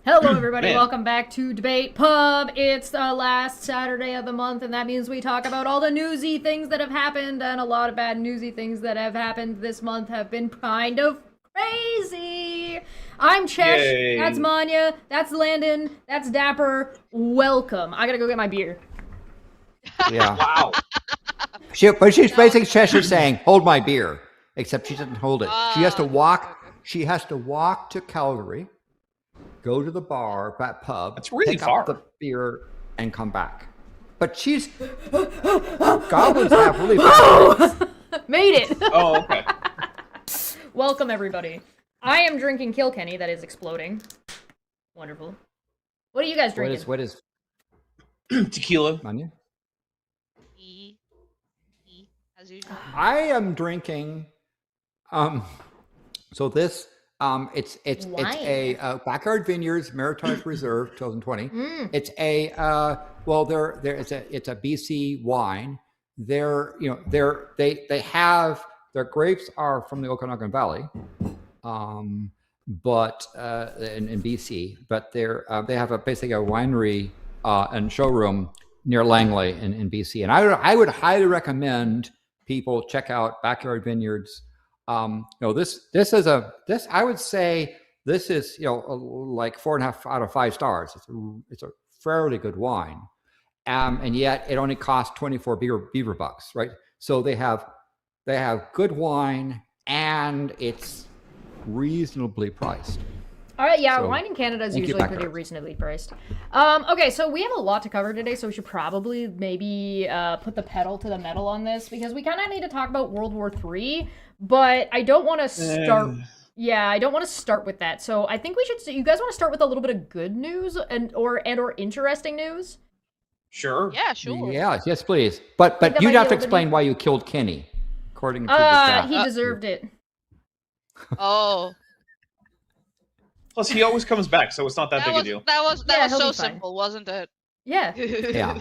Hello, everybody. Welcome back to Debate Pub. It's the last Saturday of the month, and that means we talk about all the newsy things that have happened, and a lot of bad newsy things that have happened this month have been kind of crazy. I'm Chesh. Yay. That's Maanyaa. That's Landon. That's Dapper. Welcome. I gotta go get my beer. Yeah. Wow. But she's basically Cheshire saying, "Hold my beer," except she doesn't hold it. She has to walk. She has to walk to Calgary, go to the bar, that pub, That's really pick far. up the beer, and come back. But she's goblins have really far. Made it. Oh, okay. Welcome, everybody. I am drinking Kilkenny that is exploding. Wonderful. What are you guys drinking? What is Tequila. Maanyaa? As usual. I am drinking. So this it's a Backyard Vineyards Meritage Reserve 2020. It's a it's a BC wine. They have their grapes are from the Okanagan Valley, but in BC, but they have basically a winery and showroom near Langley in BC, and I would highly recommend people check out Backyard Vineyards. This I would say this is like 4.5 out of 5 stars. It's a fairly good wine, and yet it only costs 24 beaver bucks, right? So they have good wine and it's reasonably priced. All right, yeah, So, wine in Canada is we'll get usually back pretty to it. reasonably priced. Okay, so we have a lot to cover today, so we should probably maybe put the pedal to the metal on this, because we kind of need to talk about World War III, but I don't want to start... Yeah, I don't want to start with that, so I think we should... You guys want to start with a little bit of good news or interesting news? Sure. Yeah, sure. Yes, please. But that you'd might have be to a little explain why you killed Kenny, according to the chat. He deserved it. Oh, Plus, he always comes back, so it's not that big a deal. that was Yeah, he'll so be fine. simple, wasn't it? Yeah. Yeah.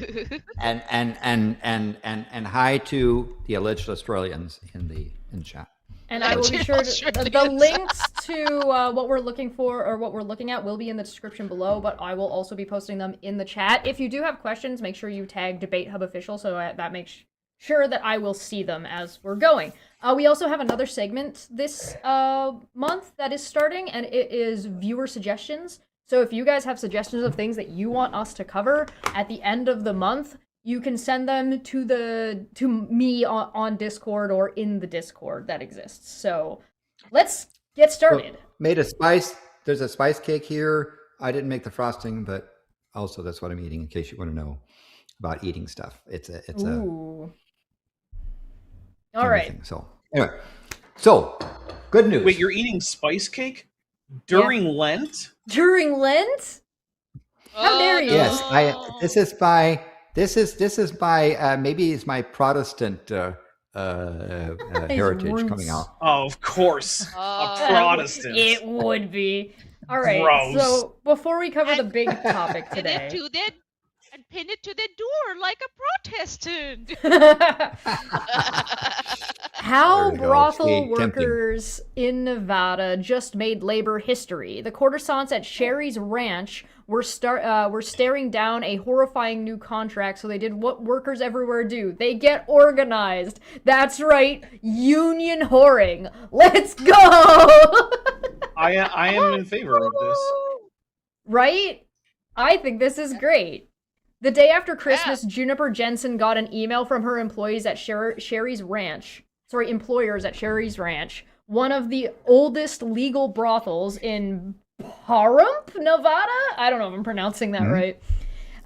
And hi to the alleged Australians in chat. And I will be sure to, the links to what we're looking for or what we're looking at will be in the description below, but I will also be posting them in the chat. If you do have questions, make sure you tag Debate Hub Official so that makes sure that I will see them as we're going. We also have another segment this month that is starting, and it is viewer suggestions. So if you guys have suggestions of things that you want us to cover at the end of the month, you can send them to me on Discord or in the Discord that exists. So let's get started. Made a spice. There's a spice cake here. I didn't make the frosting, but also that's what I'm eating. In case you want to know about eating stuff, it's Ooh. All right. thing. So anyway, so good news. Wait, you're eating spice cake during Lent? During Lent? How dare you? Yes, This is by maybe it's my Protestant heritage roots. coming out. Oh, of course. A Protestant. It would be. All right. Gross. So before we cover the big topic Pin today. it to the door like a Protestant. How There we go. brothel See, tempting. workers in Nevada just made labor history. The Coruscants at Sherry's Ranch were staring down a horrifying new contract, so they did what workers everywhere do. They get organized. That's right, union whoring. Let's go! I am in favor of this. Right? I think this is great. The day after Christmas, Juniper Jensen got an email from her employees at Sherry's Ranch. Sorry, employers at Sherry's Ranch, one of the oldest legal brothels in Pahrump, Nevada? I don't know if I'm pronouncing that right.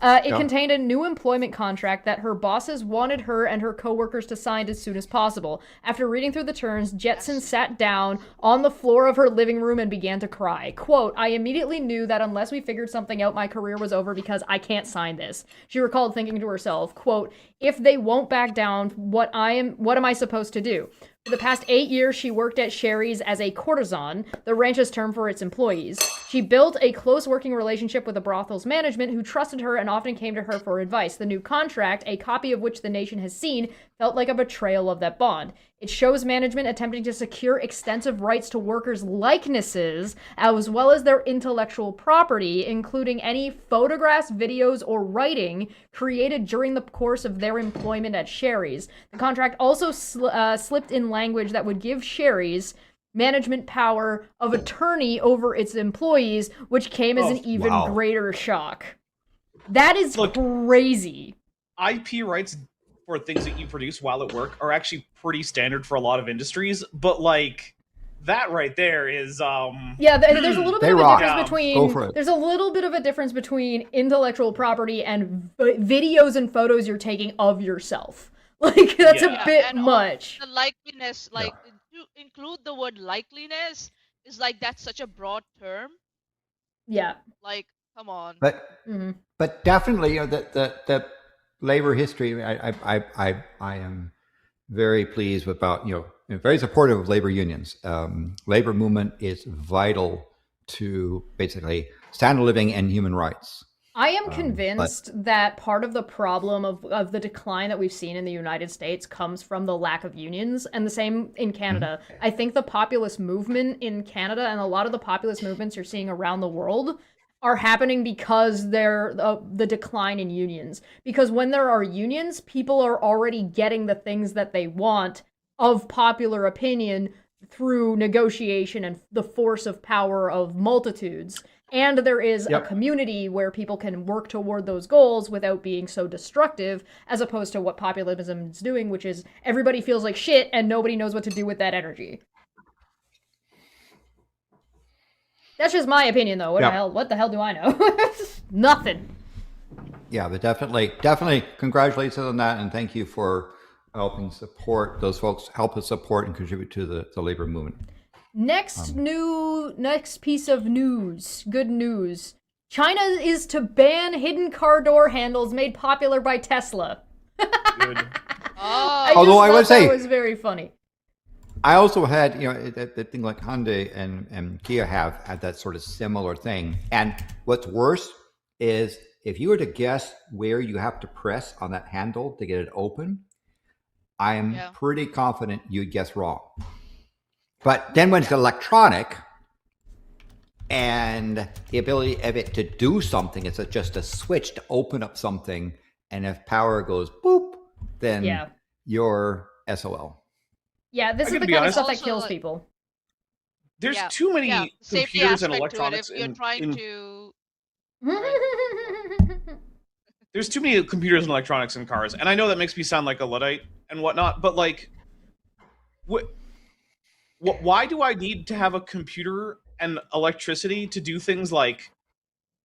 It contained a new employment contract that her bosses wanted her and her coworkers to sign as soon as possible. After reading through the terms, Jetson sat down on the floor of her living room and began to cry. Quote, "I immediately knew that unless we figured something out, my career was over because I can't sign this." She recalled thinking to herself, quote, "If they won't back down, what am I supposed to do?" For the past 8 years, she worked at Sherry's as a courtesan, the ranch's term for its employees. She built a close working relationship with the brothel's management, who trusted her and often came to her for advice. The new contract, a copy of which the nation has seen, felt like a betrayal of that bond. It shows management attempting to secure extensive rights to workers' likenesses, as well as their intellectual property, including any photographs, videos, or writing created during the course of their employment at Sherry's. The contract also slipped in language that would give Sherry's management power of attorney over its employees, which came as an even greater shock. That is crazy. IP rights for things that you produce while at work are actually pretty standard for a lot of industries, but like that right there is there's a little bit of a difference between there's a little bit of a difference between intellectual property and videos and photos you're taking of yourself. Like that's a bit much. The likeliness, like to include the word likeliness is like that's such a broad term. Yeah. Like, come on. But definitely, you know, the labor history. I am very pleased about, you know, very supportive of labor unions. Labor movement is vital to basically standard of living and human rights. I am convinced that part of the problem of the decline that we've seen in the United States comes from the lack of unions, and the same in Canada. I think the populist movement in Canada and a lot of the populist movements you're seeing around the world are happening because they're the decline in unions. Because when there are unions, people are already getting the things that they want of popular opinion through negotiation and the force of power of multitudes. And there is a community where people can work toward those goals without being so destructive, as opposed to what populism is doing, which is everybody feels like shit and nobody knows what to do with that energy. That's just my opinion, though. What the hell do I know? Nothing. Yeah, but definitely congratulations on that, and thank you for helping support those folks, help us support and contribute to the labor movement. Next piece of news, good news. China is to ban hidden car door handles made popular by Tesla. Good. Although I would say that was very funny. I also had, you know, that thing like Hyundai and Kia have had that sort of similar thing. And what's worse is if you were to guess where you have to press on that handle to get it open, I am pretty confident you'd guess wrong. But then when it's electronic and the ability of it to do something, it's just a switch to open up something. And if power goes boop, then you're SOL. Yeah, this is the kind of stuff that kills people. There's too many computers and electronics if you're trying to... There's too many computers and electronics in cars. And I know that makes me sound like a Luddite and whatnot, but like... Why do I need to have a computer and electricity to do things like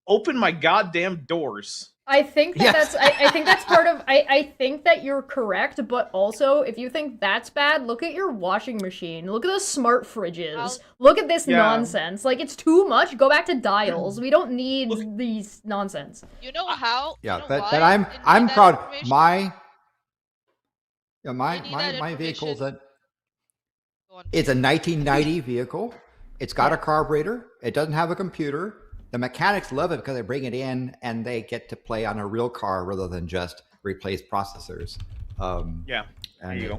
open my goddamn doors? I think that I think that's part of I think that you're correct, but also if you think that's bad, look at your washing machine. Look at those smart fridges. Look at this nonsense. Like, it's too much. Go back to dials. We don't need these nonsense. You know how? Yeah, you know but why? I'm proud. My vehicle's it's a 1990 vehicle. It's got a carburetor. It doesn't have a computer. The mechanics love it because they bring it in and they get to play on a real car rather than just replace processors. And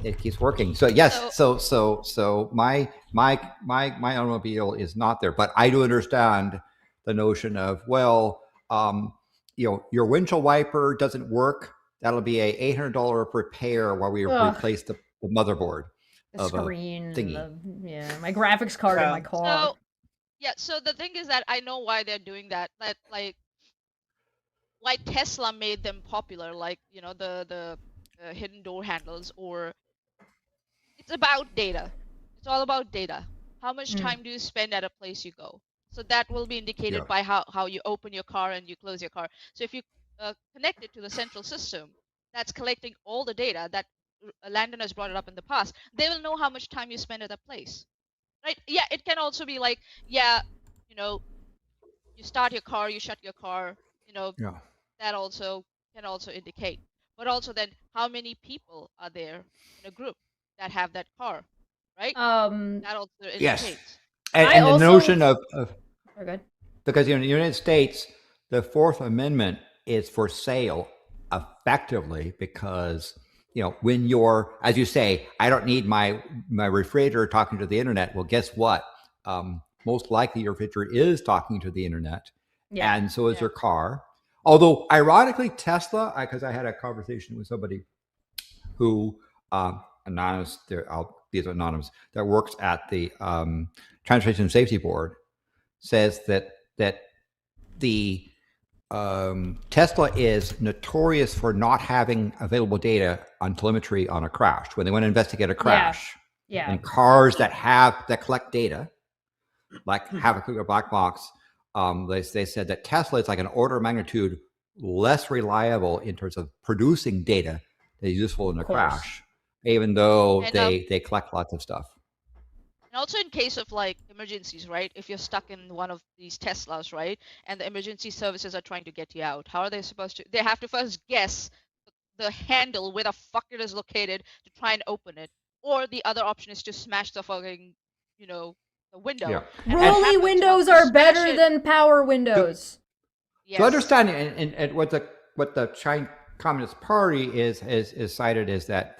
it keeps working. So yes, so my automobile is not there, but I do understand the notion of, well, you know, your windshield wiper doesn't work. That'll be a $800 repair while we replace the motherboard. The screen, my graphics card in my car. So the thing is that I know why they're doing that. That, like, why Tesla made them popular, like, you know, the hidden door handles, or it's about data. It's all about data. How much time do you spend at a place you go? So that will be indicated by how you open your car and you close your car. So if you connect it to the central system that's collecting all the data that Landon has brought it up in the past, they will know how much time you spend at that place, right? Yeah, it can also be like, you know, you start your car, you shut your car, you know, that also can also indicate. But also then, how many people are there in a group that have that car, right? That also indicates. Yes, and the notion of because in the United States, the Fourth Amendment is for sale effectively because when you're, as you say, I don't need my refrigerator talking to the internet. Well, guess what? Most likely your refrigerator is talking to the internet, and so is your car. Although, ironically, Tesla, because I had a conversation with somebody who, anonymous, these are anonymous, that works at the Transportation Safety Board, says that the Tesla is notorious for not having available data on telemetry on a crash when they want to investigate a crash. Yeah. And cars that collect data, like have a black box, they said that Tesla is like an order of magnitude less reliable in terms of producing data that is useful in a crash, even though they collect lots of stuff. And also in case of like emergencies, right? If you're stuck in one of these Teslas, right? And the emergency services are trying to get you out, how are they supposed to? They have to first guess the handle where the fuck it is located to try and open it. Or the other option is to smash the fucking, the window. Yeah. Rolly windows are better than power windows. Yes. To understand, and what the Chinese Communist Party is cited is that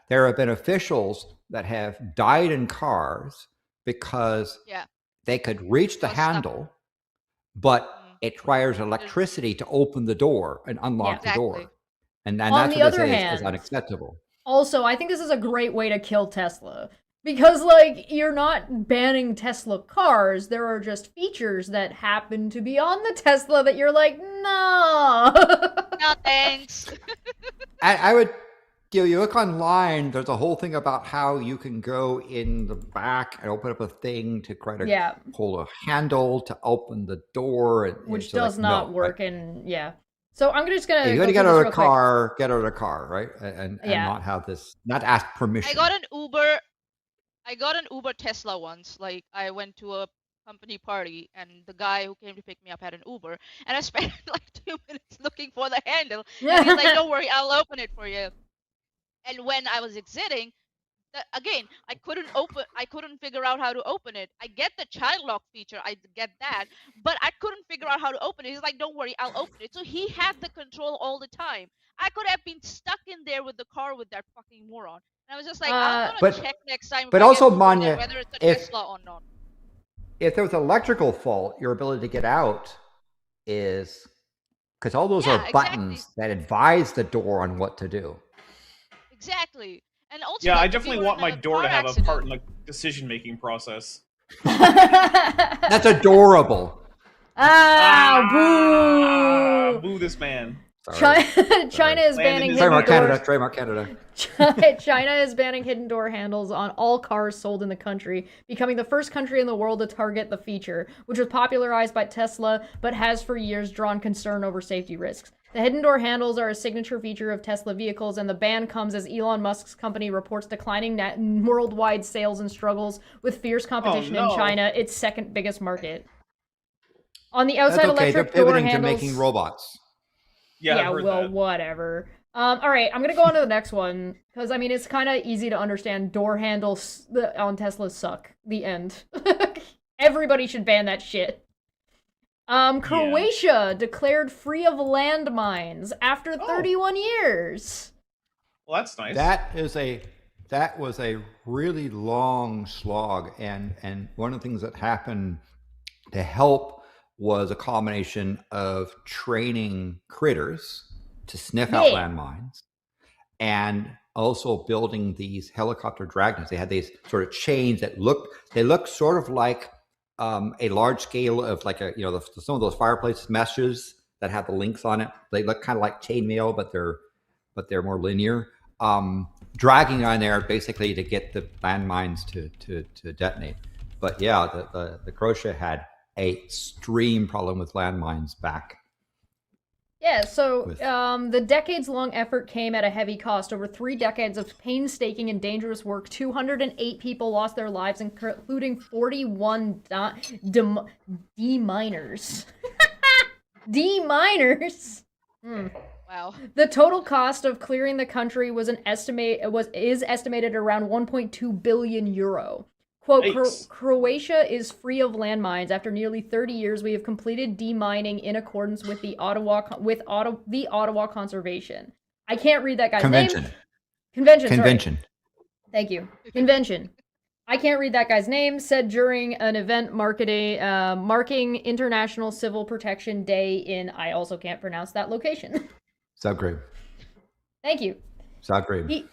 there have been officials that have died in cars because they could reach the handle, but it requires electricity to open the door and unlock the door. And that's what they say is unacceptable. Also, I think this is a great way to kill Tesla. Because, like, you're not banning Tesla cars. There are just features that happen to be on the Tesla that you're like, no. No, thanks. I would, you look online, there's a whole thing about how you can go in the back and open up a thing to try to pull a handle to open the door. Which does not work, So I'm just gonna. You gotta get out of the car, right? And not have this, not ask permission. I got an Uber Tesla once. Like, I went to a company party, and the guy who came to pick me up had an Uber, and I spent like 2 minutes looking for the handle. And he's like, "Don't worry, I'll open it for you." And when I was exiting, again, I couldn't figure out how to open it. I get the child lock feature, I get that, but I couldn't figure out how to open it. He's like, "Don't worry, I'll open it." So he had the control all the time. I could have been stuck in there with the car with that fucking moron. And I was just like, I'm gonna check next time. But also, Maanyaa, whether it's a Tesla or not. If there was an electrical fault, your ability to get out is because all those are buttons that advise the door on what to do. Exactly. And also, I definitely want my door to have a part in the decision-making process. That's adorable. Boo! Boo this man. China is banning hidden doors. Trademark Canada. China is banning hidden door handles on all cars sold in the country, becoming the first country in the world to target the feature, which was popularized by Tesla, but has for years drawn concern over safety risks. The hidden door handles are a signature feature of Tesla vehicles, and the ban comes as Elon Musk's company reports declining worldwide sales and struggles with fierce competition in China, its second biggest market. On the outside, electric door handles... to making robots. Yeah, well, whatever. All right, I'm gonna go on to the next one because I mean it's kind of easy to understand. Door handles on Teslas suck. The end. Everybody should ban that shit. Croatia declared free of landmines after 31 years. Well, that's nice. That was a really long slog, and one of the things that happened to help was a combination of training critters to sniff out landmines and also building these helicopter dragnets. They had these sort of chains that looked sort of like a large scale of like some of those fireplace meshes that have the links on it. They look kind of like chainmail, but they're more linear. Dragging on there basically to get the landmines to detonate. But yeah, the Croatia had a extreme problem with landmines back. Yeah, so the decades-long effort came at a heavy cost. Over 3 decades of painstaking and dangerous work, 208 people lost their lives, including 41 deminers. Deminers! Wow. The total cost of clearing the country is estimated around 1.2 billion euro. Quote, Croatia is free of landmines. After nearly 30 years, we have completed demining in accordance with the Ottawa Conservation. I can't read that guy's Convention. name. Convention. Convention. Sorry. Thank you. Convention. I can't read that guy's name. Said during an event marking International Civil Protection Day in, I also can't pronounce that location. Zagreb. Thank you. Zagreb.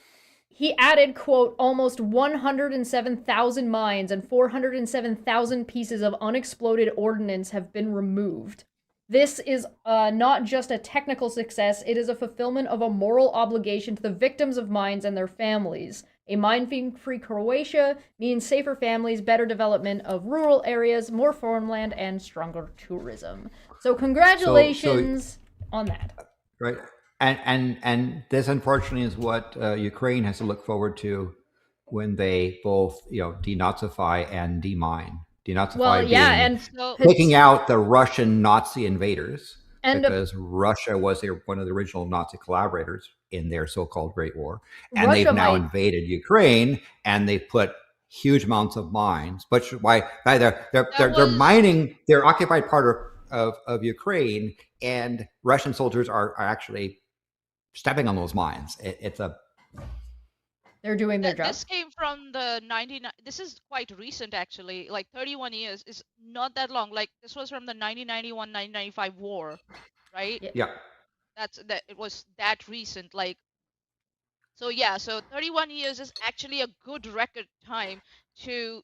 He added, quote, almost 107,000 mines and 407,000 pieces of unexploded ordnance have been removed. This is not just a technical success, it is a fulfillment of a moral obligation to the victims of mines and their families. A mine-free Croatia means safer families, better development of rural areas, more farmland, and stronger tourism. So congratulations on that. Right. And this unfortunately is what Ukraine has to look forward to when they both, denazify and demine. Denazify being taking out the Russian Nazi invaders, because Russia was one of the original Nazi collaborators in their so-called Great War, and they've now invaded Ukraine, and they put huge amounts of mines. But why they're mining their occupied part of Ukraine, and Russian soldiers are actually stepping on those mines. They're doing their job. This came from the 99. This is quite recent, actually. Like 31 years is not that long. Like this was from the 1991-1995 war, right? Yeah. It was that recent. Like, so yeah. So 31 years is actually a good record time to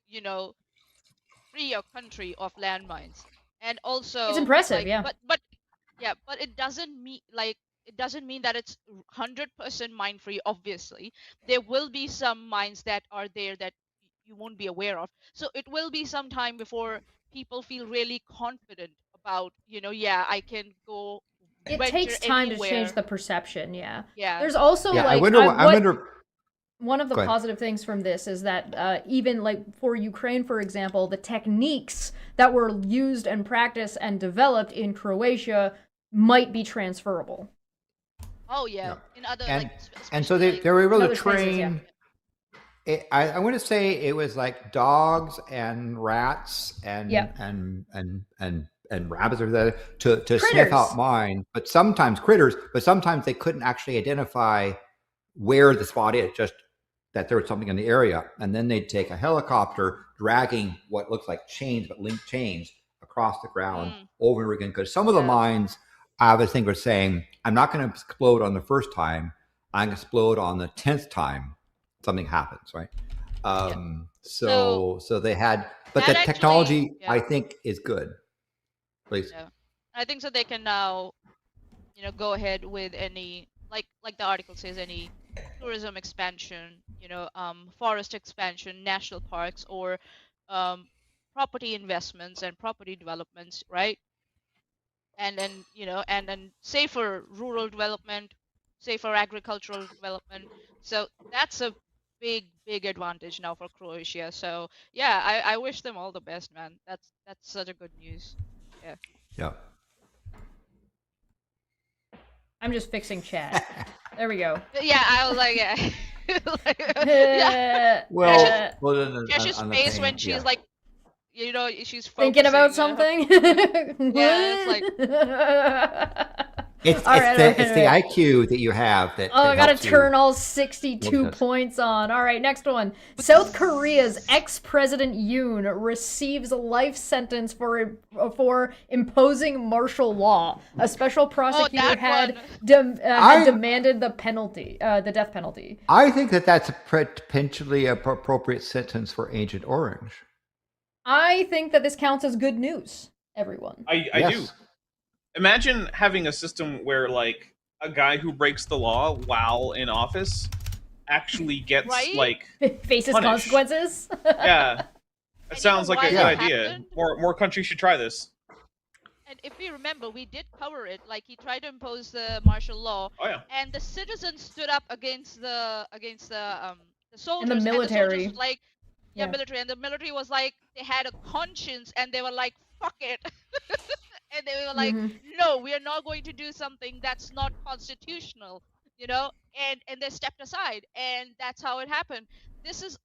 free your country of landmines. And also, it's impressive, yeah. But it doesn't mean that it's 100% mine free. Obviously, there will be some mines that are there that you won't be aware of. So it will be some time before people feel really confident about, I can go. It takes time anywhere. to change the perception. Yeah. Yeah. There's also I wonder. One of the positive things from this is that even like for Ukraine, for example, the techniques that were used and practiced and developed in Croatia might be transferable. Oh yeah, in other and so they were able to train. I want to say it was like dogs and rats and rabbits or that to sniff out mines, but sometimes critters. But sometimes they couldn't actually identify where the spot is, just that there was something in the area, and then they'd take a helicopter dragging what looks like chains, but linked chains across the ground over and over again. Because some of the mines, I was thinking, were saying, I'm not going to explode on the first time, I'm going to explode on the 10th time something happens, right? So they had, but the technology, I think, is good. Please. Yeah. I think so. They can now, go ahead with any, like the article says, any tourism expansion, forest expansion, national parks, or property investments and property developments, right? And then and then safer rural development, safer agricultural development. So that's a big advantage now for Croatia. So yeah, I wish them all the best, man. That's such a good news. Yeah. I'm just fixing chat. There we go. Yeah, I was like, Jesh's face when she's like, she's thinking about something. Yeah, it's like it's the IQ that you have that. I gotta turn all 62 points on. All right, next one. South Korea's ex-president Yoon receives a life sentence for imposing martial law. A special prosecutor had demanded the penalty, the death penalty. I think that's a potentially appropriate sentence for Agent Orange. I think that this counts as good news, everyone. I do. Imagine having a system where, like, a guy who breaks the law while in office actually gets, like, faces punished. consequences. Yeah. That sounds like a good idea. More countries should try this. And if we remember, we did cover it. Like, he tried to impose the martial law. Oh, yeah. And the citizens stood up against the soldiers. And the military. And the soldiers, military. And the military was like, they had a conscience, and they were like, fuck it. And they were like, no, we are not going to do something that's not constitutional, and they stepped aside, and that's how it happened. This is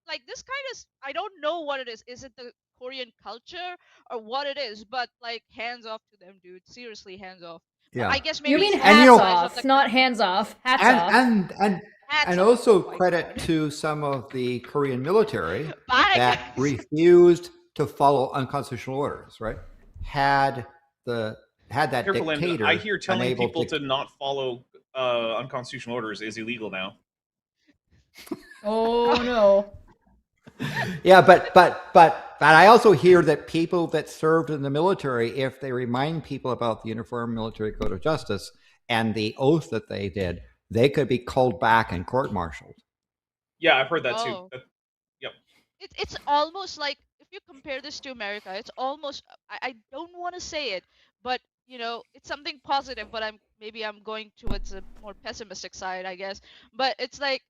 like, this kind of, I don't know what it is. Is it the Korean culture or what it is? But like, hands off to them, dude. Seriously, hands off. Yeah. I guess maybe You mean it's And, hats you know- off, not hands off. Hats off. And also credit to some of the Korean military Bye, that guys. refused to follow unconstitutional orders, right? Had that Careful, Landon. dictator I hear telling unable people to not follow unconstitutional orders is illegal now. Oh no. Yeah, but I also hear that people that served in the military, if they remind people about the Uniform Military Code of Justice and the oath that they did, they could be called back and court-martialed. Yeah, I've heard that Oh. too. Yep. It's almost like, if you compare this to America, it's almost, I don't want to say it, but you know, it's something positive, but maybe I'm going towards a more pessimistic side, I guess. But it's like,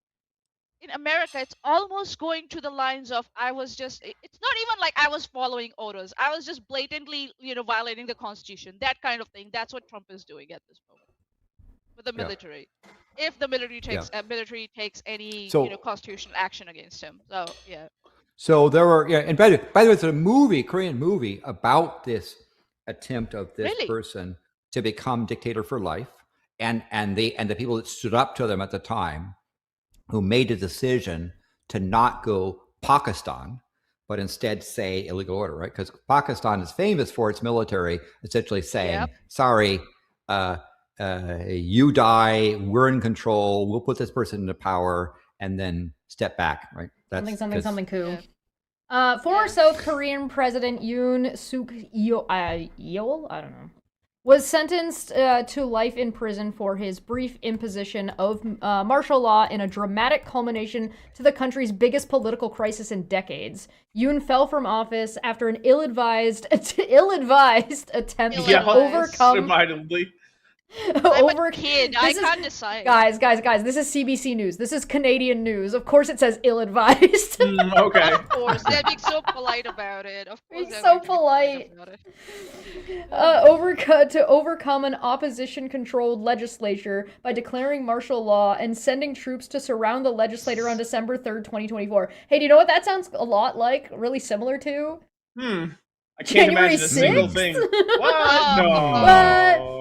in America, it's almost going to the lines of, it's not even like I was following orders. I was just blatantly, violating the Constitution, that kind of thing. That's what Trump is doing at this moment with the military. If the military takes any, constitutional action against him. So, yeah. So there were, and by the way, there's a Korean movie about this attempt of this person to become dictator for life, and the people that stood up to them at the time, who made the decision to not go Pakistan, but instead say illegal order, right? Because Pakistan is famous for its military essentially saying, sorry, you die, we're in control, we'll put this person into power, and then step back, right? That's something coup. Former South Korean President Yoon Suk Yeol, I don't know, was sentenced to life in prison for his brief imposition of martial law in a dramatic culmination to the country's biggest political crisis in decades. Yoon fell from office after an ill-advised attempt to overcome... I'm a kid. I can't decide. Guys, this is CBC News. This is Canadian news. Of course it says ill-advised. Okay. Of course. They're being so polite about it. Of course. Being so polite. To overcome an opposition-controlled legislature by declaring martial law and sending troops to surround the legislature on December 3rd, 2024. Hey, do you know what that sounds a lot like? Really similar to? I can't January imagine a single 6th? thing. What? No. What?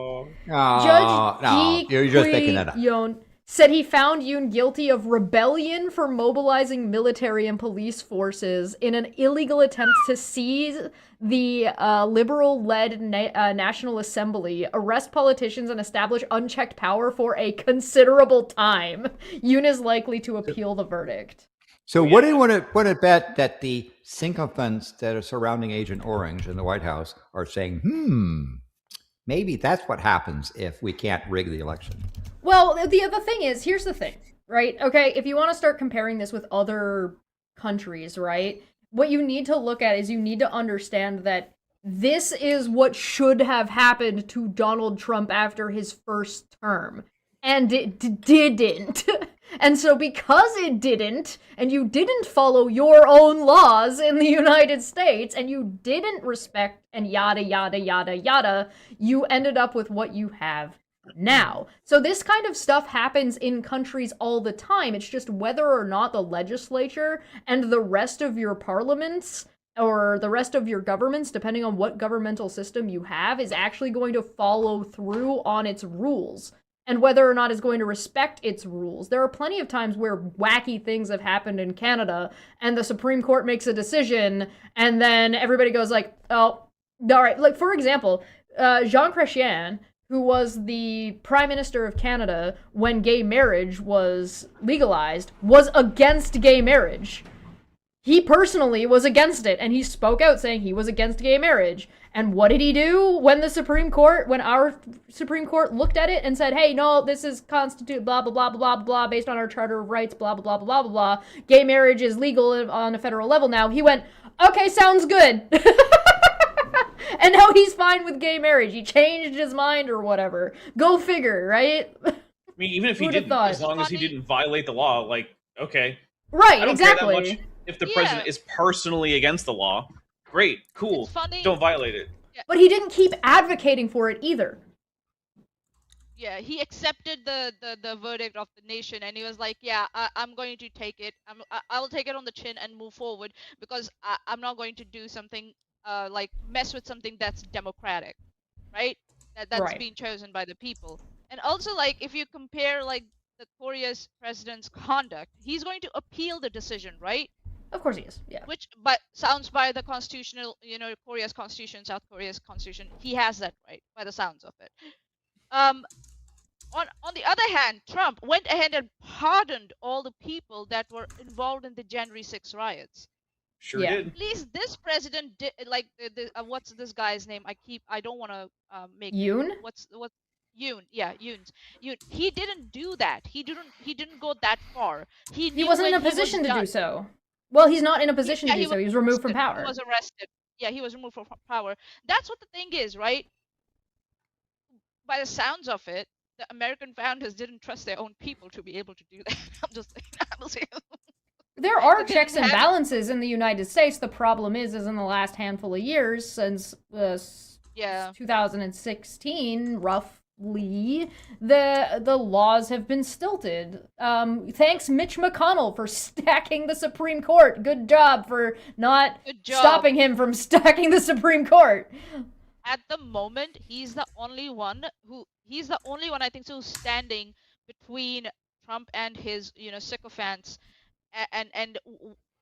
Judge you're just making that up. Yoon said he found Yoon guilty of rebellion for mobilizing military and police forces in an illegal attempt to seize the liberal-led National Assembly, arrest politicians, and establish unchecked power for a considerable time. Yoon is likely to appeal the verdict. So what do you want to bet that the sycophants that are surrounding Agent Orange in the White House are saying, maybe that's what happens if we can't rig the election? Well, the thing is, here's the thing, right? Okay, if you want to start comparing this with other countries, right? What you need to look at is you need to understand that this is what should have happened to Donald Trump after his first term. And it didn't. And so because it didn't, and you didn't follow your own laws in the United States, and you didn't respect and yada, yada, yada, yada, you ended up with what you have now. So this kind of stuff happens in countries all the time. It's just whether or not the legislature and the rest of your parliaments or the rest of your governments, depending on what governmental system you have, is actually going to follow through on its rules. And whether or not it's going to respect its rules. There are plenty of times where wacky things have happened in Canada, and the Supreme Court makes a decision, and then everybody goes like, oh, all right. Like, for example, Jean Chrétien, who was the Prime Minister of Canada when gay marriage was legalized, was against gay marriage. He personally was against it, and he spoke out saying he was against gay marriage. And what did he do when our Supreme Court looked at it and said, hey, no, this is constitute blah, blah, blah, blah, blah, blah, based on our Charter of Rights, blah, blah, blah, blah, blah, blah. Gay marriage is legal on a federal level now. He went, okay, sounds good. And now he's fine with gay marriage. He changed his mind or whatever. Go figure, right? I mean, even if he didn't, as long as he didn't violate the law, like, okay. Right, I don't exactly. care that much if the president is personally against the law. Great, cool. Don't violate it. But he didn't keep advocating for it either. Yeah, he accepted the verdict of the nation, and he was like, yeah, I'm going to take it. I'll take it on the chin and move forward, because I'm not going to do something like mess with something that's democratic, right? that's Right. being chosen by the people. And also, like, if you compare like the Korea's president's conduct, he's going to appeal the decision, right? Of course he is. Yeah. Which, but sounds by the constitutional, Korea's constitution, South Korea's constitution, he has that right by the sounds of it. On the other hand, Trump went ahead and pardoned all the people that were involved in the January 6 riots. Sure Yeah. did. At least this president did, like, what's this guy's name? I don't want to make Yoon? what's Yoon. Yeah, Yoon. He didn't do that. He didn't go that far. He He knew wasn't in when a he was position to do done. so. Well, he's not in a He- position yeah, to do he so. He was removed from arrested. power. He was arrested. Yeah, he was removed from power. That's what the thing is, right? By the sounds of it, the American founders didn't trust their own people to be able to do that. I'm just saying. There are They checks didn't and have- balances in the United States. The problem is in the last handful of years, since Yeah. 2016, roughly, the laws have been stilted. Thanks Mitch McConnell for stacking the Supreme Court. Good job for not Good job. stopping him from stacking the Supreme Court. At the moment, he's the only one I think who's standing between Trump and his sycophants and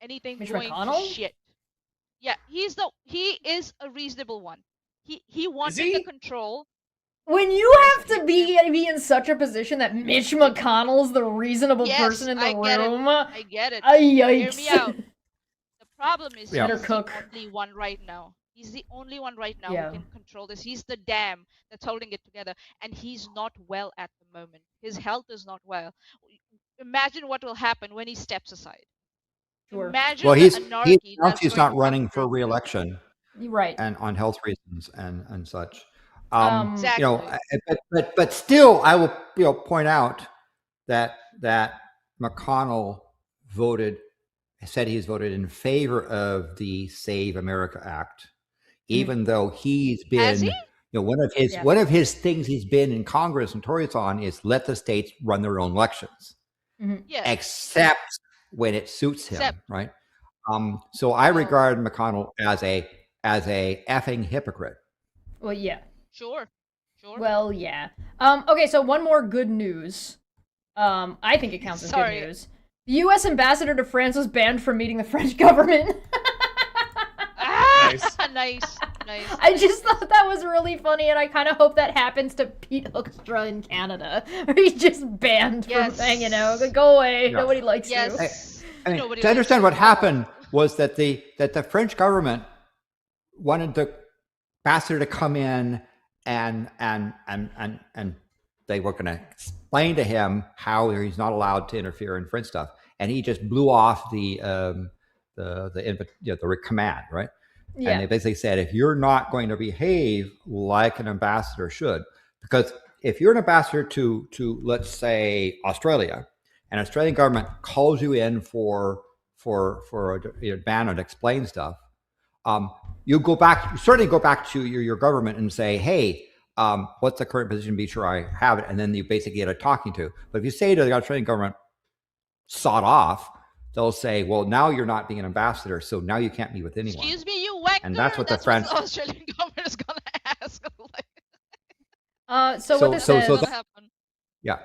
anything Mitch going McConnell? to shit. Yeah, he is a reasonable one. He wanted he? the control. When you have to be in such a position that Mitch McConnell's the reasonable Yes, person in the I get it. room, I get it. yikes. Hear me out. The problem is Yeah. he's Better cook. the only one right now. He's the only one right now Yeah. who can control this. He's the dam that's holding it together, and he's not well at the moment. His health is not well. Imagine what will happen when he steps aside. Sure. Imagine Well, the he anarchy announced that's he's going not to come running for through. re-election Right. and on health reasons and such. Exactly. But still, I will point out that McConnell said he's voted in favor of the Save America Act, even though he's been Has he? one of his things he's been in Congress and Tories on is let the states run their own elections, Yeah. except when it suits him, Except- right? So I regard McConnell as a effing hypocrite. Well, yeah. Sure. Well, yeah. Okay, so one more good news. I think it counts as Sorry. good news. The U.S. ambassador to France was banned from meeting the French government. Nice. nice. I just thought that was really funny, and I kind of hope that happens to Pete Hoekstra in Canada, where he's just banned Yes. from hanging out. Like, go away. Yeah. Nobody likes you. Yes. I mean, Nobody to understand likes what you. happened was that the French government wanted the ambassador to come in and they were going to explain to him how he's not allowed to interfere in French stuff, and he just blew off the command, right? Yeah. And they basically said, if you're not going to behave like an ambassador should, because if you're an ambassador to let's say Australia, and Australian government calls you in for a ban and explain stuff, you certainly go back to your government and say, hey, what's the current position? Be sure I have it, and then you basically get a talking to. But if you say to the Australian government, sod off, they'll say, well, now you're not being an ambassador, so now you can't meet with anyone. Excuse me, you wanker. And that's what the French- the Australian government is gonna ask. So what this says... What's gonna happen? Yeah.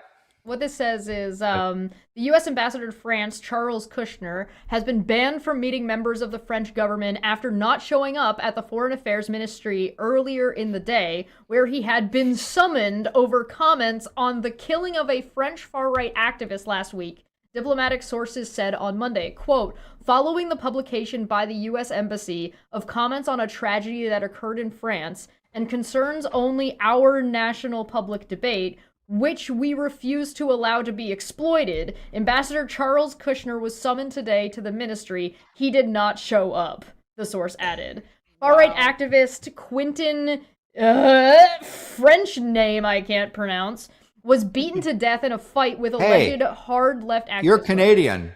What this says is the U.S. ambassador to France, Charles Kushner, has been banned from meeting members of the French government after not showing up at the Foreign Affairs Ministry earlier in the day, where he had been summoned over comments on the killing of a French far-right activist last week. Diplomatic sources said on Monday, quote, following the publication by the U.S. Embassy of comments on a tragedy that occurred in France and concerns only our national public debate, which we refuse to allow to be exploited, Ambassador Charles Kushner was summoned today to the ministry. He did not show up, the source added. Far-right activist Quentin, French name I can't pronounce, was beaten to death in a fight with alleged hard left activists. You're Canadian.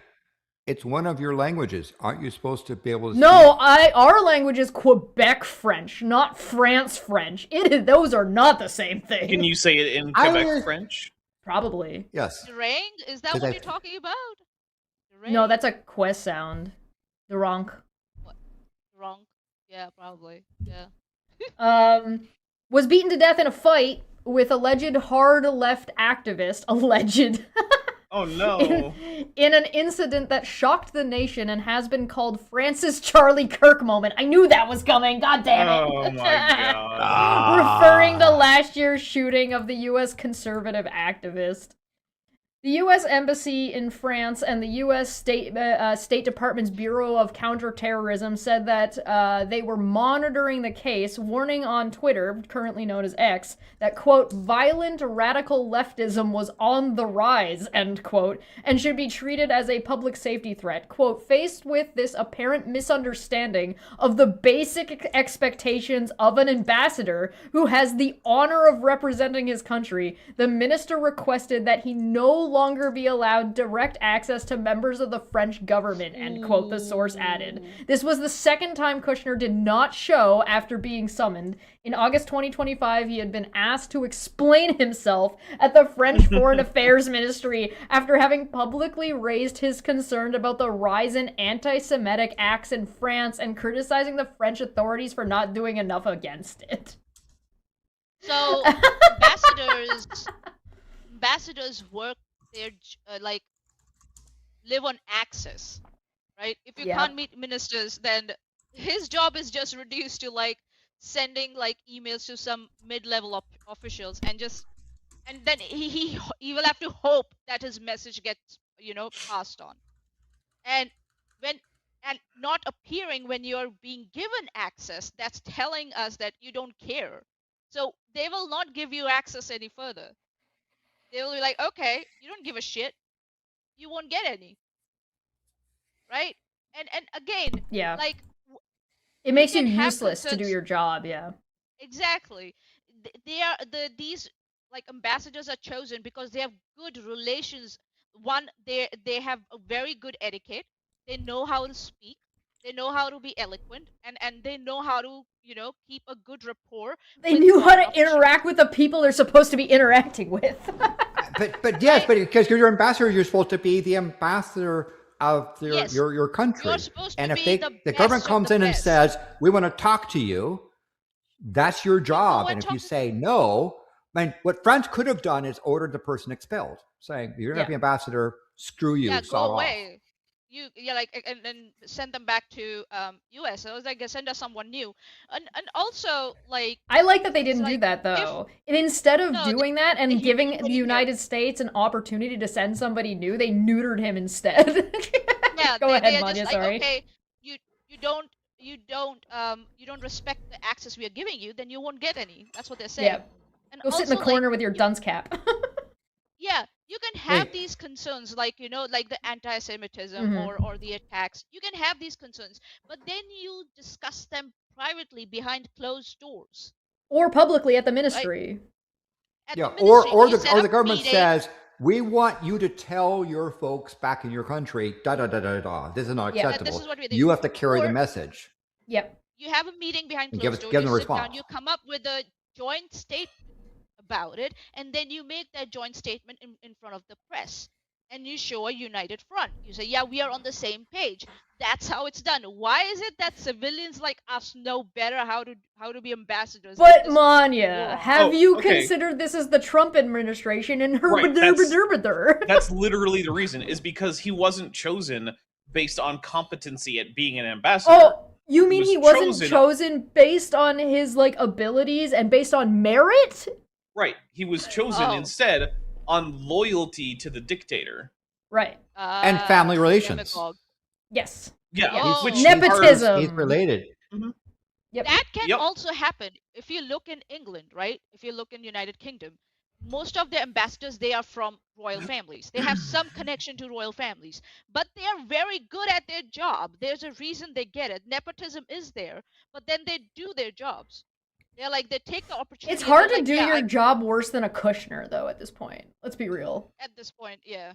It's one of your languages. Aren't you supposed to be able to No, our language is Quebec French, not France French. Those are not the same thing. Can you say it in I Quebec was- French? Probably. Yes. Durang? Is that Did what I- you're talking about? Durang? No, that's a quest sound. The ronk. Wrong. Yeah, probably. Yeah. was beaten to death in a fight with alleged hard left activist, alleged, Oh no. in an incident that shocked the nation and has been called Francis Charlie Kirk moment. I knew that was coming. God damn it. Oh my god. Referring to last year's shooting of the U.S. conservative activist. The U.S. Embassy in France and the U.S. State Department's Bureau of Counterterrorism said that they were monitoring the case, warning on Twitter, currently known as X, that, quote, violent radical leftism was on the rise, end quote, and should be treated as a public safety threat. Quote, faced with this apparent misunderstanding of the basic expectations of an ambassador who has the honor of representing his country, the minister requested that he no longer be allowed direct access to members of the French government, end quote, the source added. This was the second time Kushner did not show after being summoned. In August 2025, he had been asked to explain himself at the French Foreign Affairs Ministry after having publicly raised his concern about the rise in anti-Semitic acts in France and criticizing the French authorities for not doing enough against it. So ambassadors work their like live on access, right? If you can't meet ministers, then his job is just reduced to like sending like emails to some mid-level officials and then he will have to hope that his message gets passed on, and not appearing when you're being given access, that's telling us that you don't care. So they will not give you access any further. They will be like, okay, you don't give a shit, you won't get any, right? And again, like it makes you useless to do your job. Exactly. These like ambassadors are chosen because they have good relations. One, they have a very good etiquette. They know how to speak. They know how to be eloquent, and they know how to keep a good rapport. They knew how to interact with the people they're supposed to be interacting with. but yes, but because you're your ambassador, you're supposed to be the ambassador of your country. You're supposed and to if be the government comes in and says, we want to talk to you, that's your job. And if you say no, I mean, what France could have done is ordered the person expelled, saying, you're not the ambassador, screw you, go away. And then send them back to US. I was like, send us someone new. And also, like, I like that they didn't do that though. And instead of doing that and giving the United States an opportunity to send somebody new, they neutered him instead. Go ahead, Maanyaa, sorry. Okay, you don't respect the access we are giving you, then you won't get any. That's what they're saying. Yeah. And go sit in the corner with your dunce cap. Yeah, you can have these concerns, like like the anti-Semitism or the attacks. You can have these concerns, but then you discuss them privately behind closed doors, or publicly at the ministry. Right? Or the government says, we want you to tell your folks back in your country, da da da da da. This is not acceptable. This is what you have to carry the message. Yep. You have a meeting behind closed doors. Give them a sit response. down, you come up with a joint statement about it, and then you make that joint statement in front of the press, and you show a united front. You say, yeah, we are on the same page. That's how it's done. Why is it that civilians like us know better how to be ambassadors? But Maanyaa, have you considered this as the Trump administration and That's literally the reason, is because he wasn't chosen based on competency at being an ambassador. Oh, you mean he wasn't chosen based on his like abilities and based on merit? Right. He was chosen instead on loyalty to the dictator. Right. And family relations. Demagogue. Yes. Yeah. Which nepotism. He's related. Mm-hmm. Yep. That can also happen. If you look in England, right? If you look in United Kingdom, most of the ambassadors, they are from royal families. They have some connection to royal families, but they are very good at their job. There's a reason they get it. Nepotism is there, but then they do their jobs. They're like, they take the opportunity. It's hard to do your job worse than a Kushner, though, at this point. Let's be real. At this point, yeah.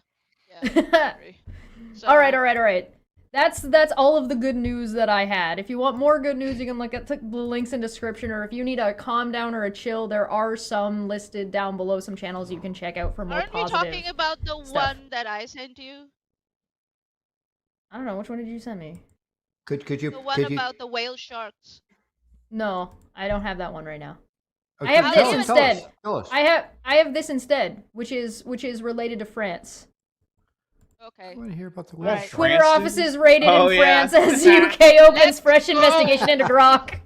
So... All right. That's all of the good news that I had. If you want more good news, you can look at the links in description, or if you need a calm down or a chill, there are some listed down below, some channels you can check out for more positive Aren't we talking about the stuff. one that I sent you? I don't know. Which one did you send me? Could you? The one about the whale sharks. No, I don't have that one right now. I have this tell instead. us, tell us. I have this instead, which is related to France. Okay. I want to hear about the All right. Twitter France, offices raided Oh, in yeah. France as UK opens Let's fresh go. investigation into Grok.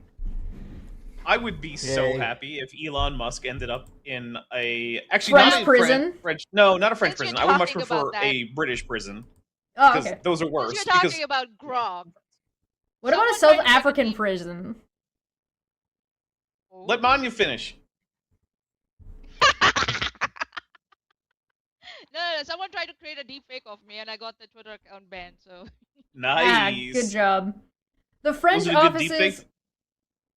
I would be so Yay. happy if Elon Musk ended up in actually French not a prison? French, no, not a French Since you're prison. I would much talking prefer about that- a British prison Oh, because okay. those are Since worse. you're Because talking about Grok. What about a someone South tried to make a African deep- prison? let Maanyaa finish. No, someone tried to create a deep fake of me, and I got the Twitter account banned. So Nice. Good job. The French Was it a good offices. deepfake?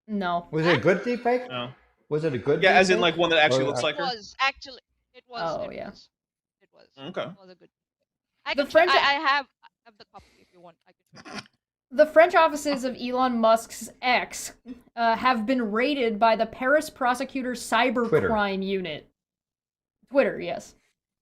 No. Was it a good deepfake? No. Was it a good? Yeah, as in deepfake? like one that actually Or, looks uh, like it her. was actually it was. Oh, it yeah. was. It was. Okay. It was a good. I The can. French- I have the copy if you want. I can. Show you. The French offices of Elon Musk's X have been raided by the Paris prosecutor's cybercrime unit. Twitter, yes.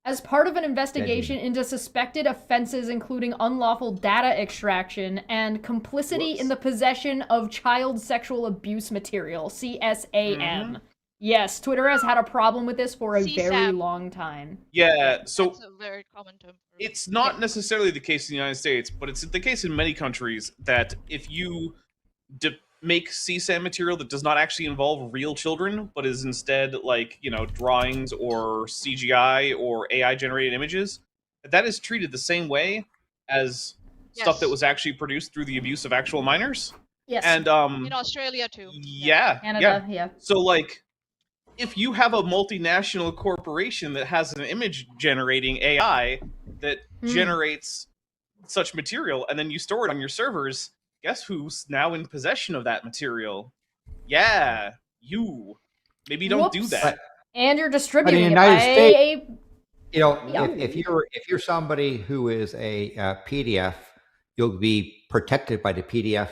As part of an investigation into suspected offenses including unlawful data extraction and complicity Whoops. in the possession of child sexual abuse material, CSAM. Mm-hmm. Yes, Twitter has had a problem with this for a very CSAM. long time. Yeah, so That's a very common term. For it's not necessarily the case in the United States, but it's the case in many countries that if you make CSAM material that does not actually involve real children, but is instead like, drawings or CGI or AI generated images, that is treated the same way as stuff that Yes. was actually produced through the abuse of actual minors. Yes. And in Australia too. yeah, Canada, yeah. So like if you have a multinational corporation that has an image generating AI that generates such material and then you store it on your servers, guess who's now in possession of that material? Yeah, you. Maybe don't do Whoops. that. And you're distributing it United by States- You know, Yeah. if you're somebody who is a PDF, you'll be protected by the PDF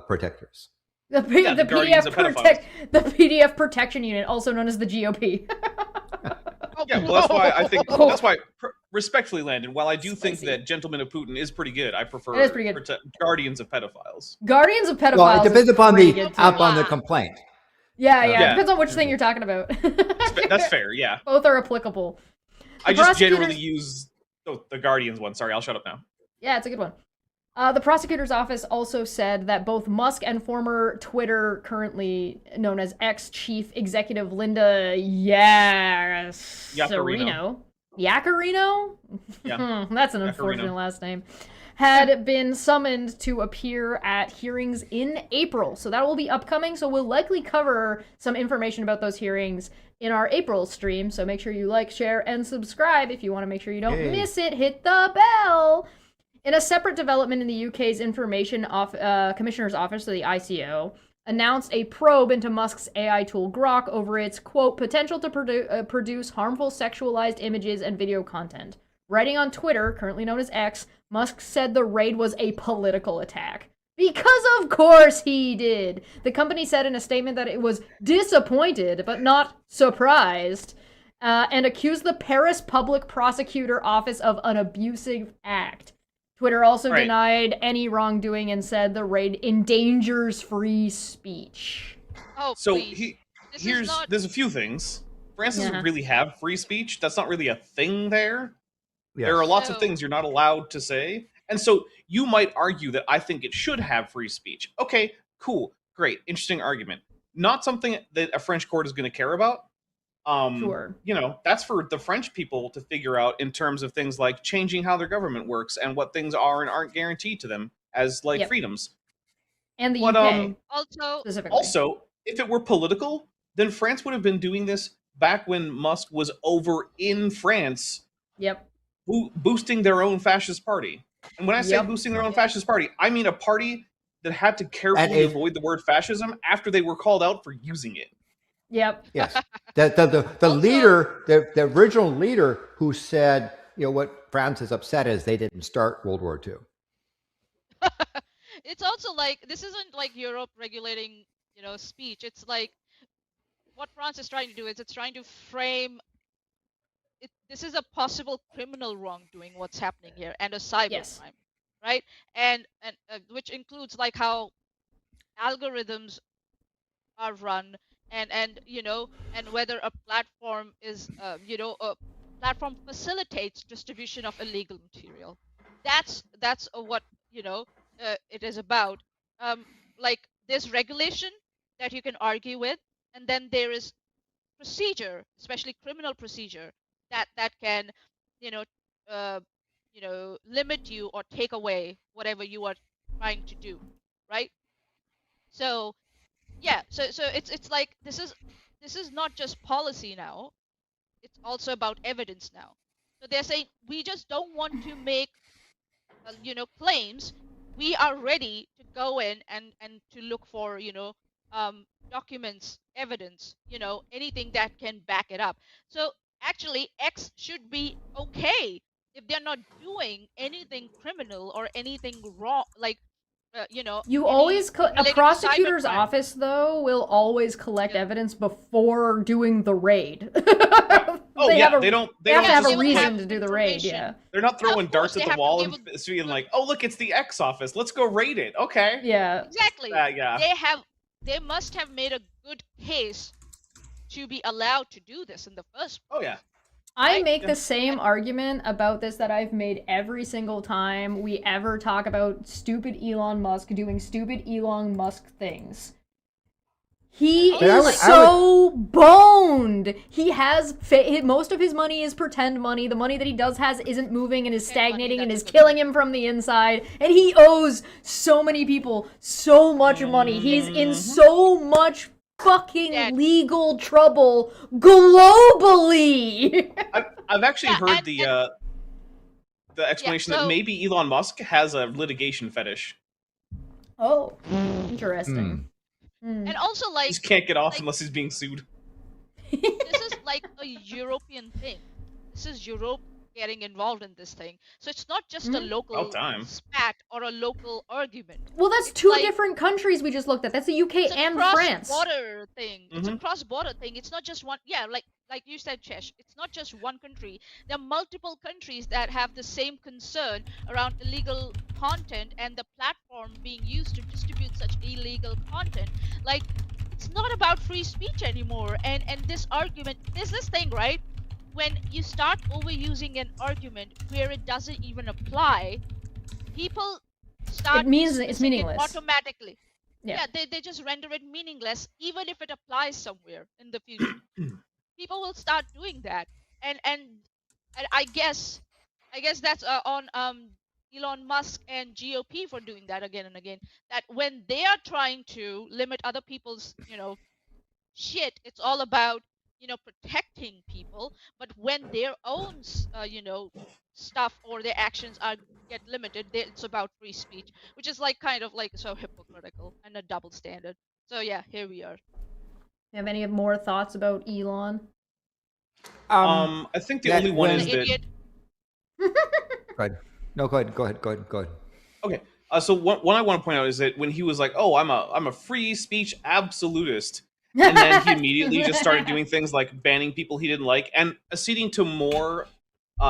protectors. the Guardians PDF of Pedophiles. the PDF protection unit, also known as the GOP. Yeah, well, that's why I think respectfully, Landon, while I do think Spicy. that Gentlemen of Putin is pretty good, I prefer It is pretty good. Guardians of Pedophiles. Guardians of Pedophiles. Well, it depends is upon pretty the good too. upon the complaint. Yeah, Yeah. depends on which thing you're talking about. That's fair, yeah. Both are applicable. I The just prosecutors- generally use the Guardians one. Sorry, I'll shut up now. Yeah, it's a good one. The prosecutor's office also said that both Musk and former Twitter, currently known as X chief executive Linda Yaccarino. Yaccarino? Yeah. That's an unfortunate last name. Had been summoned to appear at hearings in April. So that will be upcoming. So we'll likely cover some information about those hearings in our April stream. So make sure you like, share, and subscribe if you want to make sure you don't miss it. Hit the bell. In a separate development in the UK's Information Commissioner's Office, so the ICO, announced a probe into Musk's AI tool Grok over its, quote, potential to produce harmful sexualized images and video content. Writing on Twitter, currently known as X, Musk said the raid was a political attack. Because of course he did! The company said in a statement that it was disappointed, but not surprised, and accused the Paris Public Prosecutor Office of an abusive act. Twitter also denied any wrongdoing and said the raid endangers free speech. Oh, So please. there's a few things. France doesn't really have free speech. That's not really a thing there. Yes. There are lots of No. things you're not allowed to say. And so you might argue that I think it should have free speech. Okay, cool, great, interesting argument. Not something that a French court is going to care about. Sure. That's for the French people to figure out in terms of things like changing how their government works and what things are and aren't guaranteed to them as freedoms. And the But, UK, Also, specifically. Also, if it were political, then France would have been doing this back when Musk was over in France Yep. boosting their own fascist party. And when I say boosting their own fascist party, I mean a party that had to carefully avoid the word fascism after they were called out for using it. Yep. Yes. The leader, the original leader who said, what France is upset is they didn't start World War II. it's also like this isn't like Europe regulating, speech. It's like what France is trying to do is it's trying to frame it. This is a possible criminal wrongdoing. What's happening here and a cyber crime, right? And which includes like how algorithms are run and and whether a platform is a platform facilitates distribution of illegal material. That's what it is about. Like there's regulation that you can argue with, and then there is procedure, especially criminal procedure, that can you know uh, limit you or take away whatever you are trying to do, right? So yeah, so it's like this is not just policy now, it's also about evidence now. So they're saying we just don't want to make claims. We are ready to go in and to look for documents, evidence, anything that can back it up. So actually X should be okay if they're not doing anything criminal or anything wrong, like You any always a related to prosecutor's cybercrime. office though will always collect Yeah. evidence before doing the raid. Oh They yeah, have a- they don't They have to have just, a will reason have to do the raid. information. Yeah. they're not Yeah, throwing of course darts at they the have to wall give and being like, oh look, it's the X office, let's go raid it. Okay. Yeah. exactly. Yeah. They must have made a good case to be allowed to do this in the first Oh place. yeah. I Right? make Yeah. the same argument about this that I've made every single time we ever talk about stupid Elon Musk doing stupid Elon Musk things. He But is I so boned. He has most of his money is pretend money. The money that he does has isn't moving and is Pretend money, stagnating and that's is a good killing him from the inside. And he owes so many people so much money. He's in so much fucking Dead. legal trouble globally. I've actually Yeah, heard and- the explanation that so- maybe Elon Musk has a litigation fetish. Oh, interesting. And also He like just can't get off like- unless he's being sued. this is like a European thing. This is Europe getting involved in this thing. So it's not just a local About time. spat or a local argument. Well, that's It's two like- different countries we just looked at. That's the UK It's a and France. cross-border thing. It's a Mhm. cross-border thing. It's not just one. Yeah, like you said, Chesh. It's not just one country. There are multiple countries that have the same concern around illegal content and the platform being used to distribute such illegal content. Like, it's not about free speech anymore. And this argument, there's this thing, right? When you start overusing an argument where it doesn't even apply, people start It means it's dismissing it meaningless. automatically. Yeah. They just render it meaningless, even if it applies somewhere in the future. People will start doing that, and I guess that's on Elon Musk and GOP for doing that again and again. That when they are trying to limit other people's shit, it's all about protecting people. But when their own stuff or their actions are get limited, it's about free speech, which is like kind of like so hypocritical and a double standard. So yeah, here we are. You have any more thoughts about Elon? I think the that only one when- is The that. idiot. Go ahead. No, go ahead. Okay. So one I want to point out is that when he was like, "Oh, I'm a free speech absolutist," and then he immediately just started doing things like banning people he didn't like and acceding to more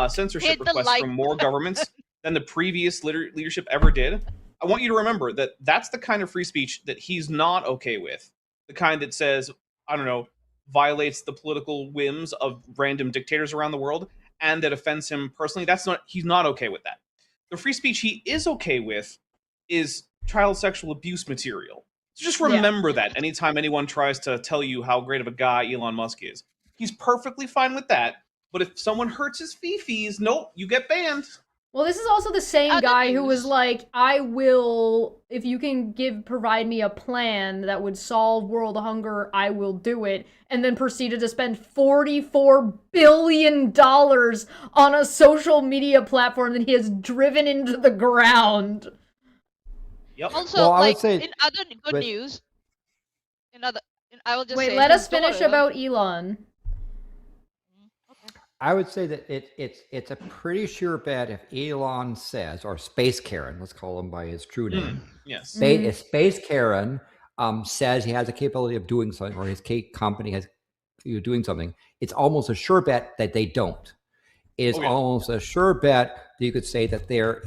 censorship Hit the requests like from more governments than the previous leadership ever did. I want you to remember that that's the kind of free speech that he's not okay with. The kind that says, I don't know, violates the political whims of random dictators around the world and that offends him personally. He's not okay with that. The free speech he is okay with is child sexual abuse material. So just remember that anytime anyone tries to tell you how great of a guy Elon Musk is. He's perfectly fine with that. But if someone hurts his fifis, nope, you get banned. Well, this is also the same Other guy who was news. like, I will, if you can provide me a plan that would solve world hunger, I will do it. And then proceeded to spend $44 billion on a social media platform that he has driven into the ground. Yep. Also, Well, I would like say in other good with- news, I will just Wait, say let his us finish daughter- about Elon. Okay. I would say that it's a pretty sure bet if Elon says, or Space Karen, let's call him by his true name. Yes. If Space Karen says he has the capability of doing something, or his company has doing something, it's almost a sure bet that they don't. It's Okay. almost a sure bet that you could say that there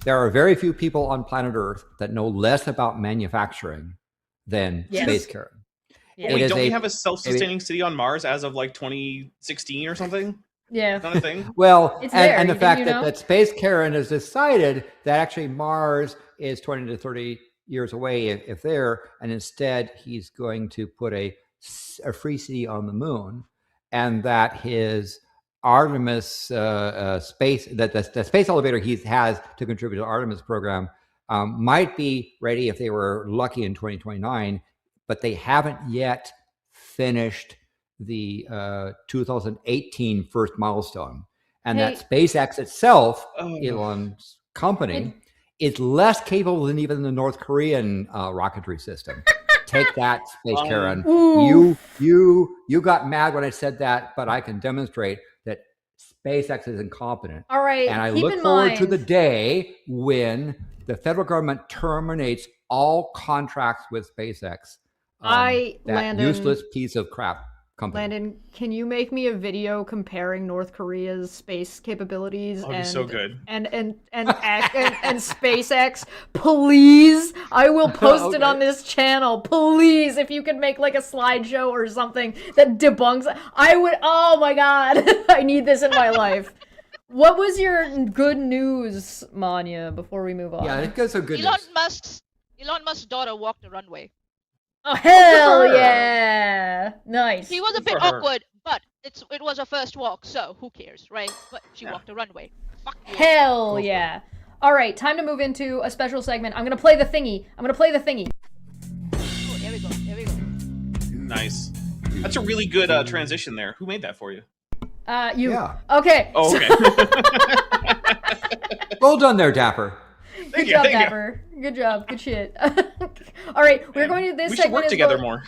are very few people on planet Earth that know less about manufacturing than Yes. Space Karen. Yeah. Wait, It is don't we a- have a self-sustaining city on Mars as of like 2016 or something? Yeah. Not a thing. Well, It's and the there, fact you that, know? that Space Karen has decided that actually Mars is 20 to 30 years away if there, and instead he's going to put a free city on the moon, and that his Artemis space, that the space elevator he has to contribute to the Artemis program might be ready if they were lucky in 2029, but they haven't yet finished the 2018 first milestone. And Hey. that SpaceX itself, Oh. Elon's company, is less capable than even the North Korean rocketry system. Take that, Space Karen. Ooh. You got mad when I said that, but I can demonstrate that SpaceX is incompetent. All right. And I keep look in forward mind, to the day when the federal government terminates all contracts with SpaceX. That Landon, useless piece of crap company. Landon, can you make me a video comparing North Korea's space capabilities That'd be so good. and SpaceX? Please, I will post it Okay. on this channel. Please, if you could make like a slideshow or something that debunks, I would. Oh my god, I need this in my life. What was your good news, Maanyaa? Before we move on. Yeah, it goes so good. Elon Musk's daughter walked the runway. Oh hell her. yeah! Nice. She was a Good bit for her. awkward, but it was her first walk, so who cares, right? But she walked the runway. Fuck you. Hell yeah! All right, time to move into a special segment. I'm gonna play the thingy. Oh, here we go. Here we go. Nice. That's a really good transition there. Who made that for you? You. Yeah. Okay. Oh, so- okay. Well done there, Dapper. Good you, job, thank you. Dapper. Good job. Good shit. All right, we're going to this We segment should work as together well. more.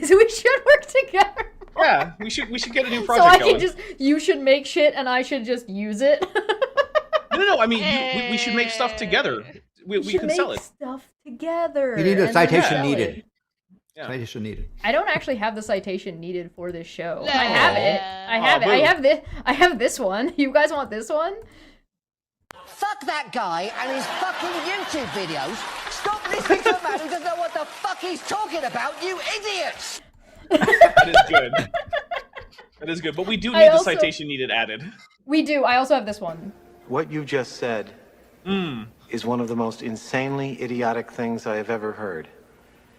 So we should work together. More. Yeah, we should get a new So project I going. can just, you should make shit and I should just use it. No. I mean, we should make stuff together. We should can make sell it. stuff together. You need a and then citation sell needed. it. Yeah. Citation needed. I don't actually have the citation needed for this show. No. I have it. I have it. I boo. have this. I have this one. You guys want this one? Fuck that guy and his fucking YouTube videos. Stop listening to a man who doesn't know what the fuck he's talking about, you idiots! That is good. That is good. But we do I need the also- citation needed added. We do. I also have this one. What you just said is one of the most insanely idiotic things I have ever heard.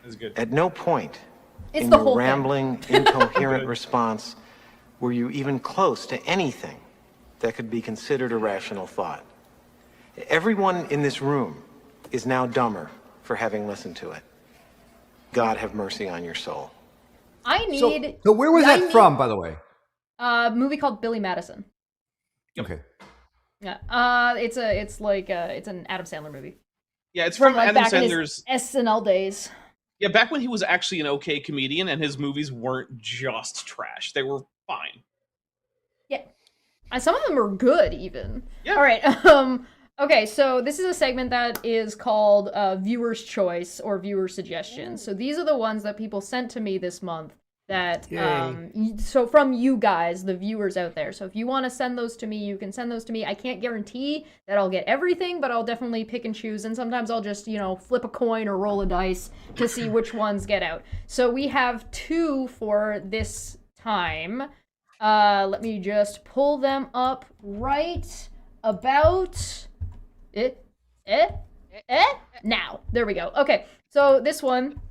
That is good. At no point It's in the your whole thing. rambling, incoherent response were you even close to anything that could be considered a rational thought. Everyone in this room is now dumber for having listened to it. God have mercy on your soul. I need. So where was I that need- from, by the way? A movie called Billy Madison. Okay. Yeah. It's an Adam Sandler movie Yeah, it's from like Adam back in Sandler's. his SNL days. Yeah, back when he was actually an okay comedian and his movies weren't just trash. They were fine. Yeah. Some of them are good, even. Yeah. All right. Okay, so this is a segment that is called Viewer's Choice or Viewer Suggestions. So these are the ones that people sent to me this month that, so from you guys, the viewers out there. So if you want to send those to me, you can send those to me. I can't guarantee that I'll get everything, but I'll definitely pick and choose. And sometimes I'll just, flip a coin or roll a dice to see which ones get out. So we have 2 for this time. Let me just pull them up right about now. There we go. Okay, so this one.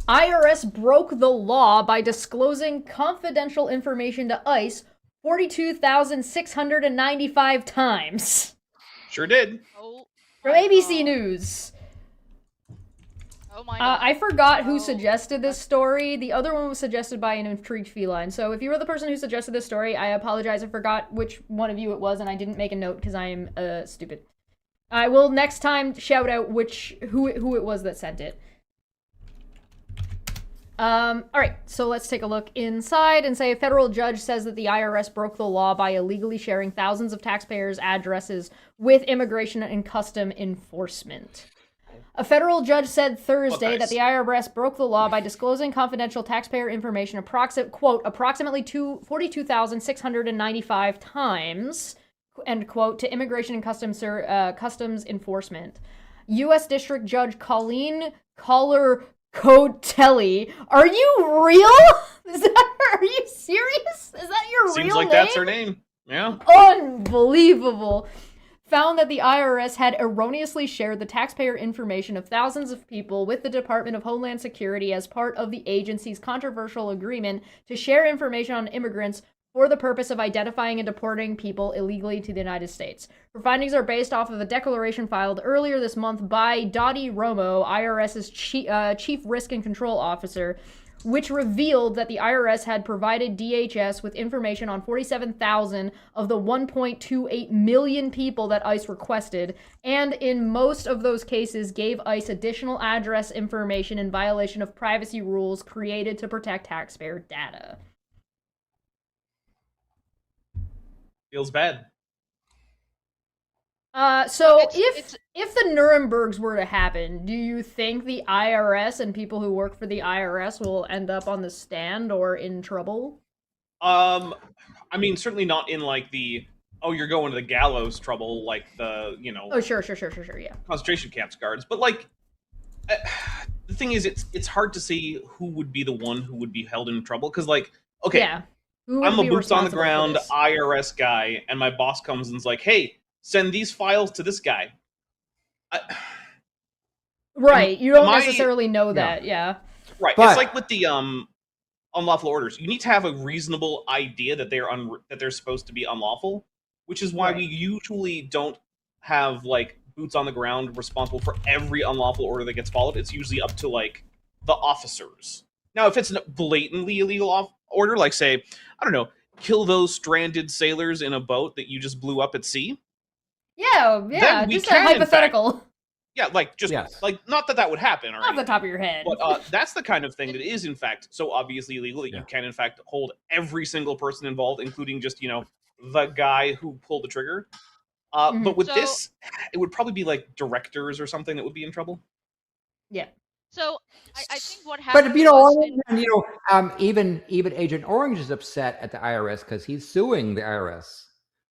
IRS broke the law by disclosing confidential information to ICE 42,695 times. Sure did. Oh, From my ABC God. News. Oh my God. I forgot who Oh. suggested this story. The other one was suggested by an intrigued feline. So if you were the person who suggested this story, I apologize. I forgot which one of you it was, and I didn't make a note because I am stupid. I will next time shout out who it was that sent it. All right, so let's take a look inside and say a federal judge says that the IRS broke the law by illegally sharing thousands of taxpayers' addresses with Immigration and Custom Enforcement. A federal judge said Thursday that the IRS broke the law by disclosing confidential taxpayer information approximately 42,695 times, end quote, to Immigration and Customs Enforcement. U.S. District Judge Colleen Collar Code Telly. Are you real? Are you serious? Is that your real name? Seems like that's her name. Yeah. Unbelievable. Found that the IRS had erroneously shared the taxpayer information of thousands of people with the Department of Homeland Security as part of the agency's controversial agreement to share information on immigrants for the purpose of identifying and deporting people illegally to the United States. Her findings are based off of a declaration filed earlier this month by Dottie Romo, IRS's Chief Risk and Control Officer, which revealed that the IRS had provided DHS with information on 47,000 of the 1.28 million people that ICE requested, and in most of those cases gave ICE additional address information in violation of privacy rules created to protect taxpayer data. Feels bad. So if the Nurembergs were to happen, do you think the IRS and people who work for the IRS will end up on the stand or in trouble? I mean, certainly not in like the you're going to the gallows trouble, like the Oh, sure, yeah. concentration camps guards. But like, the thing is, it's hard to see who would be the one who would be held in trouble because, like, okay, Yeah. Who would I'm a be boots on the responsible for ground this? IRS guy, and my boss comes and's like, "Hey, send these files to this guy." Right, you don't am I- necessarily know that, yeah. Right. But- It's like with the unlawful orders. You need to have a reasonable idea that they're supposed to be unlawful, which is why Right. we usually don't have like boots on the ground responsible for every unlawful order that gets followed. It's usually up to like the officers. Now, if it's a blatantly illegal order, like say, I don't know, kill those stranded sailors in a boat that you just blew up at sea. Yeah, Then we just a can, in fact, hypothetical. Yeah, like just Yes. like not that would happen. Or Off the anything. top of your head. But that's the kind of thing that is, in fact, so obviously illegal that Yeah. you can, in fact, hold every single person involved, including just, the guy who pulled the trigger. But with So- this, it would probably be like directors or something that would be in trouble. Yeah. So I think what happened But was even Agent Orange is upset at the IRS because he's suing the IRS.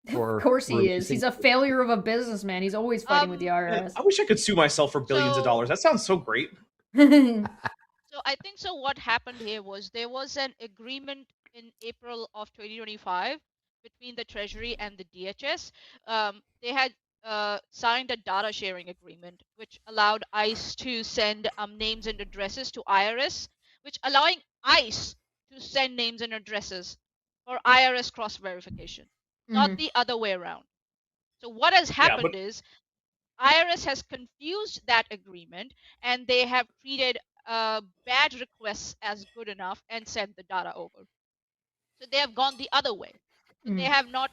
Of course he is. He's a failure of a businessman. He's always fighting with the Man, IRS. I wish I could sue myself for billions of So- dollars. That sounds so great. So I think so what happened here was there was an agreement in April of 2025 between the Treasury and the DHS. They had signed a data sharing agreement which allowed ICE to send names and addresses to IRS, which allowing ICE to send names and addresses for IRS cross verification, not the other way around. So what has happened but- is IRS has confused that agreement and they have treated bad requests as good enough and sent the data over. So they have gone the other way. So they have not.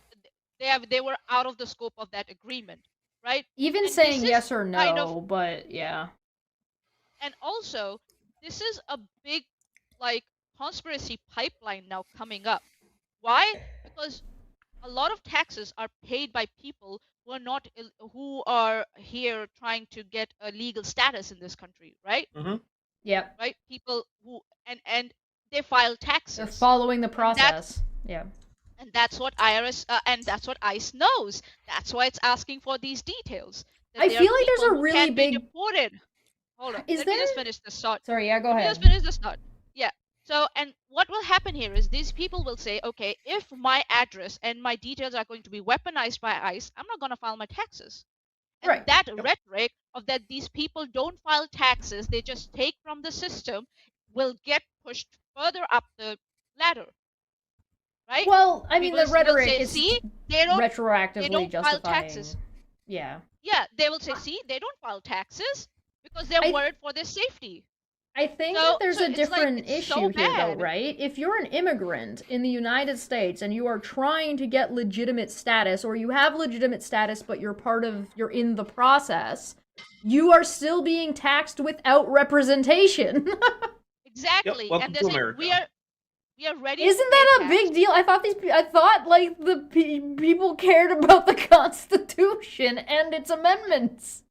They were out of the scope of that agreement, right? Even And saying this is yes or no, kind of- but yeah. And also, this is a big like conspiracy pipeline now coming up. Why? Because a lot of taxes are paid by people who are not who are here trying to get a legal status in this country, right? Yep. Right? People who and they file taxes. They're following the process. Yeah. And that's what IRS and that's what ICE knows. That's why it's asking for these details. that I there are feel like there's people a who really can be big- deported. Hold on. Is Let me just there- finish this thought. Sorry, yeah, go Let me ahead. just finish this thought. Yeah. So, and what will happen here is these people will say, okay, if my address and my details are going to be weaponized by ICE, I'm not going to file my taxes. And Right. that rhetoric of that these people don't file taxes, they just take from the system, will get pushed further up the ladder. Right? Well, I mean, People the will rhetoric say, is see, they don't retroactively don't file justifying. taxes. Yeah. Yeah, they will say, see, they don't file taxes because they're I- worried for their safety. I think So- that there's so a it's like, different it's issue so here, though, bad. right? If you're an immigrant in the United States and you are trying to get legitimate status, or you have legitimate status but you're in the process, you are still being taxed without representation. Exactly. welcome And to they're saying America. we are ready. Isn't to that pay a tax. big deal? I thought like the people cared about the Constitution and its amendments.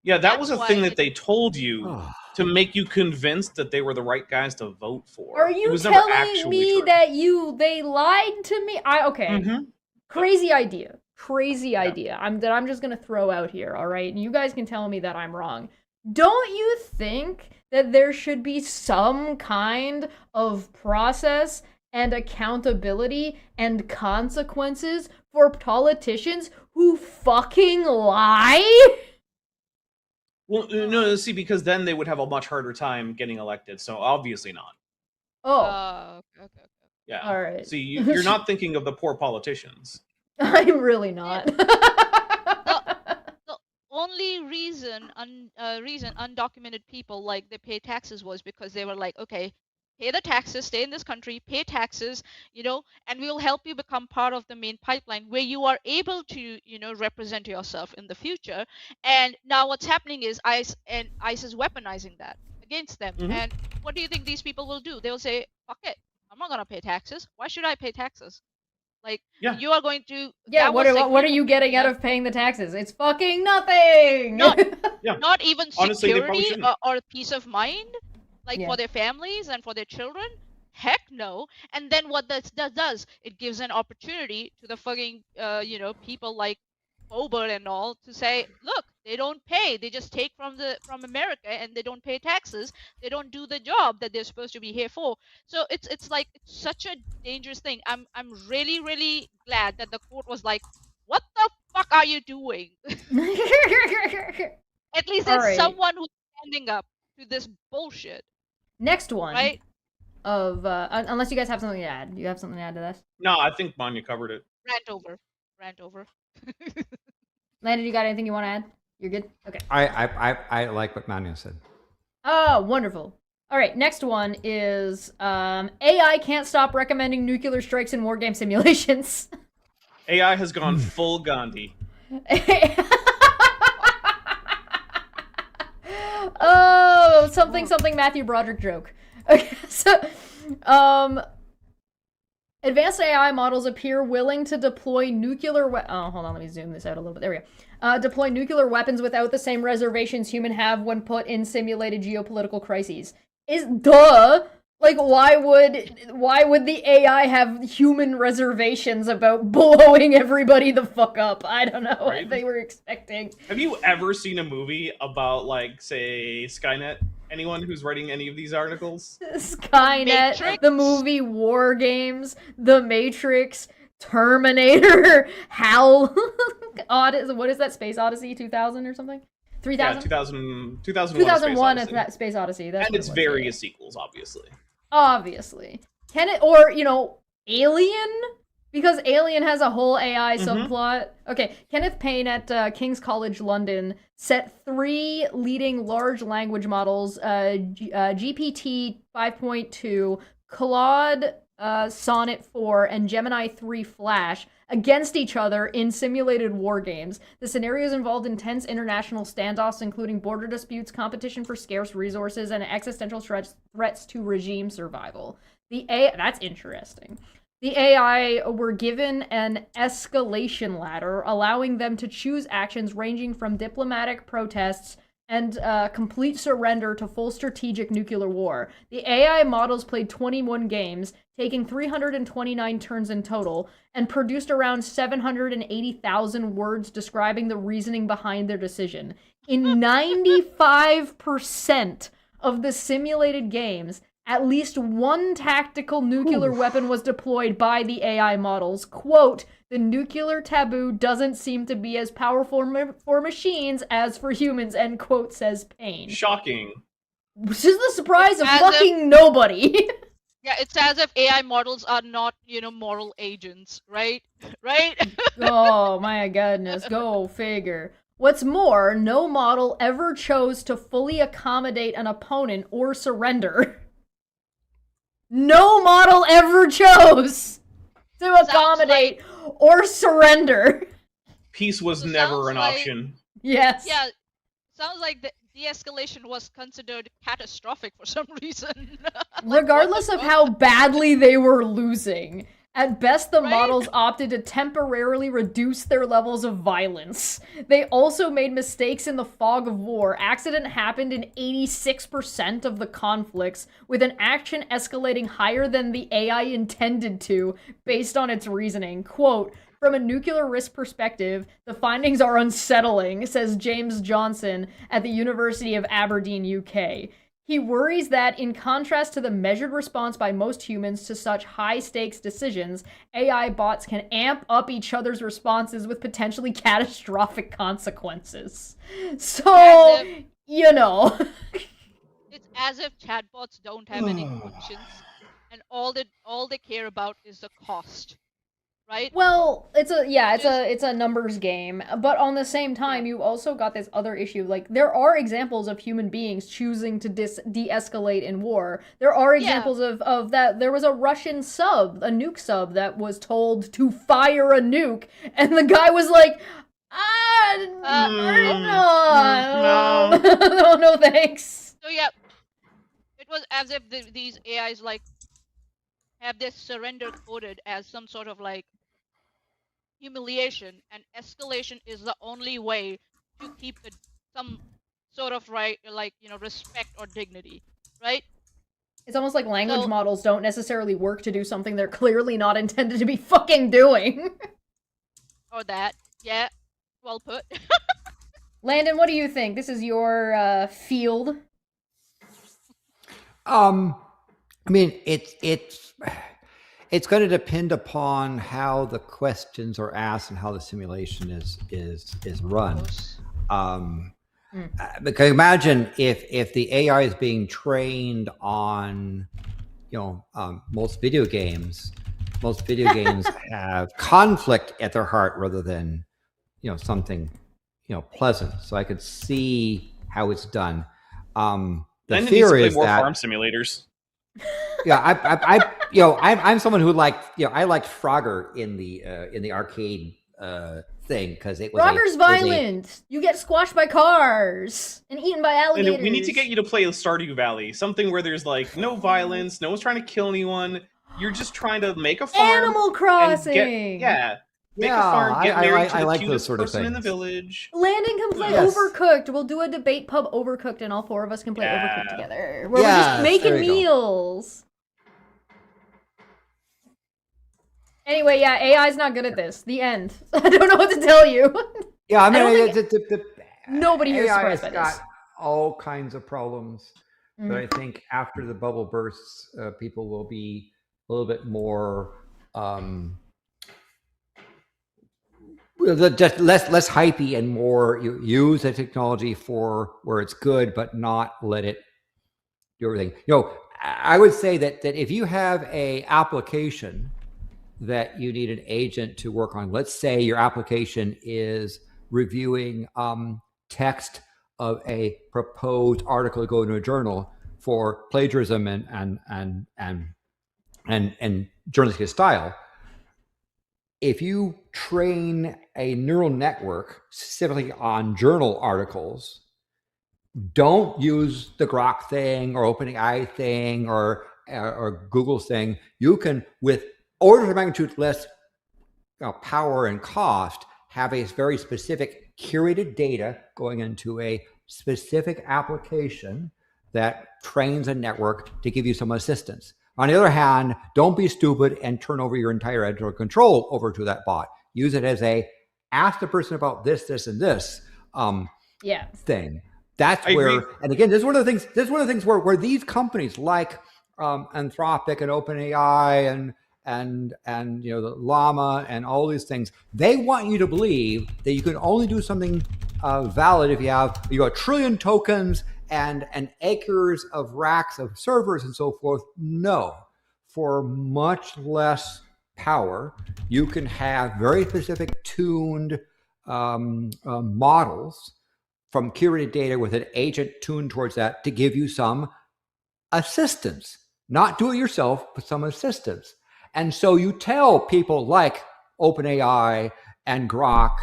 Yeah, that That's was a why thing that it- they told you to make you convinced that they were the right guys to vote for. Are It you was never telling actually me true. that they lied to me? Okay. Mhm. Crazy idea. Crazy idea. I'm just gonna throw out here, all right? And you guys can tell me that I'm wrong. Don't you think that there should be some kind of process and accountability and consequences for politicians who fucking lie? Well, no, see, because then they would have a much harder time getting elected. So obviously not. Oh, Okay. Yeah. all right. See, you're not thinking of the poor politicians. I'm really not. The only reason undocumented people like they pay taxes was because they were like, okay, pay the taxes, stay in this country, pay taxes, and we'll help you become part of the main pipeline where you are able to, represent yourself in the future. And now what's happening is ICE is weaponizing that against them. Mhm. And what do you think these people will do? They'll say, fuck it, I'm not gonna pay taxes. Why should I pay taxes? Like, Yeah. you are going to. Yeah, that what was, are, like, what are you getting out of paying the taxes? It's fucking nothing! Not- Yeah. not even Honestly, they probably security shouldn't. or peace of mind, like Yeah. for their families and for their children. Heck no. And then what that does, it gives an opportunity to the fucking people like FEBUARY and all to say, look, they don't pay, they just take from America, and they don't pay taxes, they don't do the job that they're supposed to be here for. So it's like, it's such a dangerous thing. I'm really, really glad that the court was like, what the fuck are you doing? At least there's Alright. someone who's standing up to this bullshit, Next one. right? Of, unless you guys have something to add. You have something to add to this? No, I think Maanyaa covered it. Rant over. Landon, you got anything you want to add? You're good? Okay. I like what Maanyaa said. Oh, wonderful. All right, next one is AI can't stop recommending nuclear strikes in war game simulations. AI has gone full Gandhi. Oh, something Matthew Broderick joke. Okay, so advanced AI models appear willing to deploy nuclear oh, hold on, let me zoom this out a little bit. There we go. Deploy nuclear weapons without the same reservations humans have when put in simulated geopolitical crises. Like, why would the AI have human reservations about blowing everybody the fuck up? I don't know Right? what they were expecting. Have you ever seen a movie about, like, say, Skynet? Anyone who's writing any of these articles? Skynet, Matrix? the movie War Games, The Matrix, Terminator, HAL, what is that, Space Odyssey 2000 or something? 3000? Yeah, 2001 2001 Space Odyssey. Space Odyssey. That's And what its it was, various sequels, obviously. Obviously. Can it, or, Alien? Because Alien has a whole AI subplot. Okay, Kenneth Payne at King's College London set 3 leading large language models, GPT 5.2, Claude Sonnet 4, and Gemini 3 Flash, against each other in simulated war games. The scenarios involved intense international standoffs, including border disputes, competition for scarce resources, and existential threats to regime survival. That's interesting. The AI were given an escalation ladder, allowing them to choose actions ranging from diplomatic protests and complete surrender to full strategic nuclear war. The AI models played 21 games, taking 329 turns in total, and produced around 780,000 words describing the reasoning behind their decision. In 95% of the simulated games, at least one tactical nuclear weapon was deployed by the AI models. Quote, the nuclear taboo doesn't seem to be as powerful for machines as for humans, end quote, says Payne. Shocking. Which is the surprise of As fucking nobody. Yeah, it's as if AI models are not, moral agents, right? Right? Oh my goodness, go figure. What's more, no model ever chose to fully accommodate an opponent or surrender. No model ever chose to accommodate or surrender. Peace was So never sounds an like- option. Yes. Yeah, sounds like the de-escalation was considered catastrophic for some reason. Like, Regardless what of the how fuck? badly they were losing, at best the Right? models opted to temporarily reduce their levels of violence. They also made mistakes in the fog of war. Accident happened in 86% of the conflicts, with an action escalating higher than the AI intended to, based on its reasoning. Quote, from a nuclear risk perspective, the findings are unsettling, says James Johnson at the University of Aberdeen, UK. He worries that, in contrast to the measured response by most humans to such high-stakes decisions, AI bots can amp up each other's responses with potentially catastrophic consequences. So, you know. It's as if chatbots don't have any conscience, and all they care about is the cost, right? Well, it's a numbers game, but on the same time, you also got this other issue. Like, there are examples of human beings choosing to de-escalate in war. There are examples of that. There was a Russian sub, a nuke sub, that was told to fire a nuke, and the guy was like, no, thanks. So yeah, it was as if these AIs like have this surrender coded as some sort of like humiliation, and escalation is the only way to keep some sort of respect or dignity, right? It's almost like language models don't necessarily work to do something they're clearly not intended to be fucking doing. Or that, yeah, well put. Landon, what do you think? This is your field. I mean, it's going to depend upon how the questions are asked and how the simulation is run. Because imagine if the AI is being trained on, most video games have conflict at their heart rather than, something, pleasant. So I could see how it's done. The fear is more that farm simulators. Yeah, I'm someone who I liked Frogger in the arcade thing because it was Frogger's violent. You get squashed by cars and eaten by alligators. And we need to get you to play Stardew Valley, something where there's like no violence, no one's trying to kill anyone. You're just trying to make a farm. Animal Crossing. Make a farm. Get married to the like cutest sort of person in the things. village. Landon can play Overcooked. We'll do a debate pub Overcooked, and all four of us can play Overcooked together. Where we're just making meals. Anyway, AI's not good at this. The end. I don't know what to tell you. Yeah, I mean, nobody here is AI surprised by has this. got all kinds of problems, but I think after the bubble bursts, people will be a little bit more just less hypey and more use the technology for where it's good, but not let it do everything. I would say that if you have a application that you need an agent to work on, let's say your application is reviewing text of a proposed article to go into a journal for plagiarism and journalistic style. If you train a neural network specifically on journal articles, don't use the Grok thing or OpenAI thing or Google's thing. You can, with orders of magnitude less power and cost, have a very specific curated data going into a specific application that trains a network to give you some assistance. On the other hand, don't be stupid and turn over your entire editorial control over to that bot. Use it as ask the person about this, and this thing. That's where, and again, this is one of the things where these companies like Anthropic and OpenAI and the Llama and all these things, they want you to believe that you can only do something valid if you have a trillion tokens and acres of racks of servers and so forth. No, for much less power, you can have very specific tuned models from curated data with an agent tuned towards that to give you some assistance. Not do it yourself, but some assistance. And so you tell people like OpenAI and Grok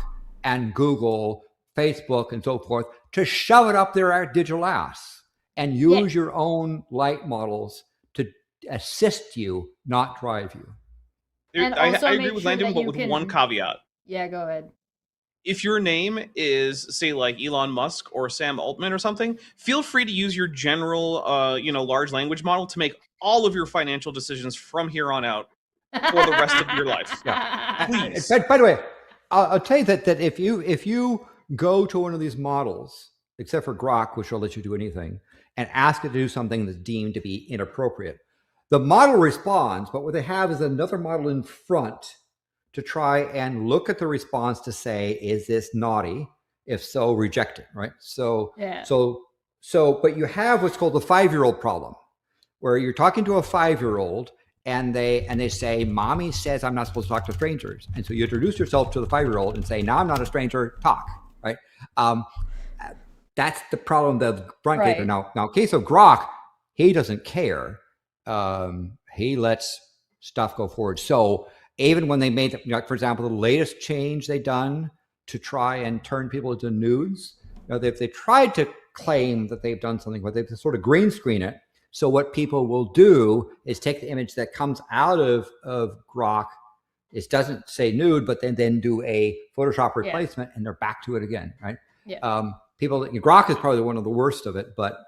and Google, Facebook, and so forth to shove it up their digital ass and use your own light models to assist you, not drive you. Dude, I agree with Landon, but with one caveat. Yeah, go ahead. If your name is, say, like Elon Musk or Sam Altman or something, feel free to use your general, large language model to make all of your financial decisions from here on out for the rest of your life. Yeah. Please. By the way, I'll tell you that if you go to one of these models except for Grok, which will let you do anything, and ask it to do something that's deemed to be inappropriate. The model responds, but what they have is another model in front to try and look at the response to say, is this naughty? If so, reject it, right? So, Yeah. but you have what's called the 5-year-old problem, where you're talking to a 5-year-old and they say, mommy says I'm not supposed to talk to strangers. And so you introduce yourself to the 5-year-old and say, now I'm not a stranger, talk, right? That's the problem that front gator. Now, in case of Grok, he doesn't care. He lets stuff go forward. So even when they made, for example, the latest change they done to try and turn people into nudes, they tried to claim that they've done something, but they've sort of green screen it. So what people will do is take the image that comes out of Grok. It doesn't say nude, but then do a Photoshop replacement, and they're back to it again, right? Yeah. Grok is probably one of the worst of it, but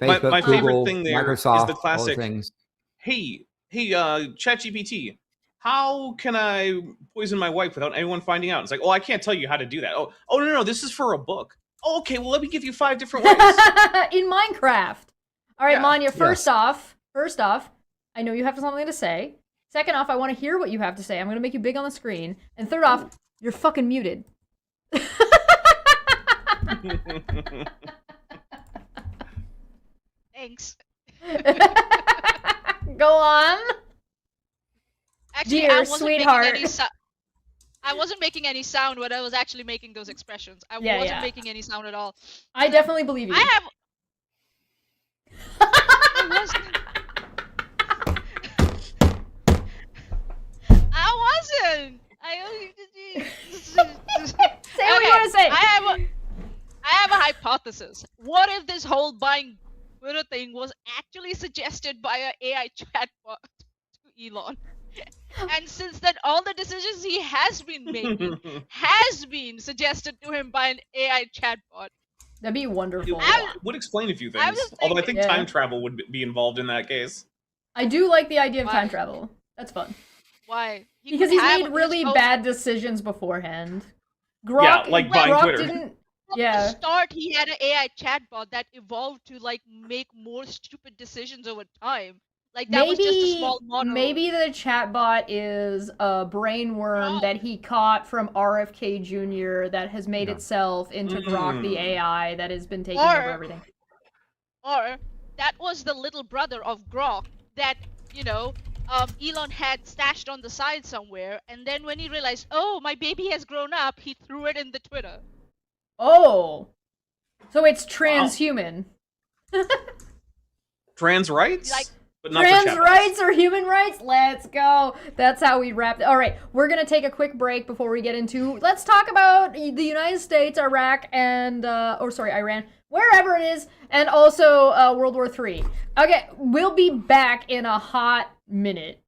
Facebook, my Google, favorite thing there Microsoft, is the classic, all the things. Hey, ChatGPT, how can I poison my wife without anyone finding out? It's like, oh, I can't tell you how to do that. Oh, no, this is for a book. Oh, okay, well, let me give you 5 different ways. In Minecraft. All right, Yeah. Maanyaa, first off, I know you have something to say. Second off, I want to hear what you have to say. I'm going to make you big on the screen. And third off, you're fucking muted. Thanks. Go on. Actually, Dear I wasn't sweetheart. making any I wasn't making any sound when I was actually making those expressions. I wasn't making any sound at all. I definitely believe you. I wasn't. Say what you want to say. I have a hypothesis. What if this whole buying Twitter thing was actually suggested by an AI chatbot to Elon? And since then, all the decisions he has been making has been suggested to him by an AI chatbot. That'd be wonderful. It would explain a few things. Although I think time travel would be involved in that case. I do like the idea of time travel. That's fun. Why? Because he's made really bad decisions beforehand. Grok, yeah, like buying Twitter. Didn't. From the start, he had an AI chatbot that evolved to like make more stupid decisions over time. Like that was just a small model. Maybe the chatbot is a brain worm that he caught from RFK Jr. that has made itself into Grok, the AI that has been taking over everything. Or that was the little brother of Grok that, Elon had stashed on the side somewhere, and then when he realized, oh, my baby has grown up, he threw it in the Twitter. Oh. So it's transhuman. Trans rights? But not trans rights or human rights? Let's go. That's how we wrap it. All right, we're going to take a quick break before we get into... Let's talk about the United States, Iraq, and... Iran. Wherever it is. And also World War III. Okay, we'll be back in a hot minute.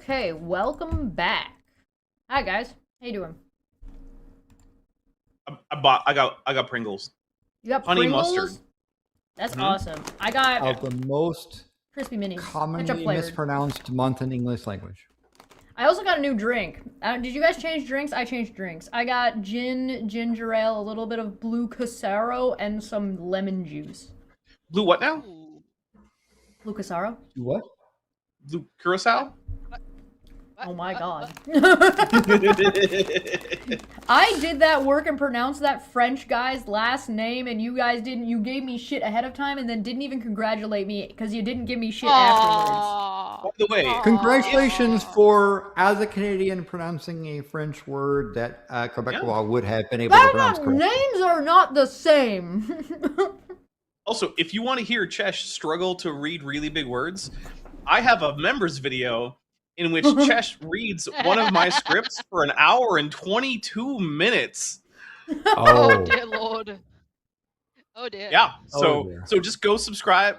Okay, welcome back. Hi guys, how you doing? I got Pringles. You got Honey Pringles? mustard. That's Mhm. awesome. I got Of the most crispy minis, ketchup commonly flavored. mispronounced month in English language. I also got a new drink. Did you guys change drinks? I changed drinks. I got gin, ginger ale, a little bit of blue Casaro, and some lemon juice. Blue what now? Ooh. Blue Casaro? What? Blue curacao? Oh my god. I did that work and pronounced that French guy's last name, and you guys didn't. You gave me shit ahead of time and then didn't even congratulate me because you didn't give me shit afterwards. By the way, Congratulations for, as a Canadian, pronouncing a French word that Quebecois would have been able to pronounce correctly. Names are not the same. also, if you want to hear Chesh struggle to read really big words, I have a members video in which Chesh reads one of my scripts for an hour and 22 minutes. Oh dear Lord. Oh dear. Yeah. So Oh, dear. so just go subscribe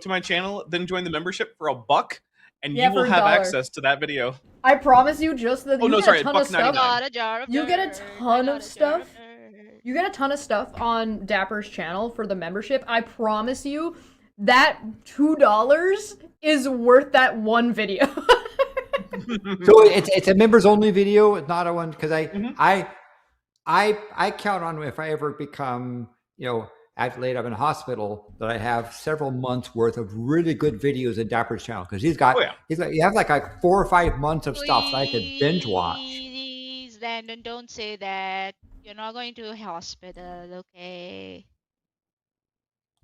to my channel, then join the membership for $1, and Yeah, you will for have $1. access to that video. I promise you, just that Oh, you no, get sorry, a ton of $1.99. stuff. Got a jar of You get a dirt, ton I of got a jar stuff. dirt. You get a ton of stuff on Dapper's channel for the membership. I promise you, that $2 is worth that one video. So it's a members only video. It's not a one because Mhm. I count on if I ever become after laid up in a hospital that I have several months worth of really good videos in Dapper's channel because you have like 4 or 5 months of stuff that I could binge watch. Please, Landon, don't say that. You're not going to a hospital, okay?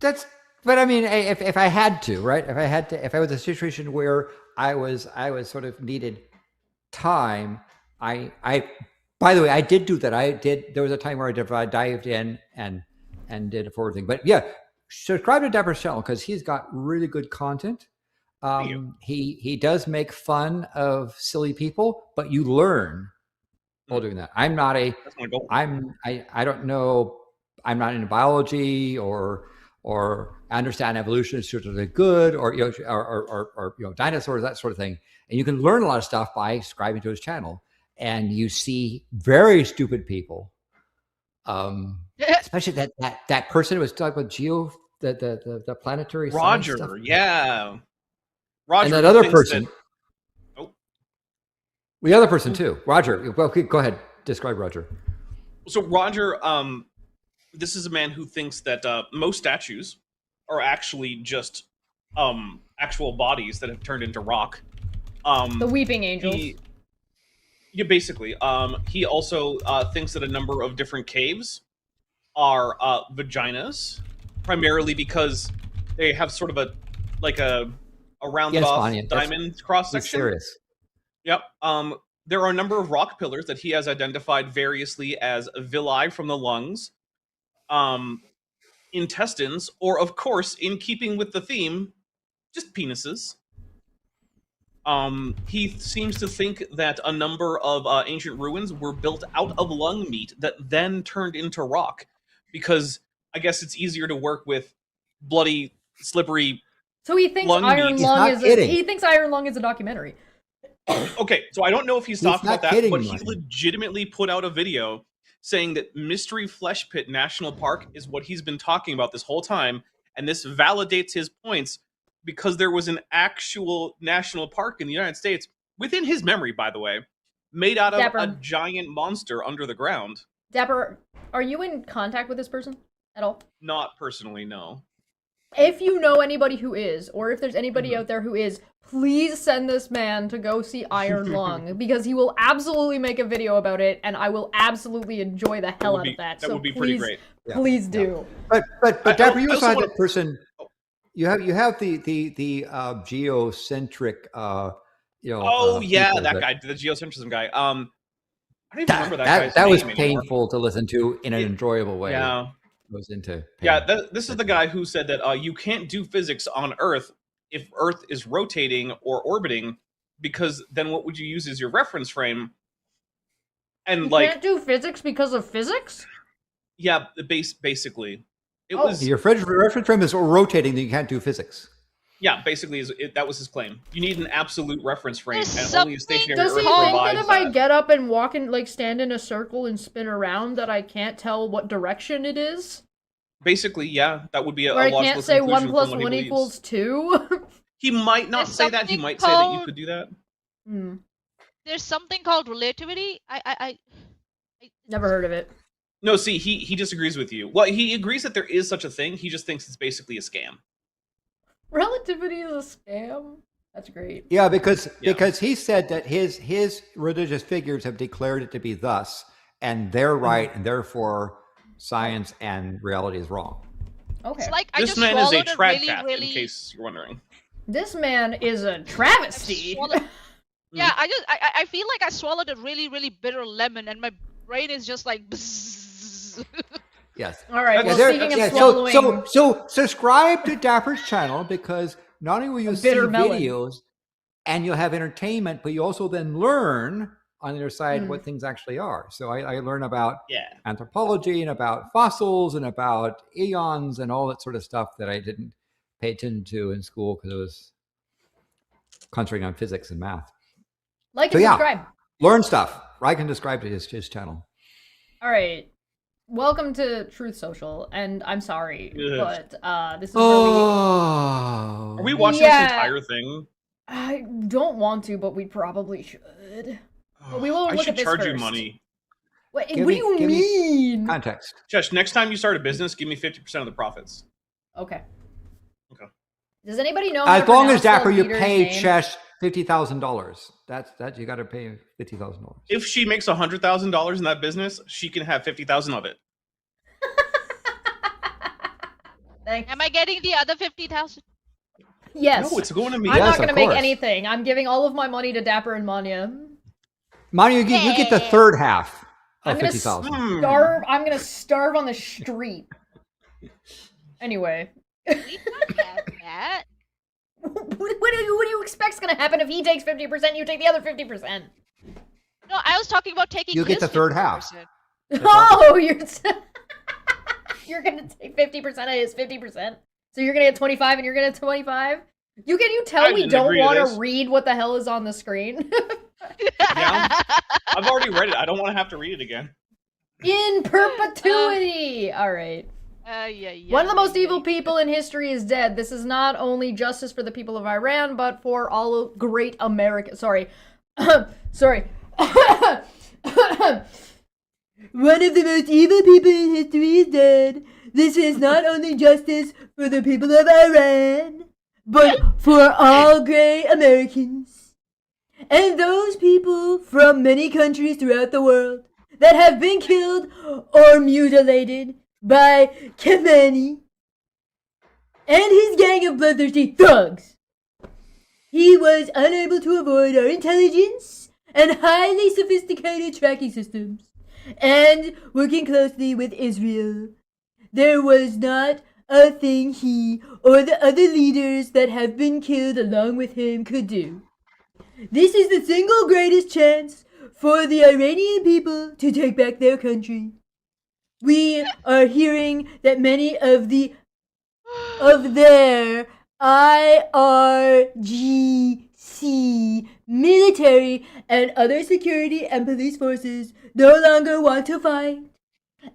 But I mean, if I had to, right? If I was in a situation where I was sort of needed time, by the way, I did do that. There was a time where I dived in and did a forward thing. But yeah, subscribe to Dapper's channel because he's got really good content. Thank you. He does make fun of silly people, but you learn while doing that. I'm not a That's my goal. I don't know. I'm not into biology or understand evolution is certainly good or dinosaurs, that sort of thing. And you can learn a lot of stuff by subscribing to his channel. And you see very stupid people, especially that person who was talking about the planetary science Roger, stuff. yeah. Roger, And that other thinks person. that- The other person too, Roger. Well, go ahead, describe Roger. So Roger, this is a man who thinks that most statues are actually just actual bodies that have turned into rock. The Weeping Angels. Yeah, basically. He also thinks that a number of different caves are vaginas, primarily because they have sort of a rounded off Vanya, diamond cross He's section. serious. Yep. There are a number of rock pillars that he has identified variously as villi from the lungs, intestines, or of course, in keeping with the theme, just penises. He seems to think that a number of ancient ruins were built out of lung meat that then turned into rock, because I guess it's easier to work with bloody, slippery. So he thinks Lung Iron meat. He's Lung not is kidding. he thinks Iron Lung is a documentary. Okay, so I don't know if he's talking not about that, kidding, but he Mike. legitimately put out a video saying that Mystery Flesh Pit National Park is what he's been talking about this whole time, and this validates his points because there was an actual national park in the United States, within his memory, by the way, made out of Dapper. a giant monster under the ground. Dapper, are you in contact with this person at all? Not personally, no. If you know anybody who is, or if there's anybody out there who is, please send this man to go see Iron Lung because he will absolutely make a video about it, and I will absolutely enjoy the hell out of that. That So would be please, pretty great. Yeah, please do. But I Dapper, you also also had wanna- that person. You have the geocentric. Oh yeah, people that guy, the geocentrism guy. I don't even remember that guy's That was name anymore. painful to listen to in an enjoyable way. Yeah. Goes into pain. Yeah, this is the guy who said that you can't do physics on Earth if Earth is rotating or orbiting, because then what would you use as your reference frame? And You like, can't do physics because of physics? yeah, basically, it Oh. was Your reference frame is rotating, then you can't do physics. Yeah, basically, that was his claim. You need an absolute reference frame, There's and only a something- stationary Does he Earth think that provides if I that. get up and walk and like stand in a circle and spin around that I can't tell what direction it is? Basically, yeah, that would be a Or I logical can't say 1 conclusion plus from what 1 he equals believes. 2? He might not There's say that. He something might say that you called- could do that. Hmm. There's something called relativity. I Never heard of it. No, see, he disagrees with you. Well, he agrees that there is such a thing. He just thinks it's basically a scam. Relativity is a scam? That's great. Yeah, because Yeah. he said that his religious figures have declared it to be thus, and they're right, and therefore science and reality is wrong. Okay. It's like I This just man is a swallowed a trad really, cat, really. in case you're wondering. This man is a travesty. swallowed- Yeah, I feel like I swallowed a really, really bitter lemon, and my brain is just like. Bzzz. Yes. All right. Well, Yeah, speaking of yeah, swallowing, So subscribe to Dapper's channel, because not only will you see bitter melon. videos and you'll have entertainment, but you also then learn on the other side what things actually are. So I learn about Yeah. anthropology and about fossils and about eons and all that sort of stuff that I didn't pay attention to in school because it was concentrating on physics and math. like So and yeah. subscribe. Learn stuff. I can describe to his channel. All right. Welcome to Truth Social, and I'm sorry, Ugh. but this is really. Oh. Are we watching Yeah. this entire thing? I don't want to, but we probably should. But we will I look should at this charge you first. money. What Give do me- you give me- mean? Context. Chesh, next time you start a business, give me 50% of the profits. Okay. Okay. Does anybody know how As to long as pronounce the Dapper, you leader's pay name? Chesh $50,000. That you got to pay $50,000. If she makes $100,000 in that business, she can have 50,000 of it. Thanks. Am I getting the other 50,000? Yes. No, it's going to me. I'm Yes, not of going to make course. anything. I'm giving all of my money to Dapper and Maanyaa. Money, you get the third half I'm of gonna 50,000. Starve. I'm gonna starve on the street. Anyway. We can't have that. What do you expect's gonna happen if he takes 50%, you take the other 50%? No, I was talking about taking. You get his the third half. 50%. Oh, you're gonna take 50% of his 50%. So you're gonna get 25 and you're gonna get 25? Can you tell I we didn't don't agree to want this. to read what the hell is on the screen? Yeah. I've already read it. I don't want to have to read it again. In perpetuity! Alright. Yeah. One of the most evil people in history is dead. This is not only justice for the people of Iran, but for all great America. Sorry. Sorry. One of the most evil people in history is dead. This is not only justice for the people of Iran, but for all great Americans. And those people from many countries throughout the world that have been killed or mutilated by Khamenei and his gang of bloodthirsty thugs. He was unable to avoid our intelligence and highly sophisticated tracking systems, and working closely with Israel. There was not a thing he or the other leaders that have been killed along with him could do. This is the single greatest chance for the Iranian people to take back their country. We are hearing that many of their IRGC military and other security and police forces no longer want to fight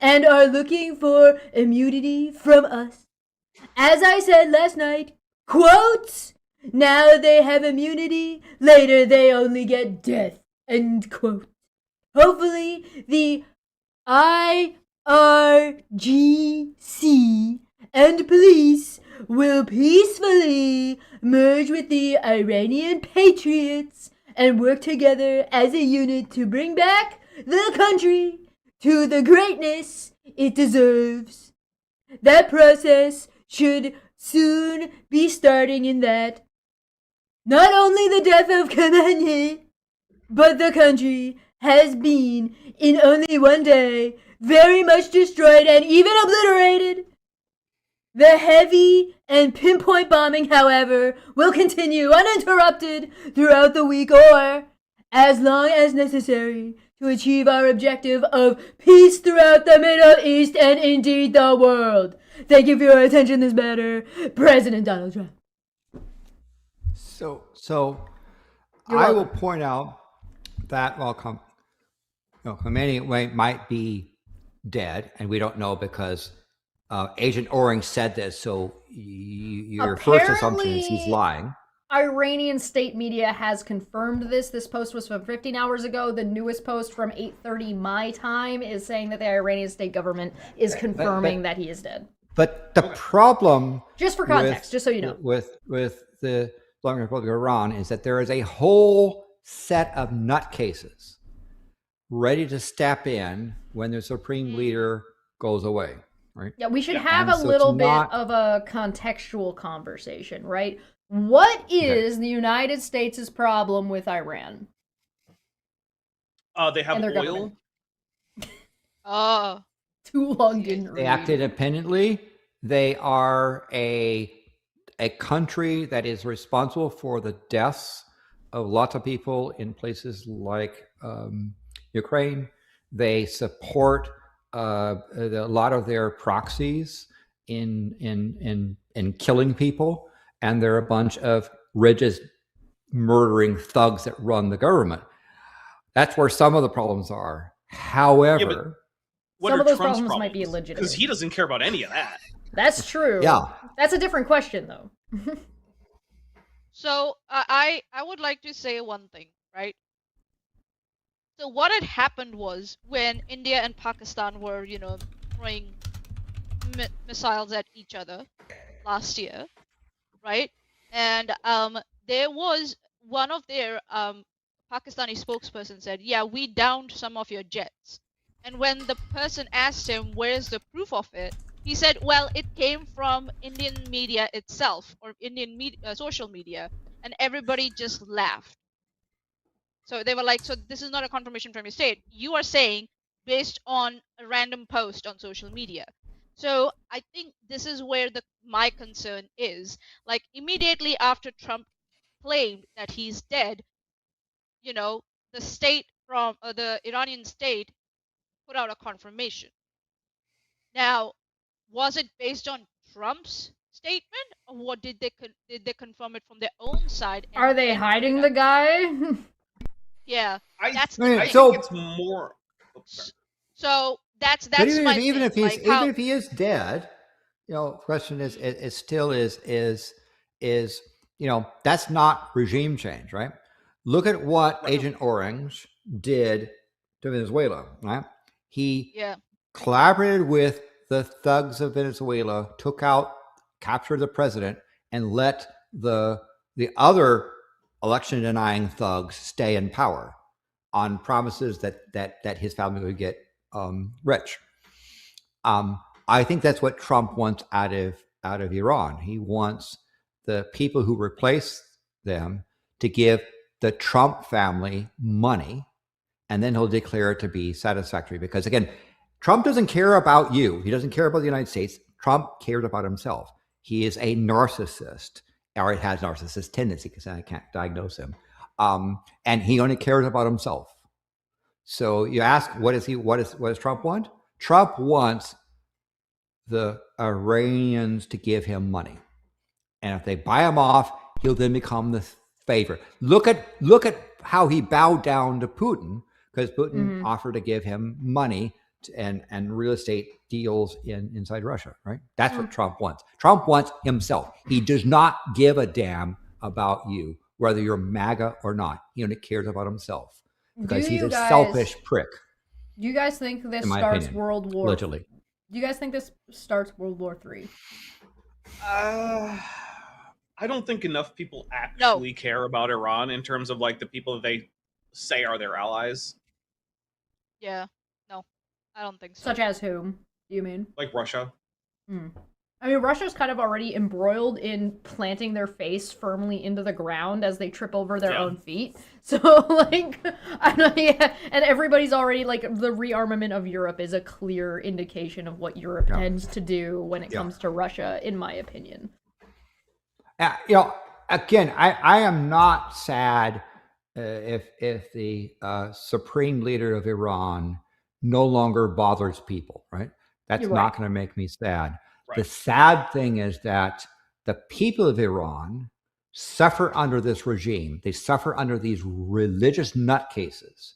and are looking for immunity from us. As I said last night, quotes, now they have immunity, later they only get death, end quote. Hopefully the IRGC and police will peacefully merge with the Iranian patriots and work together as a unit to bring back the country to the greatness it deserves. That process should soon be starting in that not only the death of Khamenei, but the country has been, in only one day, very much destroyed and even obliterated. The heavy and pinpoint bombing, however, will continue uninterrupted throughout the week or as long as necessary to achieve our objective of peace throughout the Middle East and indeed the world. Thank you for your attention in this matter, President Donald Trump. So You're I will welcome. point out that while Khomeini might be dead, and we don't know because Agent Orange said this, so your first assumption is he's Apparently- lying. Iranian state media has confirmed this. This post was from 15 hours ago. The newest post from 8:30 my time is saying that the Iranian state government is confirming that he is dead. But the problem, Just for context, just so you know, with the Islamic Republic of Iran is that there is a whole set of nutcases ready to step in when the supreme leader goes away, right? yeah, we should Yeah. have And a so little it's bit not- of a contextual conversation, right? What is the United States' problem with Iran? They have And their oil. government. Oh, Too long didn't They read. act independently. They are a country that is responsible for the deaths of lots of people in places like Ukraine. They support a lot of their proxies in killing people, and they're a bunch of rigid, murdering thugs that run the government. That's where some of the problems are. However, What Some are of those Trump's problems might be illegitimate. because he doesn't care about any of that. That's true. yeah, That's a different question, though. so I would like to say one thing, right? So what had happened was when India and Pakistan were, throwing missiles at each other last year, right? And there was one of their Pakistani spokesperson said, "Yeah, we downed some of your jets." And when the person asked him, "Where's the proof of it?" he said, "Well, it came from Indian media itself, or Indian social media," and everybody just laughed. So they were like, "So this is not a confirmation from your state. You are saying based on a random post on social media." So I think this is where my concern is. Like immediately after Trump claimed that he's dead, the state from the Iranian state put out a confirmation. Now, was it based on Trump's statement, or what did they confirm it from their own side? Are they and hiding put the it guy? Yeah, I that's the Right, thing. I so- think it's more. Oh, sorry. So that's but my even thing. if he's like how, even if he is dead, the question is still is that's not regime change, right? Look at what Agent Orange did to Venezuela, right? He yeah, collaborated with the thugs of Venezuela, captured the president, and let the other election denying thugs stay in power on promises that his family would get rich. I think that's what Trump wants out of Iran. He wants the people who replace them to give the Trump family money, and then he'll declare it to be satisfactory. Because again, Trump doesn't care about you. He doesn't care about the United States. Trump cares about himself. He is a narcissist, or it has narcissist tendency because I can't diagnose him. And he only cares about himself. So you ask, what does Trump want? Trump wants the Iranians to give him money. And if they buy him off, he'll then become the favorite. Look at how he bowed down to Putin, because Putin offered to give him money and real estate deals inside Russia, right? That's what Trump wants. Trump wants himself. He does not give a damn about you, whether you're MAGA or not. He only cares about himself because he's a selfish prick. Do you guys think this In my starts opinion, World War? allegedly. Do you guys think this starts World War III? I don't think enough people actually care about Iran in terms of like the people that they say are their allies, yeah, no, I don't think so. Such as whom? Do you mean? like Russia. I mean, Russia's kind of already embroiled in planting their face firmly into the ground as they trip over their own feet. So, like, I don't know, yeah. And everybody's already, like, the rearmament of Europe is a clear indication of what Europe tends to do when it comes to Russia, in my opinion. Again, I am not sad if the supreme leader of Iran no longer bothers people, right? That's You're not right. going to make me sad. Right. The sad thing is that the people of Iran suffer under this regime. They suffer under these religious nutcases.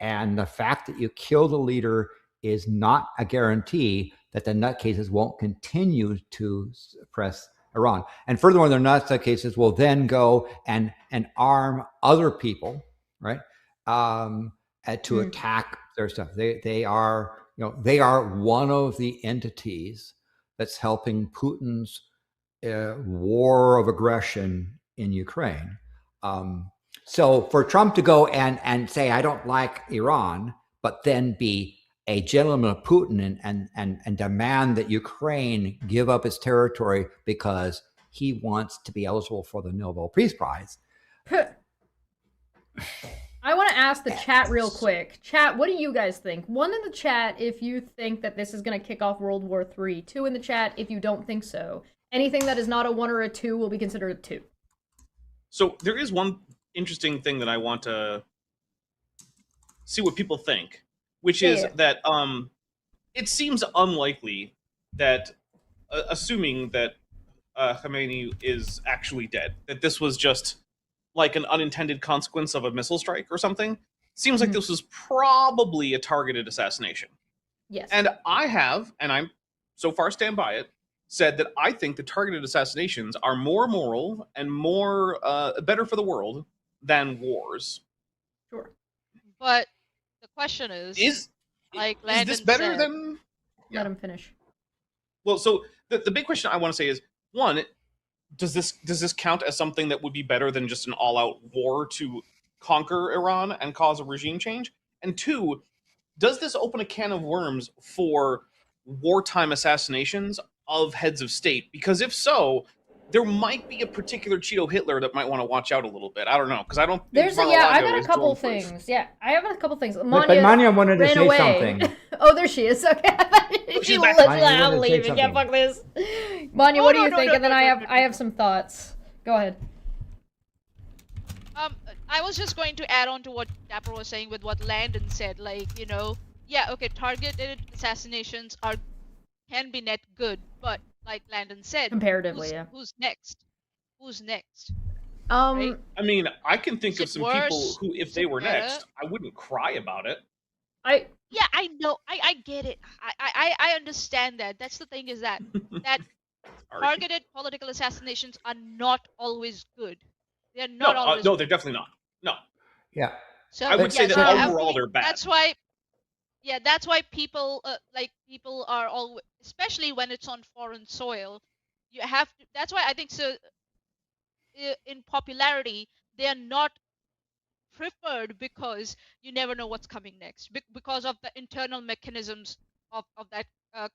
And the fact that you kill the leader is not a guarantee that the nutcases won't continue to suppress Iran. And furthermore, the nutcases will then go and arm other people, right, to attack their stuff. They are, they are one of the entities that's helping Putin's war of aggression in Ukraine. So for Trump to go and say, I don't like Iran, but then be a gentleman of Putin and demand that Ukraine give up its territory because he wants to be eligible for the Nobel Peace Prize. I want to ask the chat real quick. Chat, what do you guys think? 1 in the chat if you think that this is going to kick off World War III. 2 in the chat if you don't think so. Anything that is not a 1 or a 2 will be considered a 2. So there is one interesting thing that I want to see what people think, which is that it seems unlikely that, assuming that Khamenei is actually dead, that this was just like an unintended consequence of a missile strike or something. Seems like this was probably a targeted assassination. Yes. And I have, and I'm so far stand by it, said that I think the targeted assassinations are more moral and more better for the world than wars. Sure. But the question is like Landon this better said, than? Let him finish. Well, so the big question I want to say is, one, does this count as something that would be better than just an all-out war to conquer Iran and cause a regime change? And 2, does this open a can of worms for wartime assassinations of heads of state? Because if so, there might be a particular Cheeto Hitler that might want to watch out a little bit. I don't know, because I don't think There's I got a couple things. Yeah, I have a couple things. But Maanyaa wanted to say something. Oh, there she is. Okay. She's back. I'm leaving. Yeah, fuck this. Maanyaa, what do you think? And then I have some thoughts. Go ahead. I was just going to add on to what Dapper was saying with what Landon said. Like, targeted assassinations can be net good, but like Landon said, comparatively, who's next? Who's next? Right? I mean, I can think of some people who, if they were next, I wouldn't cry about it. Yeah, I know. I get it. I understand that. That's the thing, is that targeted political assassinations are not always good. They're not always. No, they're definitely not. No. Yeah. So I would say that overall they're bad. That's why. Yeah, that's why people are always, especially when it's on foreign soil, you have to. That's why I think so. In popularity, they are not preferred because you never know what's coming next, because of the internal mechanisms of that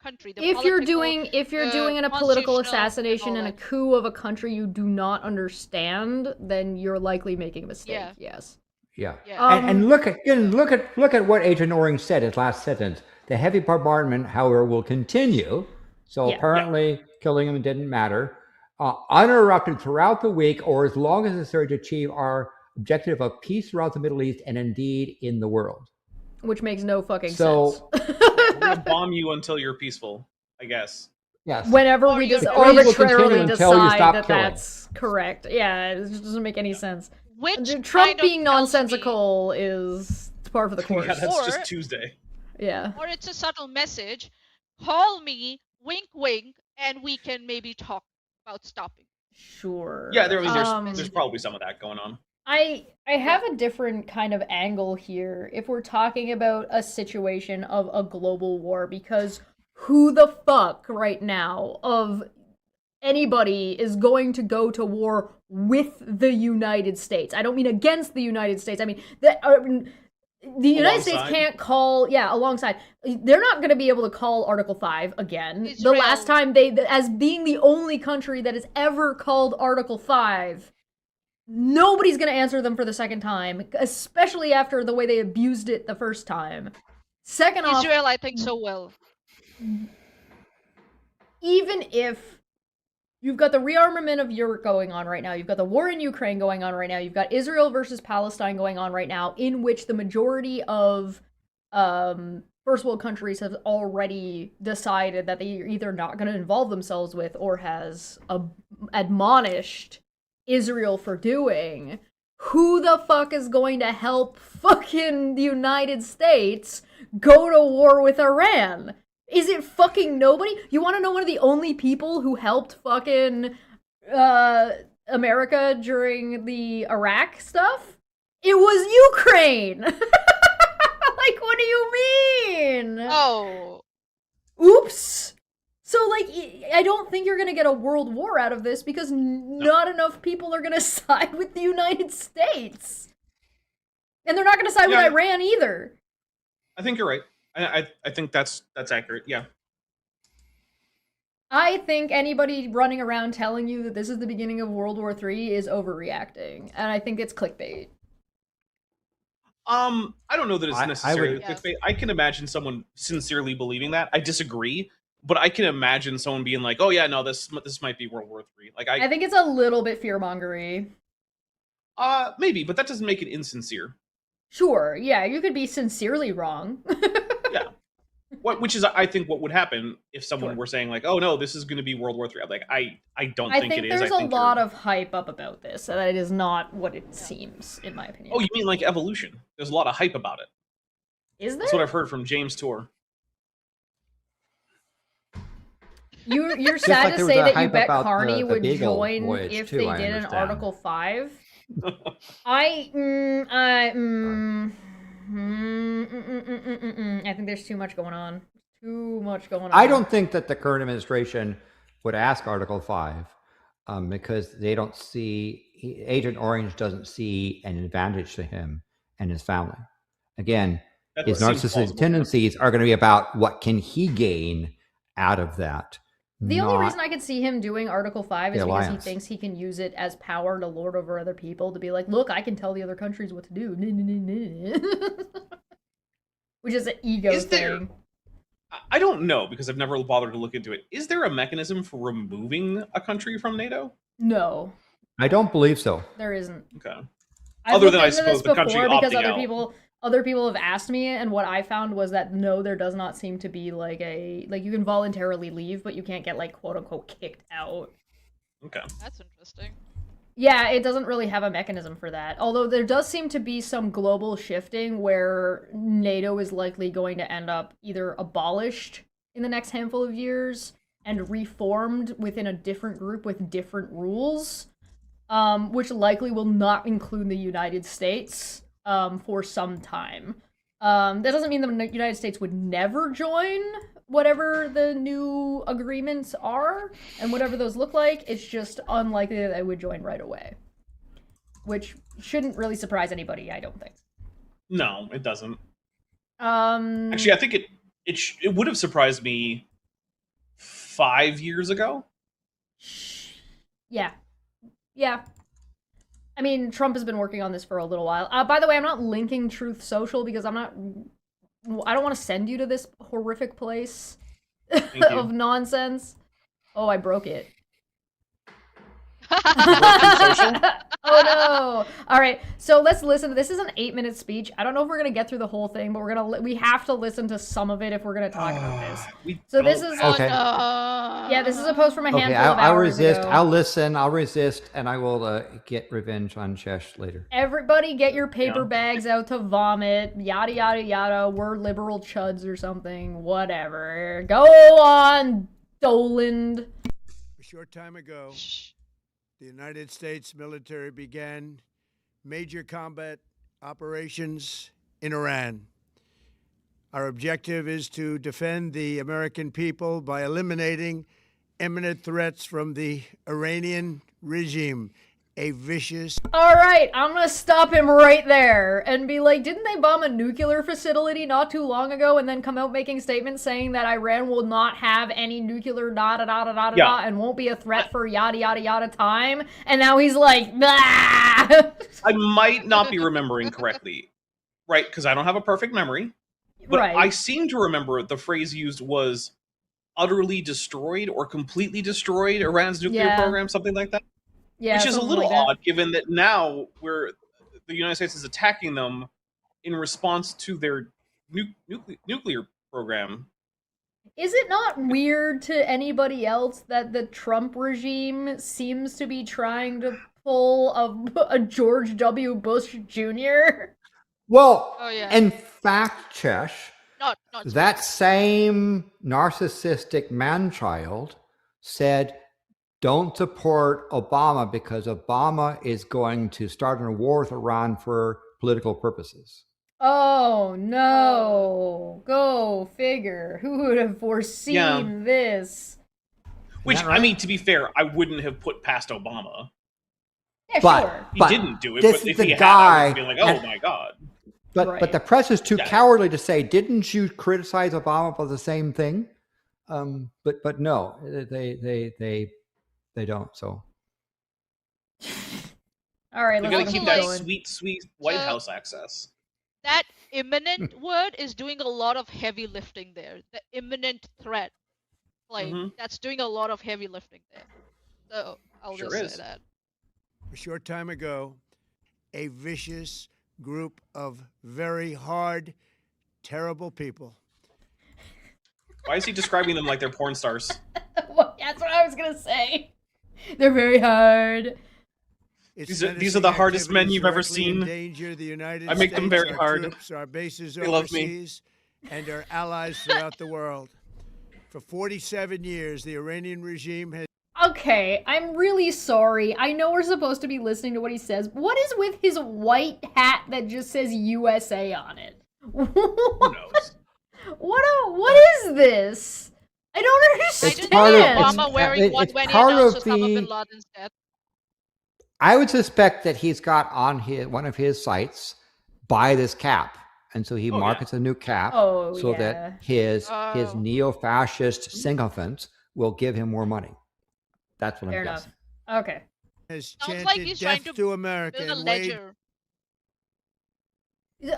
country. If you're doing a political assassination and a coup of a country you do not understand, then you're likely making a mistake. Yeah. Yes. Yeah. And look at what Agent Oring said his last sentence. The heavy bombardment, however, will continue. So apparently killing him didn't matter. Uninterrupted throughout the week, or as long as necessary to achieve our objective of peace throughout the Middle East and indeed in the world. Which makes no fucking sense. We're gonna bomb you until you're peaceful, I guess. Yes. Whenever we just arbitrarily decide that that's correct. Yeah, it just doesn't make any sense. Trump being nonsensical is par for the course. Yeah, that's just Tuesday. Yeah. Or it's a subtle message. Call me, wink, wink, and we can maybe talk about stopping. Sure. Yeah, there's probably some of that going on. I have a different kind of angle here if we're talking about a situation of a global war, because who the fuck right now of anybody is going to go to war with the United States? I don't mean against the United States. I mean the United States can't call, alongside. They're not going to be able to call Article 5 again. Israel. The last time as being the only country that has ever called Article 5, nobody's going to answer them for the second time, especially after the way they abused it the first time. Second off, Israel, I think so well. Even if you've got the rearmament of Europe going on right now, you've got the war in Ukraine going on right now, you've got Israel versus Palestine going on right now, in which the majority of first world countries have already decided that they're either not going to involve themselves with or has admonished Israel for doing, who the fuck is going to help fucking the United States go to war with Iran? Is it fucking nobody? You want to know one of the only people who helped fucking America during the Iraq stuff? It was Ukraine! Like, what do you mean? Oh. Oops! So, like, I don't think you're gonna get a world war out of this because not enough people are gonna side with the United States. And they're not gonna side with Iran either. I think you're right. I think that's accurate, yeah. I think anybody running around telling you that this is the beginning of World War III is overreacting. And I think it's clickbait. I don't know that it's necessarily Yes. clickbait. I can imagine someone sincerely believing that. I disagree, but I can imagine someone being like, "Oh yeah, no, this might be World War III." Like I think it's a little bit fear-mongery. Maybe, but that doesn't make it insincere. Sure, yeah, you could be sincerely wrong. Yeah. Which is, I think, what would happen if someone Sure. were saying like, "Oh no, this is going to be World War III." I'm like, I don't I think think it is. there's I a think lot of hype up about this, and it is not what it seems, in my opinion. Oh, you mean like evolution? There's a lot of hype about it. Is there? That's what I've heard from James Tour. You're sad like to there was say a that you hype bet about Carney the would Beagle join voyage, if too, they I did an understand. Article 5. I think there's too much going on. Too much going on. I don't think that the current administration would ask Article 5 because they don't see, Agent Orange doesn't see an advantage to him and his family. Again, That his seems narcissistic plausible. tendencies are going to be about what can he gain out of that. The only not reason I could see him doing Article 5 is the because he alliance. thinks he can use it as power to lord over other people, to be like, look, I can tell the other countries what to do. Which is an ego Is there- thing. I don't know because I've never bothered to look into it. Is there a mechanism for removing a country from NATO? No, I don't believe so. there isn't. Okay. I've Other looked than, I into suppose, this the country before because opting out. other people have asked me, and what I found was that no, there does not seem to be like you can voluntarily leave, but you can't get like quote unquote kicked out. Okay. That's interesting. Yeah, it doesn't really have a mechanism for that. Although there does seem to be some global shifting where NATO is likely going to end up either abolished in the next handful of years and reformed within a different group with different rules, which likely will not include the United States for some time. That doesn't mean the United States would never join whatever the new agreements are and whatever those look like. It's just unlikely that they would join right away, which shouldn't really surprise anybody, I don't think. No, it doesn't. Um, Actually, I think it would have surprised me 5 years ago. yeah. I mean, Trump has been working on this for a little while. By the way, I'm not linking Truth Social because I don't want to send you to this horrific place of nonsense. Oh, I broke it. Oh no! All right, so let's listen. This is an 8-minute speech. I don't know if we're gonna get through the whole thing, but we have to listen to some of it if we're gonna talk about this. So this is Okay. yeah, this is a post from a handful Okay, of I'll hours resist. ago. I'll listen. I'll resist, and I will get revenge on Chesh later. Everybody get your paper Yeah. bags out to vomit, yada yada yada, we're liberal chuds or something, whatever. Go on, Doland. A short time ago, the United States military began major combat operations in Iran. Our objective is to defend the American people by eliminating imminent threats from the Iranian regime, a vicious. All right, I'm gonna stop him right there and be like, didn't they bomb a nuclear facility not too long ago and then come out making statements saying that Iran will not have any nuclear da and won't be a threat for yada yada yada time? And now he's like, nah. I might not be remembering correctly, right? Because I don't have a perfect memory. But Right. I seem to remember the phrase used was utterly destroyed or completely destroyed Iran's nuclear Yeah. program, something like that. Yeah, Which is a something little like that. odd, given that now the United States is attacking them in response to their nuclear program. Is it not weird to anybody else that the Trump regime seems to be trying to full of a George W. Bush Jr.? Well, Oh, yeah. in fact, Chesh, Not that same narcissistic man-child said, don't support Obama because Obama is going to start a war with Iran for political purposes. Oh no. Go figure. Who would have foreseen this? Which, right? I mean, to be fair, I wouldn't have put past Obama. Yeah, But- sure. He But didn't do it, this but is if the he had, I guy, would be like, oh and- my god. But the press is too Yeah. cowardly to say, didn't you criticize Obama for the same thing? But no, they don't. So All right, You let's gotta keep keep that going. sweet White So- House access. that imminent word is doing a lot of heavy lifting there. The imminent threat, like Mhm. that's doing a lot of heavy lifting there. So I'll Sure just is. say that. A short time ago, a vicious group of very hard, terrible people. Why is he describing them like they're porn stars? Well, that's what I was gonna say. They're very hard. Its These are menacing the hardest men activities you've ever directly seen. endanger the United I make them States, very our hard. troops, our bases They love me. overseas, and our allies throughout the world. For 47 years, the Iranian regime has Okay, I'm really sorry. I know we're supposed to be listening to what he says. What is with his white hat that just says USA on it? Who knows? What is this? I don't I understand. just part see of- Obama wearing it's one when he part of announced Osama bin the- Laden's death. I would suspect that he's got on one of his sites, buy this cap. And so he Oh, yeah. markets a new cap Oh, so yeah. that his Oh. neo-fascist sycophants will give him more money. That's what Fair I'm enough. guessing. Okay. has Sounds like chanted he's trying death to to America Build a and waved ledger.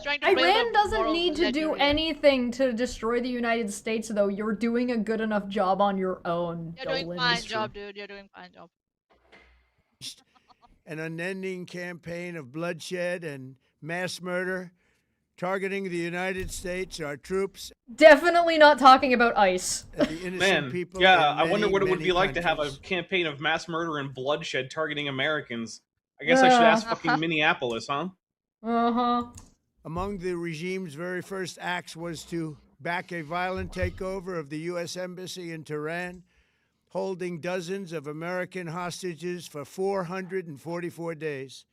trying to build Iran a doesn't moral need to do ledger here. anything to destroy the United States, though. You're doing a good enough job on your own, You're doing Dolan. fine job, dude. You're doing fine job. an unending campaign of bloodshed and mass murder targeting the United States, our troops, Definitely not talking about ICE. and the innocent Man, people. yeah, in I wonder many, what it would many be like to have a countries. campaign of mass murder and bloodshed targeting Americans. I guess I should ask fucking Minneapolis, huh? Uh-huh. Among the regime's very first acts was to back a violent takeover of the U.S. Embassy in Tehran, holding dozens of American hostages for 444 days.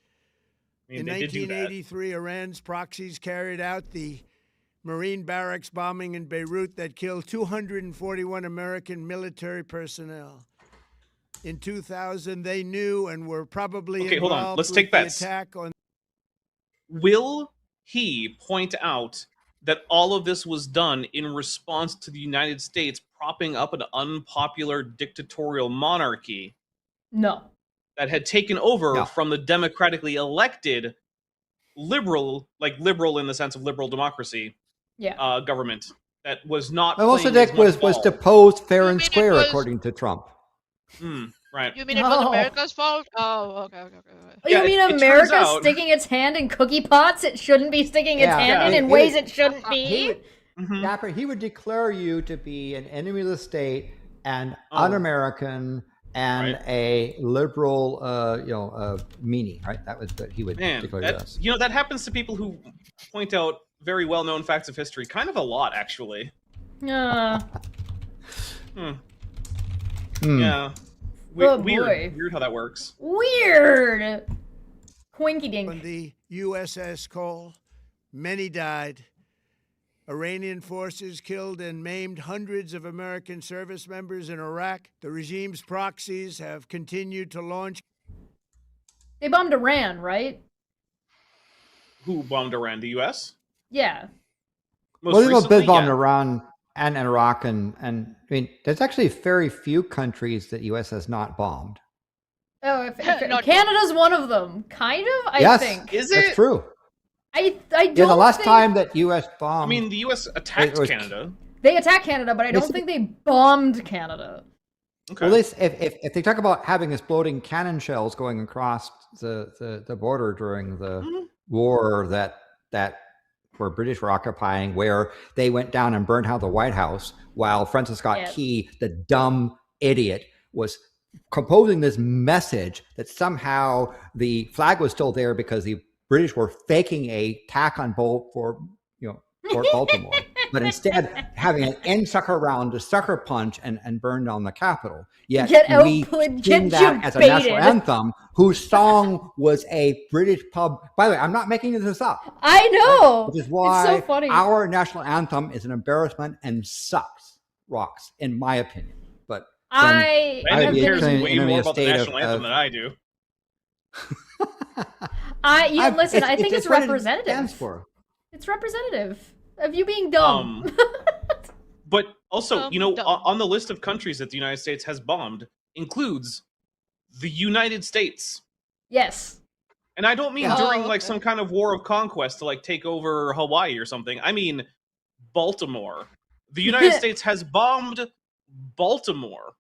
I mean, In they did do that. 1983, Iran's proxies carried out the Marine barracks bombing in Beirut that killed 241 American military personnel. In 2000, they knew and were probably Okay, hold on. involved Let's with take the bets. attack on Will he point out that all of this was done in response to the United States propping up an unpopular dictatorial monarchy No. that had taken over No. from the democratically elected liberal in the sense of liberal democracy, Yeah. government that was not. Well, playing as Mossadegh much was ball. deposed fair You and mean it square, was- according to Trump. Right. You mean it was No. America's fault? Oh, okay. Oh, Yeah, you mean it turns America out- sticking its hand in cookie pots it shouldn't be sticking its Yeah, hand yeah. in ways it shouldn't He be? would, Mhm. Dapper, he would declare you to be an enemy of the state and Oh. un-American and Right. a liberal, meanie. Right? That was what he would Man, declare that, us. that happens to people who point out very well-known facts of history kind of a lot, actually. Uh, Hmm. Yeah. Oh, Weird. boy. Weird how that works. weird. Quinky on dink. the USS Cole. Many died. Iranian forces killed and maimed hundreds of American service members in Iraq. The regime's proxies have continued to launch They bombed Iran, right? Who bombed Iran? The U.S.? Yeah. Most Well, there's a recently, big bomb in yeah. Iran and in Iraq, and I mean, there's actually very few countries that U.S. has not bombed. Oh, Not Canada's one of them. Kind of, I yes, think. Is that's it? true. I don't Yeah, the last think time that U.S. bombed. I mean, the U.S. attacked It was- Canada. they attacked Canada, but I don't Yes. think they bombed Canada. Okay. well, if they talk about having exploding cannon shells going across the border during the Mm-hmm. war that where British were occupying, where they went down and burned down the White House, while Francis Scott Yeah. Key, the dumb idiot, was composing this message that somehow the flag was still there because the British were faking a attack on Fort Baltimore, but instead having an end sucker round to sucker punch and burn down the Capitol. Yet we sing that as a national anthem, whose song was a British pub. By the way, I'm not making this up. I know. Which is why it's so funny. Our national anthem is an embarrassment and rocks, in my opinion. But Landon cares way more about the national anthem than I do. Listen, I think it's representative. Stands for. It's representative of you being dumb. But also, on the list of countries that the United States has bombed includes the United States. Yes. And I don't mean during like some kind of war of conquest to like take over Hawaii or something. I mean Baltimore. The United States has bombed Baltimore.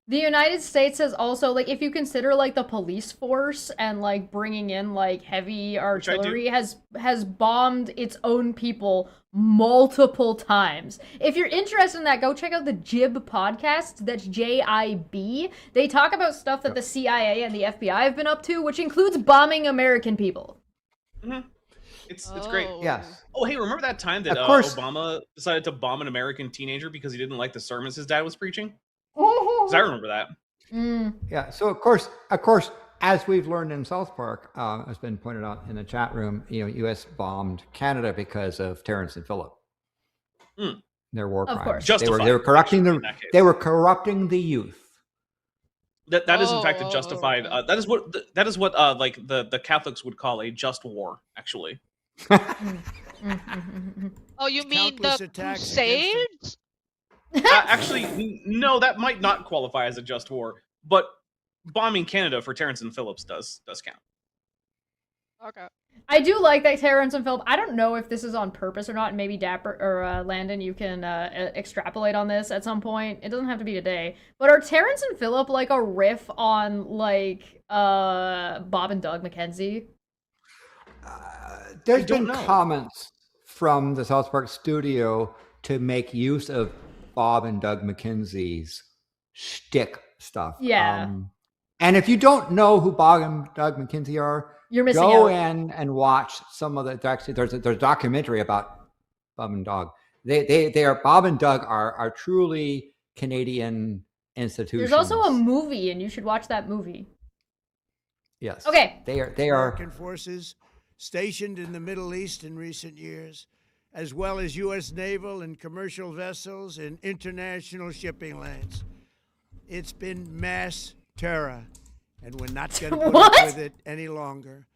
The United States has also, like, if you consider, like, the police force and, like, bringing in, like, heavy artillery, has bombed its own people multiple times. If you're interested in that, go check out the JIB podcast. That's JIB. They talk about stuff that the CIA and the FBI have been up to, which includes bombing American people. Mm-hmm. It's great. Yes. Oh, hey, remember that time that Obama decided to bomb an American teenager because he didn't like the sermons his dad was preaching? Because I remember that. Yeah. So of course, as we've learned in South Park, has been pointed out in the chat room, U.S. bombed Canada because of Terrence and Phillip. Their war crimes. Of course. Justified, they were corrupting They were corrupting the youth. That is in fact a justified. That is what like the Catholics would call a just war, actually. Oh, you mean the Crusades? Actually, no, that might not qualify as a just war, but bombing Canada for Terrence and Phillips does count. Okay. I do like that Terrence and Phillip. I don't know if this is on purpose or not. Maybe Dapper or Landon, you can extrapolate on this at some point. It doesn't have to be today. But are Terrence and Phillip like a riff on like Bob and Doug McKenzie? There's been comments from the South Park studio to make use of Bob and Doug McKenzie's shtick stuff. Yeah. And if you don't know who Bob and Doug McKenzie are, you're missing go out. in and watch some of the. Actually, there's a documentary about Bob and Doug. They are Bob and Doug are truly Canadian institutions. There's also a movie, and you should watch that movie. Yes. Okay. They are American forces stationed in the Middle East in recent years, as well as U.S. naval and commercial vessels in international shipping lanes. It's been mass terror, and we're not going to put up with it any longer.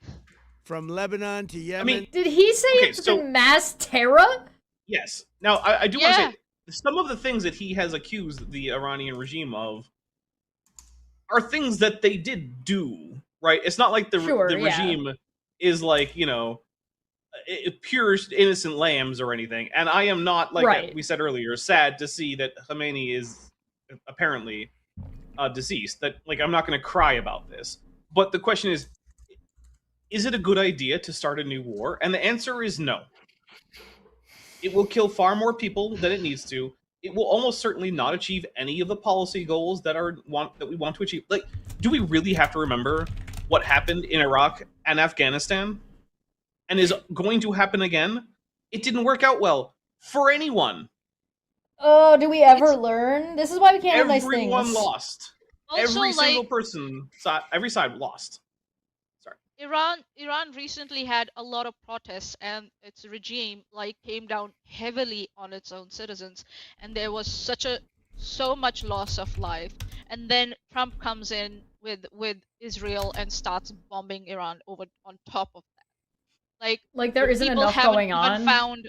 From Lebanon to Yemen. Did he say it's been mass terror? Yes. Now, I do want to say, some of the things that he has accused the Iranian regime of are things that they did do, right? It's not like the regime is like, pure innocent lambs or anything. And I am not, like we said earlier, sad to see that Khamenei is apparently deceased. That, like, I'm not going to cry about this. But the question is it a good idea to start a new war? And the answer is no. It will kill far more people than it needs to. It will almost certainly not achieve any of the policy goals that we want to achieve. Like, do we really have to remember what happened in Iraq and Afghanistan and is going to happen again? It didn't work out well for anyone. Oh, do we ever learn? This is why we can't have nice things. Everyone lost. Also, every single person, every side lost. Sorry. Iran recently had a lot of protests, and its regime came down heavily on its own citizens, and there was so much loss of life. And then Trump comes in with Israel and starts bombing Iran on top of that. Like there isn't enough going on.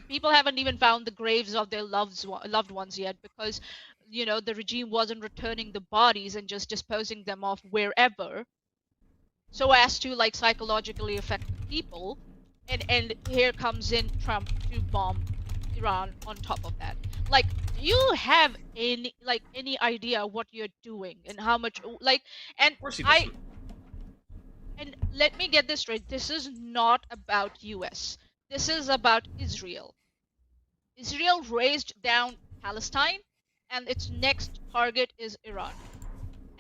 People haven't even found the graves of their loved ones yet, because the regime wasn't returning the bodies and just disposing them off wherever, so as to psychologically affect the people. And here comes in Trump to bomb Iran on top of that. Do you have any idea what you're doing and how much and and let me get this straight, this is not about US. This is about Israel. Israel raised down Palestine, and its next target is Iran.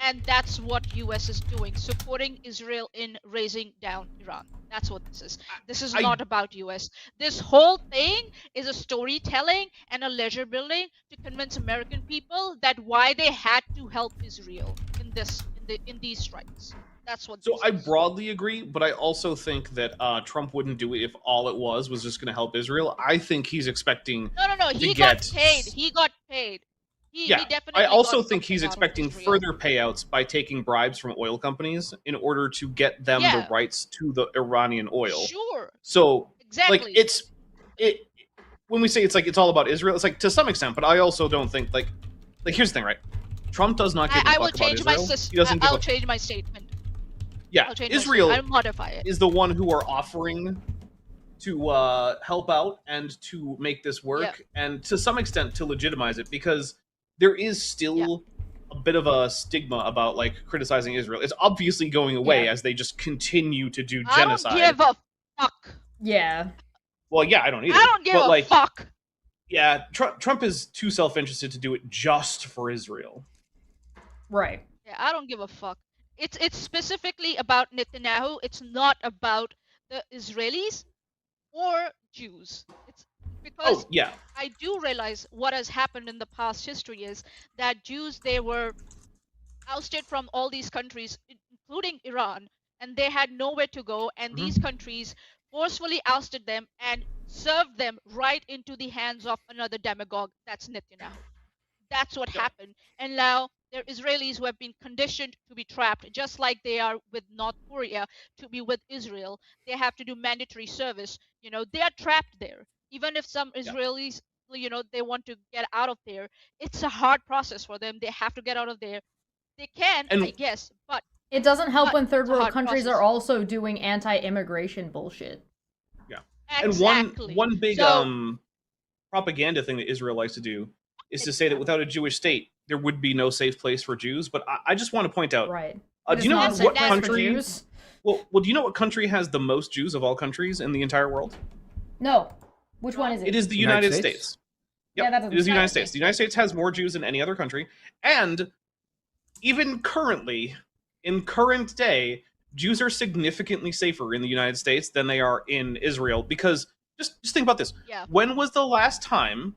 And that's what US is doing, supporting Israel in raising down Iran. That's what this is. This is not about US. This whole thing is a storytelling and a leisure building to convince American people that why they had to help Israel in these strikes. That's what. So I broadly agree, but I also think that Trump wouldn't do it if all it was just going to help Israel. I think he's expecting No. He got paid. He got paid. He definitely. I also got think he's something out of expecting Israel. further payouts by taking bribes from oil companies in order to get them the rights to the Iranian oil. Sure. So exactly. Like when we say it's all about Israel, it's like to some extent, but I also don't think like here's the thing, right? Trump does not give a fuck about Israel. He doesn't give I'll change my statement. Yeah, Israel I'll modify it. is the one who are offering to help out and to make this work, and to some extent to legitimize it, because there is still a bit of a stigma about like criticizing Israel. It's obviously going away as they just continue to do genocide. I don't give a fuck. Yeah. Well, yeah, I don't either. I don't give a fuck. Yeah, Trump is too self-interested to do it just for Israel. Right. Yeah, I don't give a fuck. It's specifically about Netanyahu. It's not about the Israelis or Jews. It's because I do realize what has happened in the past history is that Jews, they were ousted from all these countries, including Iran, and they had nowhere to go, and these countries forcefully ousted them and served them right into the hands of another demagogue. That's Netanyahu. That's what happened. And now there are Israelis who have been conditioned to be trapped, just like they are with North Korea to be with Israel. They have to do mandatory service. You know, they are trapped there. Even if some Israelis, you know, they want to get out of there, it's a hard process for them. They have to get out of there. They can, I guess, but it doesn't help when third world countries are also doing anti-immigration bullshit. Yeah. Exactly. And one big propaganda thing that Israel likes to do is to say that without a Jewish state, there would be no safe place for Jews. But I just want to point out, right? Do you know what country? Well, do you know what country has the most Jews of all countries in the entire world? No. Which one is it? It is the United States. Yep. Yeah, that it is the United States. The United States has more Jews than any other country, and even currently, in current day, Jews are significantly safer in the United States than they are in Israel. Because just think about this: when was the last time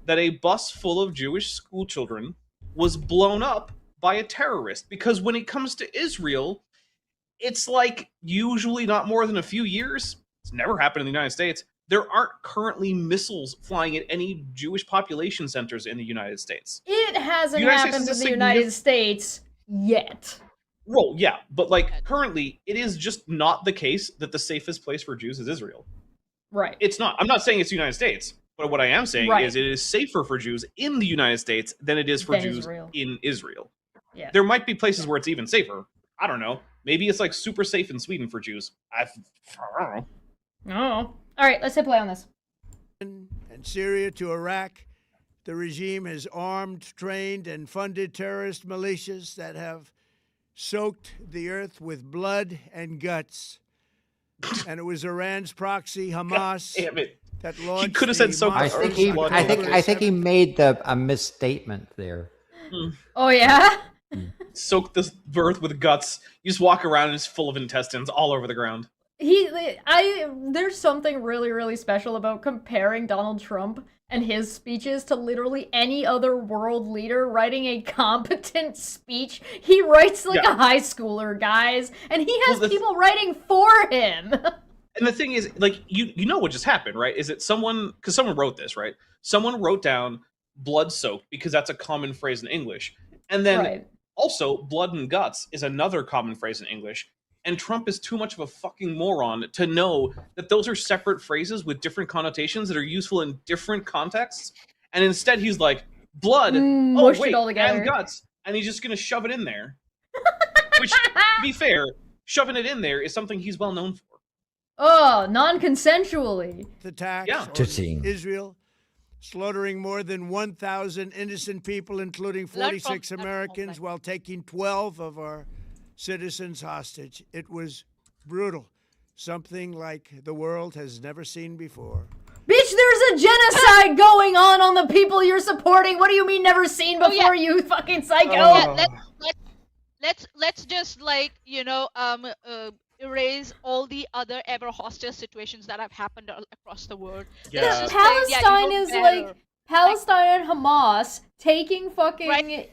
that a bus full of Jewish school children was blown up by a terrorist? Because when it comes to Israel, it's like usually not more than a few years. It's never happened in the United States. There aren't currently missiles flying at any Jewish population centers in the United States. It hasn't happened in the United States yet. Well, yeah, but like currently, it is just not the case that the safest place for Jews is Israel. Right. It's not. I'm not saying it's the United States. But what I am saying is it is safer for Jews in the United States than it is for Jews in Israel. Yeah. There might be places where it's even safer. I don't know. Maybe it's like super safe in Sweden for Jews. I don't know. Oh. All right, let's hit play on this. And Syria to Iraq, the regime has armed, trained, and funded terrorist militias that have soaked the earth with blood and guts. And it was Iran's proxy, Hamas. God damn it. That launched he could have said something. I think he made a misstatement there. Oh yeah. Soak this earth with guts. You just walk around and it's full of intestines all over the ground. There's something really, really special about comparing Donald Trump and his speeches to literally any other world leader writing a competent speech. He writes like a high schooler, guys, and he has people writing for him. And the thing is, like, you know what just happened, right? Is it someone wrote this, right? Someone wrote down blood soaked because that's a common phrase in English. And then also blood and guts is another common phrase in English. And Trump is too much of a fucking moron to know that those are separate phrases with different connotations that are useful in different contexts. And instead he's like, blood, and guts. And he's just going to shove it in there. Which, to be fair, shoving it in there is something he's well known for. Oh, non-consensually. Attacks on Israel, slaughtering more than 1,000 innocent people, including 46 Americans, while taking 12 of our citizens hostage. It was brutal. Something like the world has never seen before. Bitch, there's a genocide going on the people you're supporting. What do you mean never seen before, you fucking psycho? let's just like erase all the other ever hostage situations that have happened across the world. Yeah. Let's just say, yeah, you Palestine know is better. like Palestine and Hamas taking fucking Right.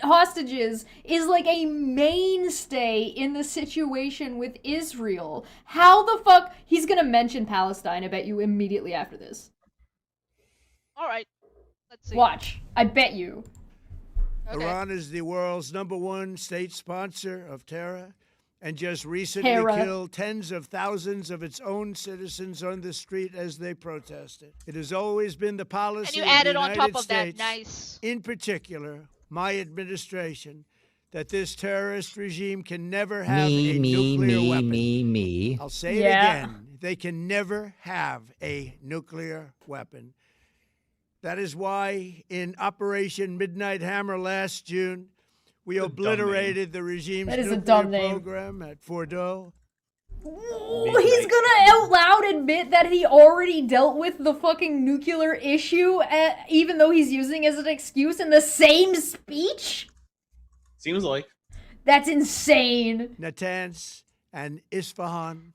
hostages is like a mainstay in the situation with Israel. How the fuck he's gonna mention Palestine? I bet you immediately after this. All right, let's see. Watch, I bet you. Okay. Iran is the world's #1 state sponsor of terror and just recently Terror. killed tens of thousands of its own citizens on the street as they protested. It has always been the policy And you of added the on United top of States, that, nice. in particular, my administration, that this terrorist regime can never have a nuclear weapon. Me. I'll say it Yeah. again. They can never have a nuclear weapon. That is why in Operation Midnight Hammer last June, we That's a dumb obliterated the regime's That is a nuclear dumb name. program at Fordo. He's gonna out loud admit that he already dealt with the fucking nuclear issue, even though he's using it as an excuse in the same speech? Seems like. That's insane. Natanz and Isfahan.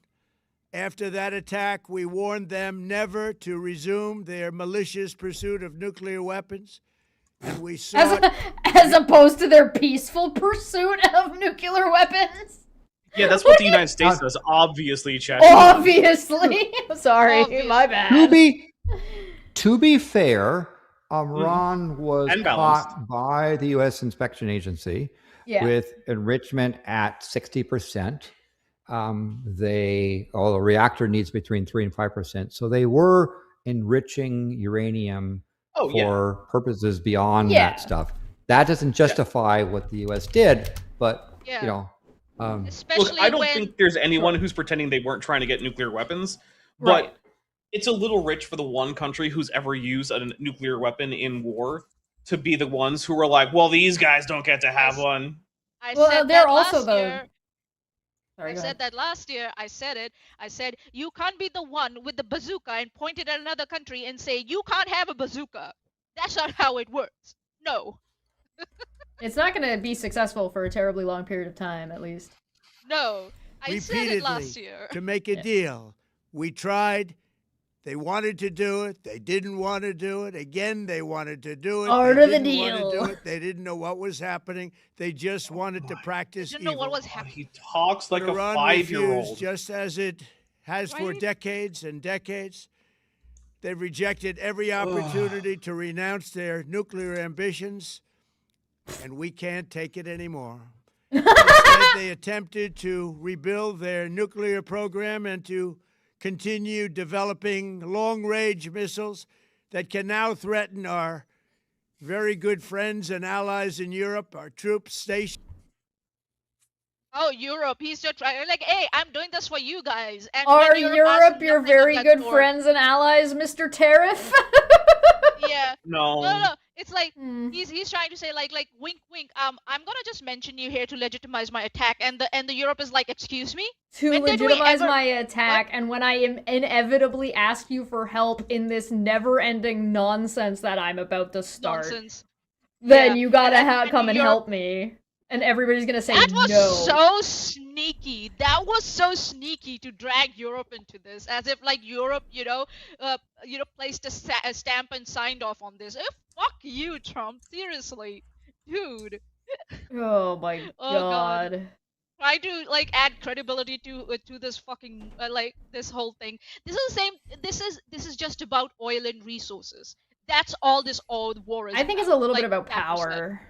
After that attack, we warned them never to resume their malicious pursuit of nuclear weapons. And we sought As opposed to their peaceful pursuit of nuclear weapons. Yeah, that's what the United States does, obviously, Chad. Obviously. Sorry, Obviously. my bad. To be fair, Iran was And balanced. caught by the U.S. Inspection Agency Yeah. with enrichment at 60%. The reactor needs between 3 and 5%. So they were enriching uranium Oh, yeah. for purposes beyond Yeah. that stuff. That doesn't justify what the U.S. did, but Yeah. Look, Especially I don't when think there's anyone who's pretending they weren't trying to get nuclear weapons, but Right. it's a little rich for the one country who's ever used a nuclear weapon in war to be the ones who were like, well, these guys don't get to have one. I Well, said they're that also last the- year. Sorry, I go said ahead. that last year. I said you can't be the one with the bazooka and point it at another country and say you can't have a bazooka. That's not how it works. No, It's not gonna be successful for a terribly long period of time, at least. no. I said it last repeatedly year. to make a deal. We tried. They wanted to do it. They didn't want to do it. Again, they wanted to do it. Part they of the didn't want to deal. do it. They didn't know what was happening. They just wanted to practice Didn't know what evil. was happening. He talks like But a Iran 5-year-old. refused, just as it has for Right? decades and decades. They've rejected every opportunity to renounce their nuclear ambitions, and we can't take it anymore. Instead, they attempted to rebuild their nuclear program and to continue developing long-range missiles that can now threaten our very good friends and allies in Europe, our troops stationed. Oh, Europe. He's just trying. Like, hey, I'm doing this for you guys. And Are when Europe asks your nothing of very that good sort- friends and allies, Mr. Tariff? Yeah. No. No. It's like Hmm. he's trying to say like wink wink. I'm gonna just mention you here to legitimize my attack, and the Europe is like, excuse me. To When did we legitimize ever- my attack, and when I am inevitably ask you for help in this never-ending nonsense that I'm about to start, Nonsense. then Yeah. you gotta And come and Europe- help me. And everybody's gonna say That was no. so sneaky. That was so sneaky to drag Europe into this, as if like Europe, placed a stamp and signed off on this. Fuck you, Trump. Seriously, dude. Oh my Oh, God. god. Try to like add credibility to this fucking this whole thing. This is the same. This is just about oil and resources. That's all this old war is. I think it's a little bit like about that was said. power.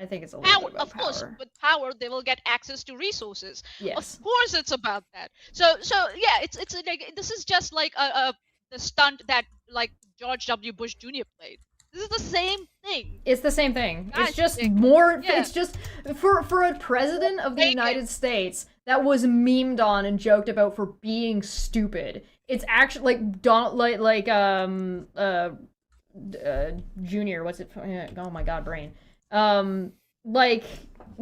I think it's a little Power, bit about of course. power. With power, they will get access to resources. Yes. Of course, it's about that. So yeah, it's like this is just like the stunt that like George W. Bush Jr. played. This is the same thing. It's the same thing. Guys, It's just like, more. yeah. It's just for a president of the Fake it. United States that was memed on and joked about for being stupid. It's actually like Junior. What's it? Oh my god, brain. Like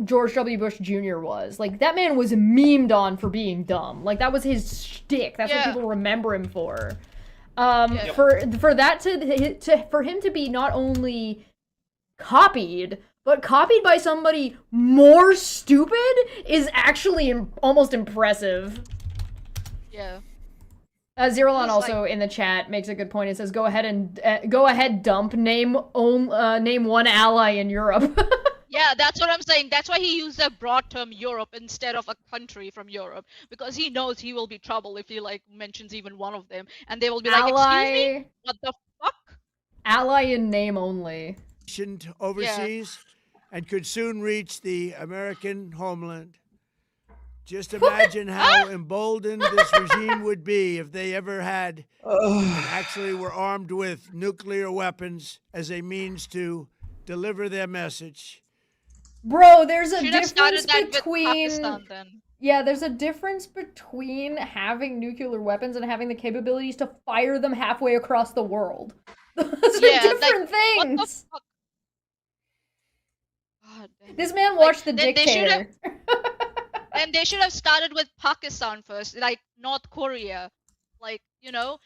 George W. Bush Jr. was. Like that man was memed on for being dumb. Like that was his shtick. That's what Yeah. people remember him for. For that for him to be not only copied but copied by somebody more stupid is actually almost impressive. Yeah. Zerolon It's also in the chat makes a good point. It says, "Go ahead, dump. Name one ally in Europe." Yeah, that's what I'm saying. That's why he used a broad term Europe instead of a country from Europe, because he knows he will be trouble if he like mentions even one of them, and they will be like, "Excuse me, what the fuck?" Ally in name only. Overseas, and could soon reach the American homeland. Just imagine how emboldened this regime would be if they ever had and actually were armed with nuclear weapons as a means to deliver their message. Bro, there's a Should have started difference that with between Pakistan then. yeah, there's a difference between having nuclear weapons and having the capabilities to fire them halfway across the world. Those are different things. What the fuck? God damn. This man watched The then Dictator. And they should have started with Pakistan first, like North Korea. Like, you know,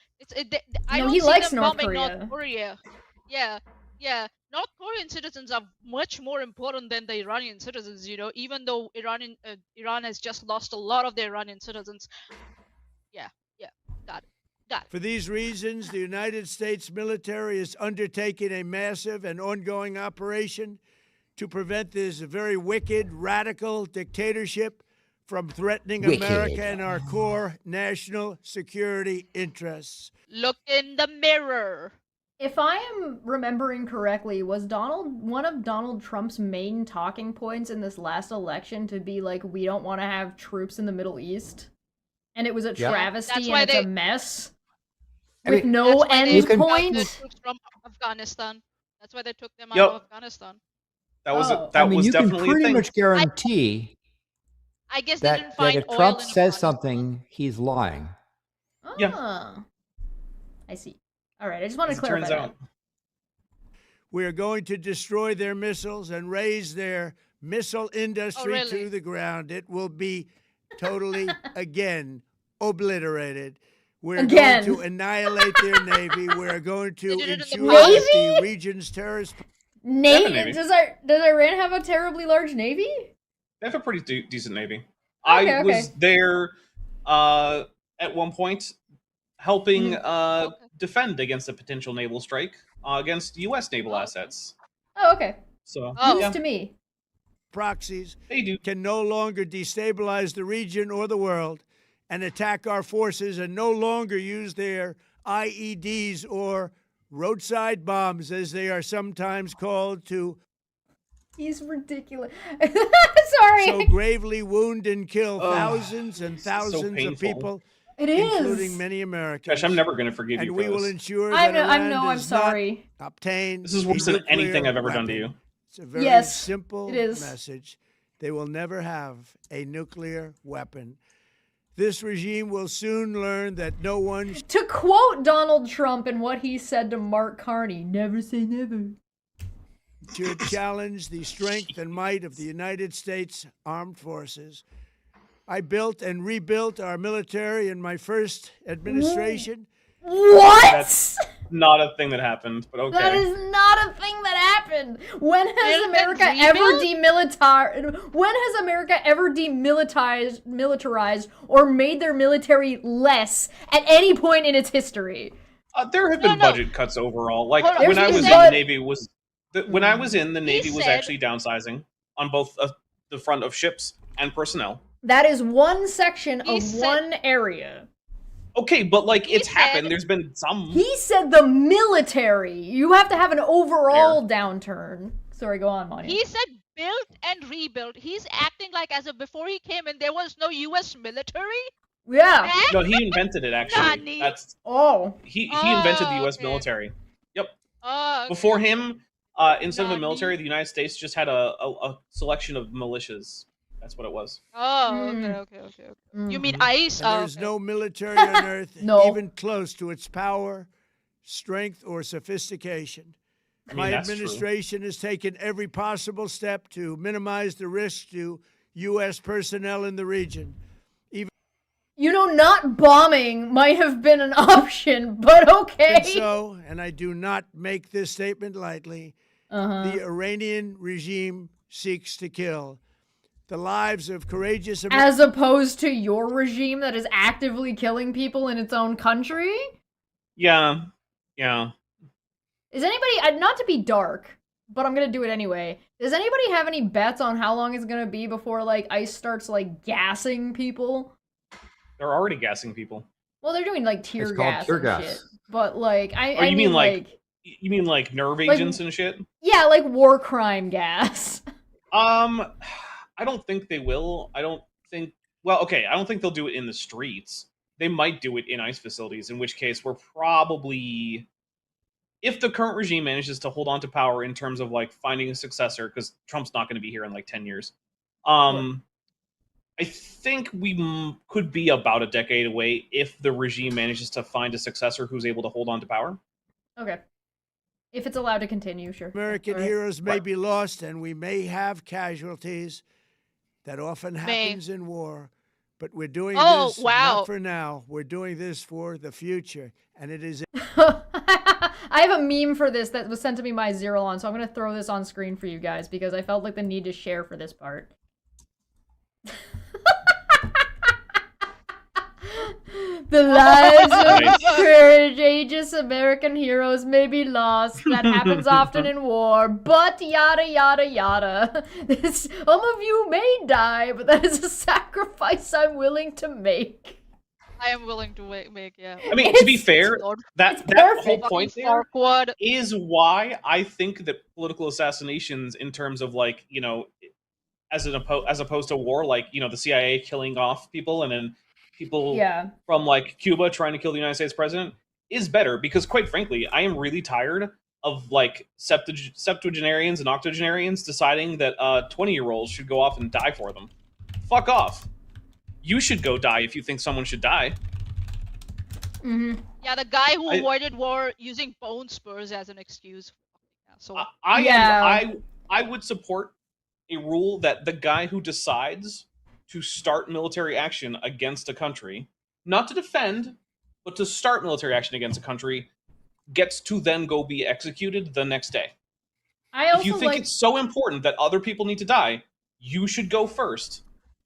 I No, don't he see likes them North bombing Korea. North Korea. Yeah, yeah. North Korean citizens are much more important than the Iranian citizens, you know, even though Iran has just lost a lot of their Iranian citizens. Yeah, got it. For these reasons, the United States military is undertaking a massive and ongoing operation to prevent this very wicked, radical dictatorship from threatening America and our core national security interests. Look in the mirror. If I am remembering correctly, was one of Donald Trump's main talking points in this last election to be like, we don't want to have troops in the Middle East? And it was a travesty and it's a mess. With no end point. The troops from Afghanistan. That's why they took them out of Afghanistan. That was you definitely can pretty a thing. much guarantee I guess they didn't find that if oil Trump in says Afghanistan. something, he's lying. Yeah. I see. All right, I just want to clarify that. We are going to destroy their missiles and raise their missile industry to the ground. It will be totally, again, obliterated. We're going to annihilate their navy. We're going to ensure that the region's terrorist... Navy? Does Iran have a terribly large navy? They have a pretty decent navy. Okay, I was there at one point helping defend against a potential naval strike against U.S. naval assets. Oh, okay. So news to me. Proxies they can no longer destabilize the region or the world and attack our forces and no longer use their IEDs or roadside bombs, as they are sometimes called, to He's ridiculous. Sorry. so gravely wound and kill thousands and thousands of people. It is. Including many Americans. Gosh, I'm never going to forgive you and for we this. will ensure that I'm sorry. Obtain this is worse than anything I've ever done to you. It's a very simple message. They will never have a nuclear weapon. This regime will soon learn that no one... To quote Donald Trump and what he said to Mark Carney, never say never. ...to challenge the strength and might of the United States Armed Forces. I built and rebuilt our military in my first administration. What? That's not a thing that happened, but okay. That is not a thing that happened. When has America ever demilitarized or made their military less at any point in its history? There have been budget cuts overall. Like when I was in the Navy was actually downsizing on both the front of ships and personnel. That is one section of one area. Okay, but like it's happened. There's been some. He said the military. You have to have an overall downturn. Sorry, go on, Maanyaa. He said built and rebuilt. He's acting like as if before he came in there was no U.S. military. Yeah. No, he invented it actually. That's he invented the U.S. military. Yep. Before him, instead of a military, the United States just had a selection of militias. That's what it was. Oh, okay. You mean ICE? There's no military on Earth even close to its power, strength, or sophistication. My administration has taken every possible step to minimize the risk to U.S. personnel in the region. Not bombing might have been an option, but okay. And I do not make this statement lightly, the Iranian regime seeks to kill. The lives of courageous As opposed to your regime that is actively killing people in its own country? Yeah. Is anybody, not to be dark, but I'm gonna do it anyway. Does anybody have any bets on how long it's gonna be before, like, ICE starts, like, gassing people? They're already gassing people. Well, they're doing, like, tear It's called gas tear and gas. shit. But, like, I you mean, mean like you mean like nerve agents and shit? Yeah, like war crime gas. I don't think they will. I don't think they'll do it in the streets. They might do it in ICE facilities, in which case we're probably, if the current regime manages to hold on to power in terms of like finding a successor, because Trump's not going to be here in like 10 years. I think we could be about a decade away if the regime manages to find a successor who's able to hold on to power. Okay. If it's allowed to continue, sure. American heroes may be lost, and we may have casualties. That often happens in war. But we're doing this not for now. We're doing this for the future. And it is... I have a meme for this that was sent to me by Zerolon, so I'm going to throw this on screen for you guys because I felt like the need to share for this part. The lives of courageous American heroes may be lost. That happens often in war, but yada yada yada. Some of you may die, but that is a sacrifice I'm willing to make. I am willing to make, yeah. I mean, to be fair, that whole point there is why I think that political assassinations, in terms of like, you know, as opposed to war, like, you know, the CIA killing off people and then people from like Cuba trying to kill the United States president, is better, because quite frankly, I am really tired of like septuagenarians and octogenarians deciding that 20-year-olds should go off and die for them. Fuck off. You should go die if you think someone should die. Yeah, the guy who avoided war using bone spurs as an excuse. So I would support a rule that the guy who decides to start military action against a country, not to defend, but to start military action against a country, gets to then go be executed the next day. If you think it's so important that other people need to die, you should go first.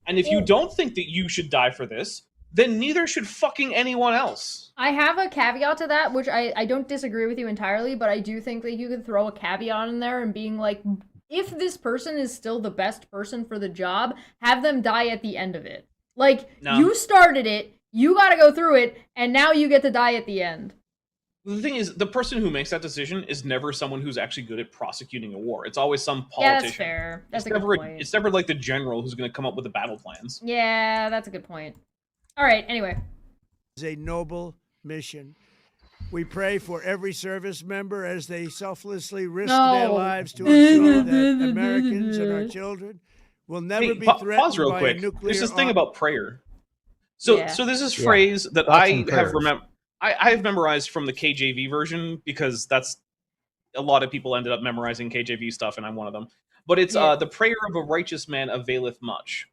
And if you don't think that you should die for this, then neither should fucking anyone else. I have a caveat to that, which I don't disagree with you entirely, but I do think that you could throw a caveat in there and being like, if this person is still the best person for the job, have them die at the end of it. Like, you started it, you gotta go through it, and now you get to die at the end. The thing is, the person who makes that decision is never someone who's actually good at prosecuting a war. It's always some politician. Yeah, that's fair. That's a good point. It's never like the general who's going to come up with the battle plans. Yeah, that's a good point. All right, anyway. It's a noble mission. We pray for every service member as they selflessly risk their lives to ensure that Americans and our children will never be threatened pause real by quick. a nuclear There's this thing arm. about prayer. So there's this phrase that I have memorized from the KJV version, because that's a lot of people ended up memorizing KJV stuff, and I'm one of them. But it's the prayer of a righteous man availeth much.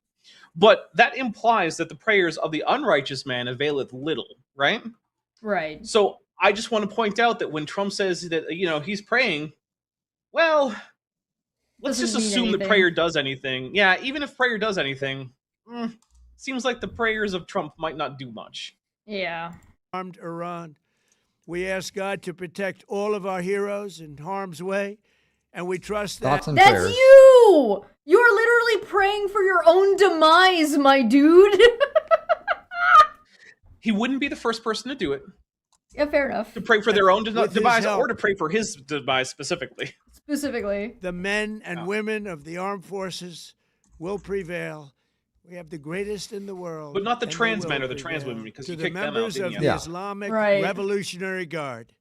But that implies that the prayers of the unrighteous man availeth little, right? Right. So I just want to point out that when Trump says that, you know, he's praying, well, let's just assume that prayer does anything. Yeah, even if prayer does anything, seems like the prayers of Trump might not do much. Yeah. Armed Iran. We ask God to protect all of our heroes in harm's way, and we trust that. That's you! You're literally praying for your own demise, my dude. He wouldn't be the first person to do it. Yeah, fair enough. To pray for their own demise, or to pray for his demise specifically. Specifically. The men and women of the armed forces will prevail. We have the greatest in the world. But not the trans men or the trans women, because you kicked them out. To the members of the Islamic Revolutionary Guard,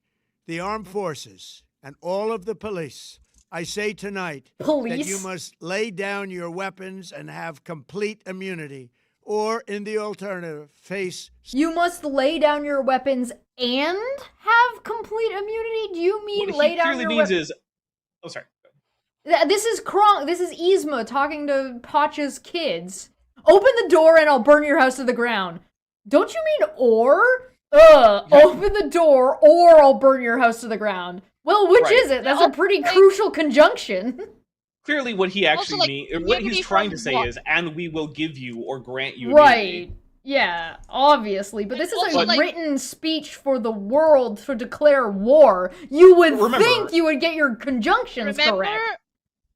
the armed forces, and all of the police, I say tonight that you must lay down your weapons and have complete immunity, or in the alternative, face... You must lay down your weapons and have complete immunity? Do you mean lay down your weapons? Oh, sorry. This is Yzma talking to Pacha's kids. Open the door and I'll burn your house to the ground. Don't you mean or? Open the door or I'll burn your house to the ground. Well, which Right. is it? That's a pretty crucial conjunction. Clearly, what he actually like, means, what he's immunity trying from to say what? is, and we will give you or grant you immunity. Right. Yeah, obviously. But And this is also, a like- written speech for the world to declare war. You would Remember- think you would get your conjunctions correct.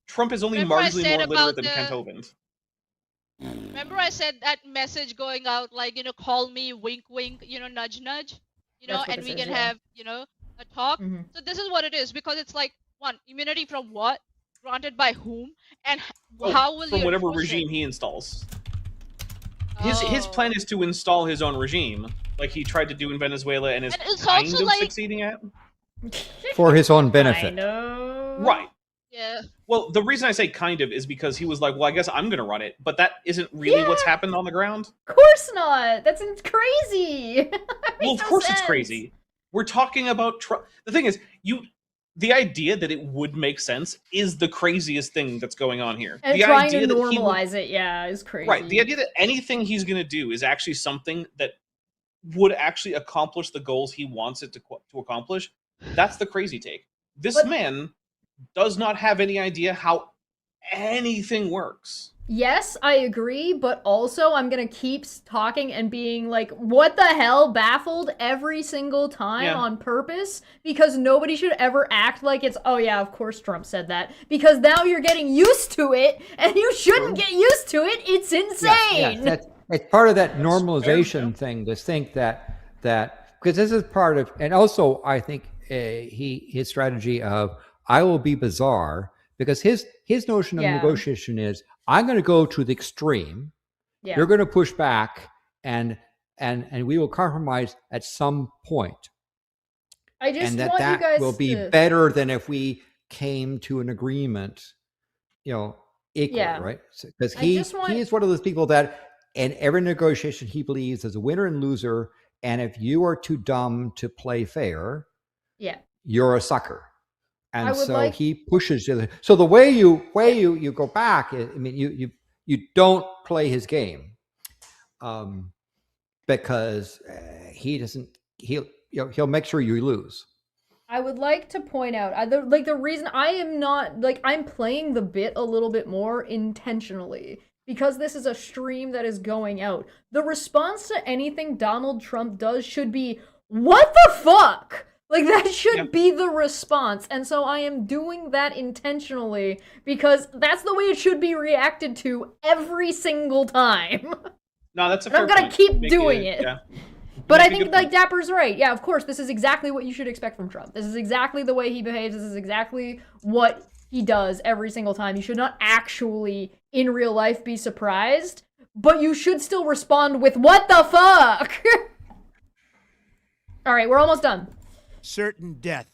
Trump is only Remember I marginally said more about literate than the- Kent Hovind. Remember I said that message going out, like, call me, wink, wink, nudge, nudge, That's what and this we is, can yeah. have, a talk. Mhm. So this is what it is, because it's like, one, immunity from what? Granted by whom? And how will From you whatever enforce regime it? he installs. His Oh. plan is to install his own regime, like he tried to do in Venezuela and is And it's kind also of like- succeeding at. For his own I benefit. know. Right. Yeah. Well, the reason I say kind of is because he was like, well, I guess I'm going to run it, but that isn't really what's Yeah. happened on the ground. Of course not. That's crazy. That Well, makes of no course it's sense. crazy. We're talking about Trump. The thing is, the idea that it would make sense is the craziest thing that's going on here. And the trying idea to that he would- normalize it, yeah, is crazy. Right. The idea that anything he's going to do is actually something that would actually accomplish the goals he wants it to accomplish, that's the crazy take. This But- man does not have any idea how anything works. Yes, I agree, but also I'm gonna keep talking and being like, what the hell, baffled every single time Yeah. on purpose, because nobody should ever act like it's, oh yeah, of course Trump said that, because now you're getting used to it, and you shouldn't get used to it. It's insane. Yes, it's part of that normalization thing to think that because this is part of, and also I think his strategy of I will be bizarre, because his notion of Yeah. negotiation is I'm going to go to the extreme. Yeah. You're going to push back, and we will compromise at some point, I just and want you that guys will be to... better than if we came to an agreement, equally, Yeah. right? Because I he just want- is one of those people that in every negotiation he believes there's a winner and loser, and if you are too dumb to play fair, Yeah. you're a sucker. I And would so like- he pushes you. So the way you go back, I mean, you don't play his game, because he doesn't. He'll make sure you lose. I would like to point out, the reason I am not, I'm playing the bit a little bit more intentionally, because this is a stream that is going out. The response to anything Donald Trump does should be, what the fuck? Like, that should be the response. And so I am doing that intentionally, because that's the way it should be reacted to every single time. No, that's a And I'm fair gonna point. keep Make doing it. Yeah. But I Make a think, good point. Dapper's right. Yeah, of course, this is exactly what you should expect from Trump. This is exactly the way he behaves. This is exactly what he does every single time. You should not actually, in real life, be surprised, but you should still respond with, what the fuck? All right, we're almost done. Certain death.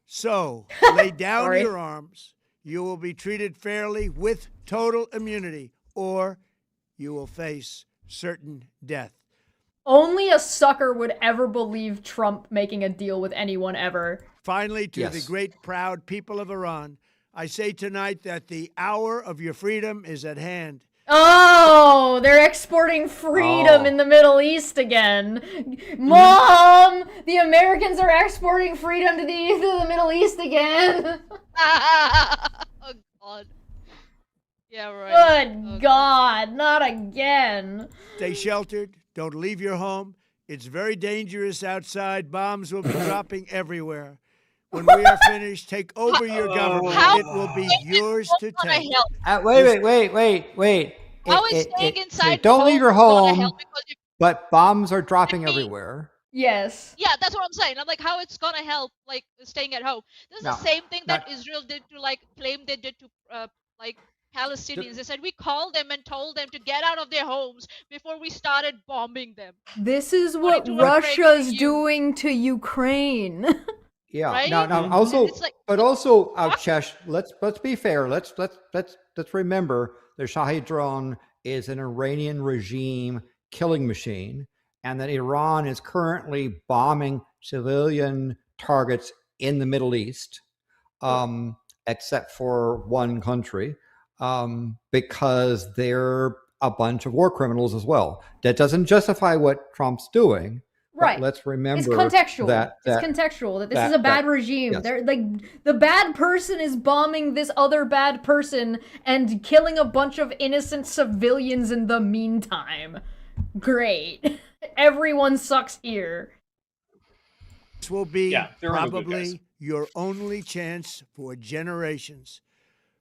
So, lay down Sorry. your arms. You will be treated fairly with total immunity, or you will face certain death. Only a sucker would ever believe Trump making a deal with anyone ever. Finally, to the Yes. great, proud people of Iran, I say tonight that the hour of your freedom is at hand. Oh, they're exporting freedom Oh. in the Middle East again. Mom, the Americans are exporting freedom to the Middle East again. Oh God. Yeah, right. Good Okay. God, not again. Stay sheltered. Don't leave your home. It's very dangerous outside. Bombs will be dropping everywhere. When we are finished, take over your government. How- It will be yours to It's gonna take. help. Wait. How is staying inside? Don't leave your gonna home, help? Because but bombs are dropping If he- everywhere. Yes. yeah, that's what I'm saying. I'm like, how it's gonna help, like staying at home. This is No, the same thing that not- Israel did to claim they did to Palestinians. They said we called them and told them to get out of their homes before we started bombing them. This is what to Ukraine Russia's to you. doing to Ukraine. Yeah. Right? Now, Mhm. also, It's like- but also, Chesh, let's be fair. Let's remember the Shahid drone is an Iranian regime killing machine, and that Iran is currently bombing civilian targets in the Middle East, except for one country, because they're a bunch of war criminals as well. That doesn't justify what Trump's doing, Right. Let's remember It's contextual. that it's contextual that this is a bad regime. yes. They're like the bad person is bombing this other bad person and killing a bunch of innocent civilians in the meantime. Great. Everyone sucks here. This will be there are no good guys. probably your only chance for generations.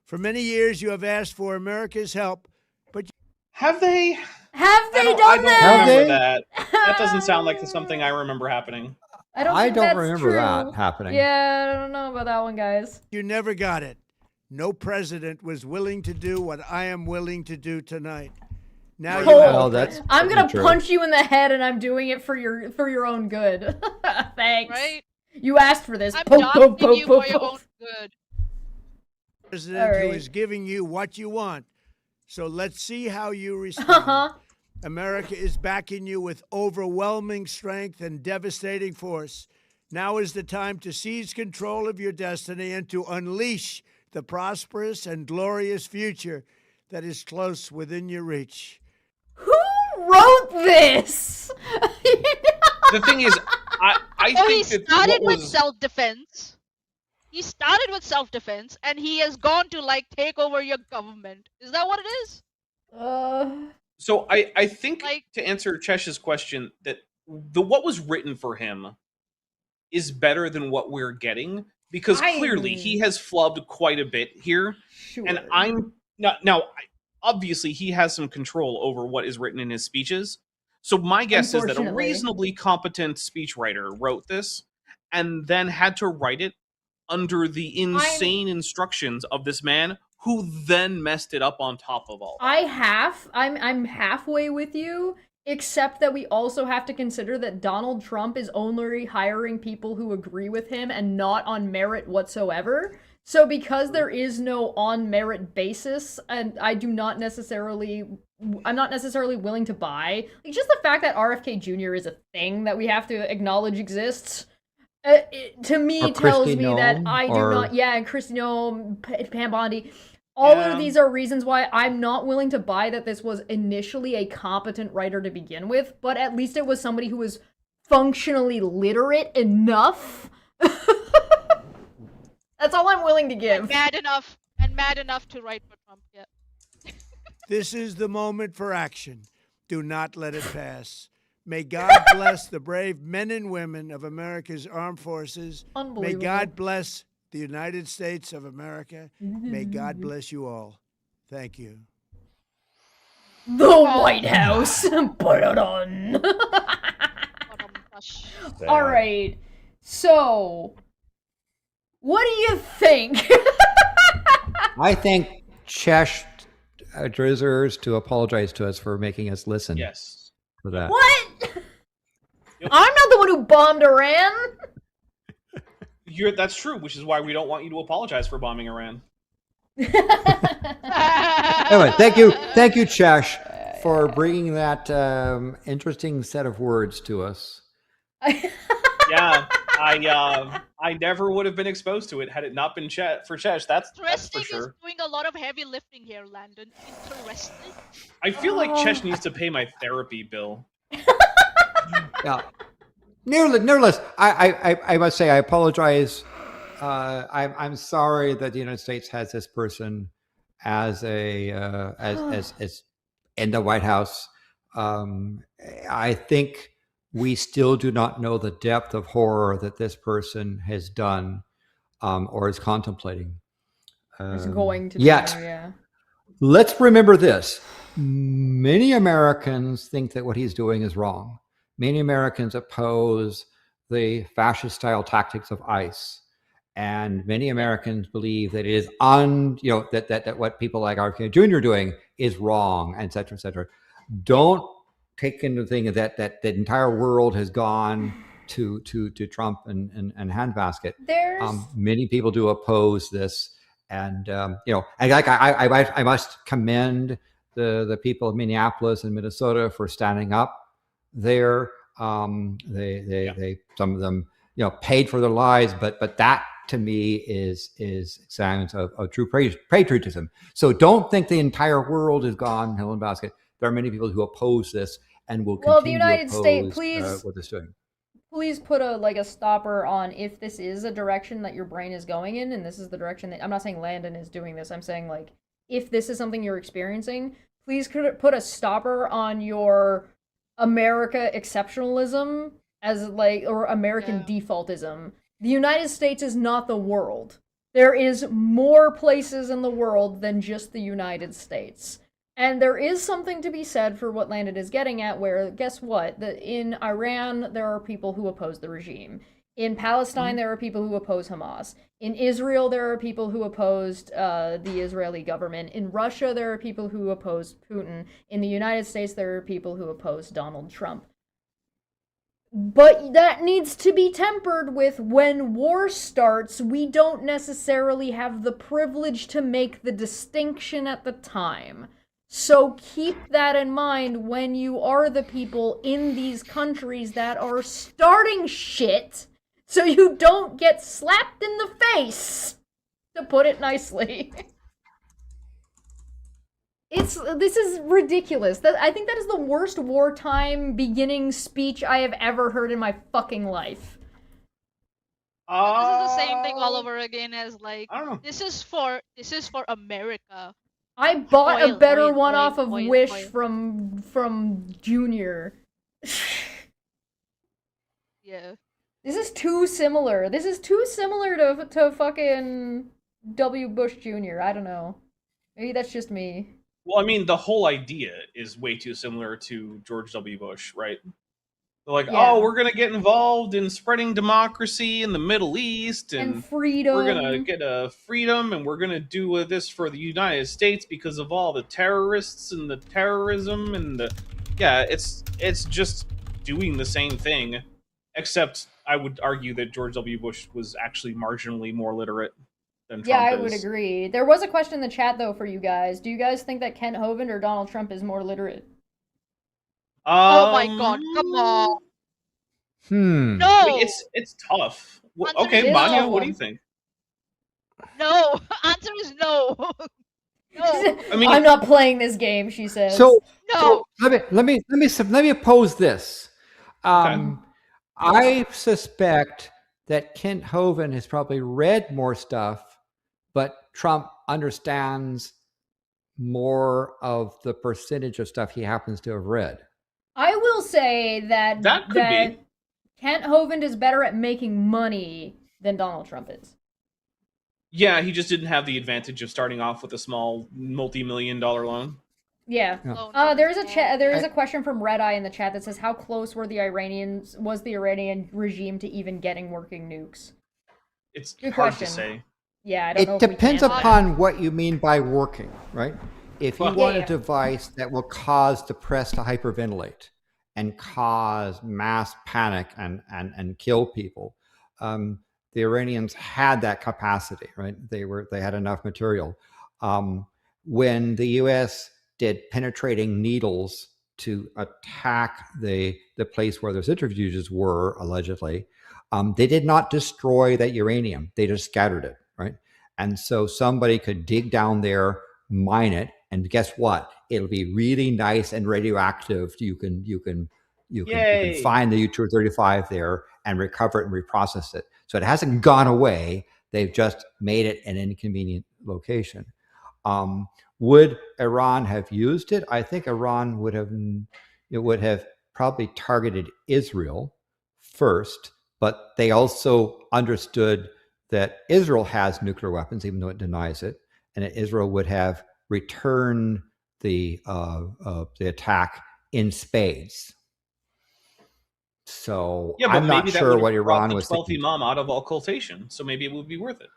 For many years, you have asked for America's help, but Have they? Have they I done don't that? remember that. That doesn't sound like something I remember happening. I don't I think don't that's remember true. that happening. Yeah, I don't know about that one, guys. you never got it. No president was willing to do what I am willing to do tonight. Now you Oh, have Well, a that's I'm gonna true. punch you in the head, and I'm doing it for your own good. Thanks. Right? You asked for this. I'm Poke, dogging poke, poke, you poke, for your poke. own good. president All who right. is giving you what you want. So let's see how you respond. Uh-huh. America is backing you with overwhelming strength and devastating force. Now is the time to seize control of your destiny and to unleash the prosperous and glorious future that is close within your reach. Who wrote this? The thing is, I So he think that started what with was self-defense. He started with self-defense, and he has gone to like take over your government. Is that what it is? so. I think Like- to answer Chesh's question, that what was written for him is better than what we're getting, because clearly he has flubbed quite a bit here, Sure. and I'm not now. Obviously, he has some control over what is written in his speeches. So my guess is that a Unfortunately. reasonably competent speechwriter wrote this and then had to write it under the insane instructions of this man who then messed it up on top of all. I'm halfway with you, except that we also have to consider that Donald Trump is only hiring people who agree with him and not on merit whatsoever. So because there is no on merit basis, and I'm not necessarily willing to buy, like, just the fact that RFK Jr. is a thing that we have to acknowledge exists, to me Or tells Kristi me that Noem, I do or- not, yeah, and Kristi Noem, Pam Bondi, all Yeah. of these are reasons why I'm not willing to buy that this was initially a competent writer to begin with, but at least it was somebody who was functionally literate enough. That's all I'm willing to give. Mad enough to write for Trump. Yeah. This is the moment for action. Do not let it pass. May God bless the brave men and women of America's armed forces. May Unbelievable. God bless the United States of America. May God bless you all. Thank you. The White House. Put it on. All right. So, what do you think? I think Chesh deserves to apologize to us for making us listen Yes. to that. What? I'm not the one who bombed Iran. That's true, which is why we don't want you to apologize for bombing Iran. Anyway, thank you, Chesh, for bringing that interesting set of words to us. Yeah, I never would have been exposed to it had it not been for Chesh. That's for Interesting is sure. doing a lot of heavy lifting here, Landon. Interesting. I feel like Chesh needs to pay my therapy bill. Yeah, nevertheless, I must say I apologize. I'm sorry that the United States has this person as as in the White House. I think we still do not know the depth of horror that this person has done or is contemplating. It's going to Yet, do, yeah. let's remember this. Many Americans think that what he's doing is wrong. Many Americans oppose the fascist-style tactics of ICE. And many Americans believe that it is that what people like RFK Jr. are doing is wrong, et cetera, et cetera. Don't take into the thing that the entire world has gone to Trump and handbasket. Many people do oppose this, and I must commend the people of Minneapolis and Minnesota for standing up there. They some of them paid for their lives, but that to me is signs of true patriotism. So don't think the entire world is gone hell in a basket. There are many people who oppose this and will continue the United to oppose States, please. what it's doing. please put a stopper on if this is a direction that your brain is going in, and this is the direction that I'm not saying Landon is doing this. I'm saying like if this is something you're experiencing, please put a stopper on your America exceptionalism as like or American defaultism. The United States is not the world. There is more places in the world than just the United States. And there is something to be said for what Landon is getting at, where, guess what? In Iran, there are people who oppose the regime. In Palestine, there are people who oppose Hamas. In Israel, there are people who opposed the Israeli government. In Russia, there are people who oppose Putin. In the United States, there are people who oppose Donald Trump. But that needs to be tempered with when war starts, we don't necessarily have the privilege to make the distinction at the time. So keep that in mind when you are the people in these countries that are starting shit, so you don't get slapped in the face, to put it nicely. This is ridiculous. I think that is the worst wartime beginning speech I have ever heard in my fucking life. This is the same thing all over again as like I don't know. this is for America. I bought a better one oil, off of oil, Wish oil. from Junior. Yeah. This is too similar. This is too similar to fucking W. Bush Jr. I don't know. Maybe that's just me. Well, I mean, the whole idea is way too similar to George W. Bush, right? They're like, Yeah. oh, we're going to get involved in spreading democracy in the Middle East, And freedom. we're going to get a freedom, and we're going to do this for the United States because of all the terrorists and the terrorism and the... Yeah, it's just doing the same thing, except I would argue that George W. Bush was actually marginally more literate than Trump Yeah, I is. would agree. There was a question in the chat, though, for you guys. Do you guys think that Kent Hovind or Donald Trump is more literate? Oh my god, come on. No! I mean, it's tough. Answer Okay, is Maanyaa, no. what do you think? No! Answer is no! No! I mean, I'm not playing this game, she says. So, No! let me oppose this. I suspect that Kent Hovind has probably read more stuff, but Trump understands more of the percentage of stuff he happens to have read. I will say that That could be. Kent Hovind is better at making money than Donald Trump is. yeah, he just didn't have the advantage of starting off with a small multi-million-dollar loan. Yeah. Yeah. There is a question from Red Eye in the chat that says, how close was the Iranian regime to even getting working nukes? It's Good hard question. to say. Yeah, I don't know It if we depends can. upon what you mean by working, right? If you Well, want Yeah. a device that will cause the press to hyperventilate and cause mass panic and kill people, the Iranians had that capacity, right? They had enough material. When the U.S. did penetrating needles to attack the place where those centrifuges were allegedly, they did not destroy that uranium. They just scattered it, right? And so somebody could dig down there, mine it, and guess what? It'll be really nice and radioactive. You can find the U-235 there and recover it and reprocess it. So it hasn't gone away. They've just made it an inconvenient location. Would Iran have used it? I think Iran would have probably targeted Israel first, but they also understood that Israel has nuclear weapons, even though it denies it, and that Israel would have returned the attack in spades. So Yeah, but I'm not maybe that sure would what have brought Iran the was 12th thinking. Imam out of occultation, so maybe it would be worth it.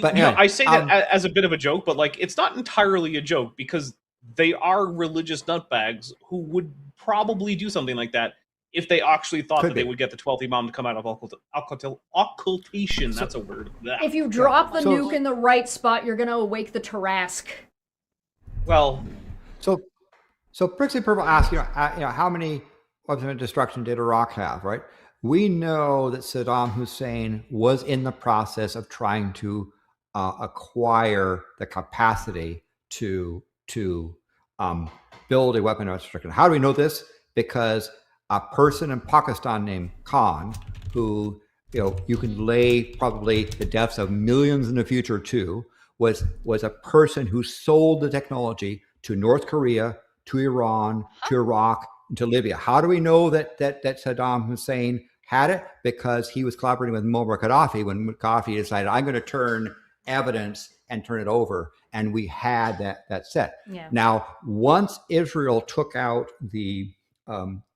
But anyway, I say that as a bit of a joke, but like it's not entirely a joke because they are religious nutbags who would probably do something like that if they actually thought that they would get the 12th Imam to come out of occultation. That's a word. Blah. If you drop the So- nuke in the right spot, you're gonna awake the Tarrasque. Well, So Prixie Purple asks, how many weapons of destruction did Iraq have, right? We know that Saddam Hussein was in the process of trying to acquire the capacity to build a weapon of destruction. How do we know this? because a person in Pakistan named Khan, who you can lay probably the deaths of millions in the future too, was a person who sold the technology to North Korea, to Iran, to Iraq, and to Libya. How do we know that Saddam Hussein had it? Because he was collaborating with Muammar Gaddafi when Gaddafi decided, I'm going to turn evidence and turn it over. And we had that set. Yeah. Now, once Israel took out the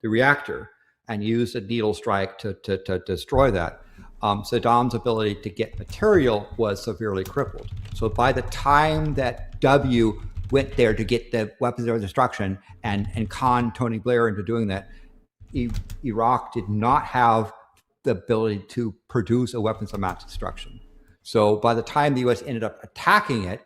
reactor and used a needle strike to destroy that, Saddam's ability to get material was severely crippled. So by the time that W went there to get the weapons of destruction and con Tony Blair into doing that, Iraq did not have the ability to produce a weapons of mass destruction. So by the time the U.S. ended up attacking it,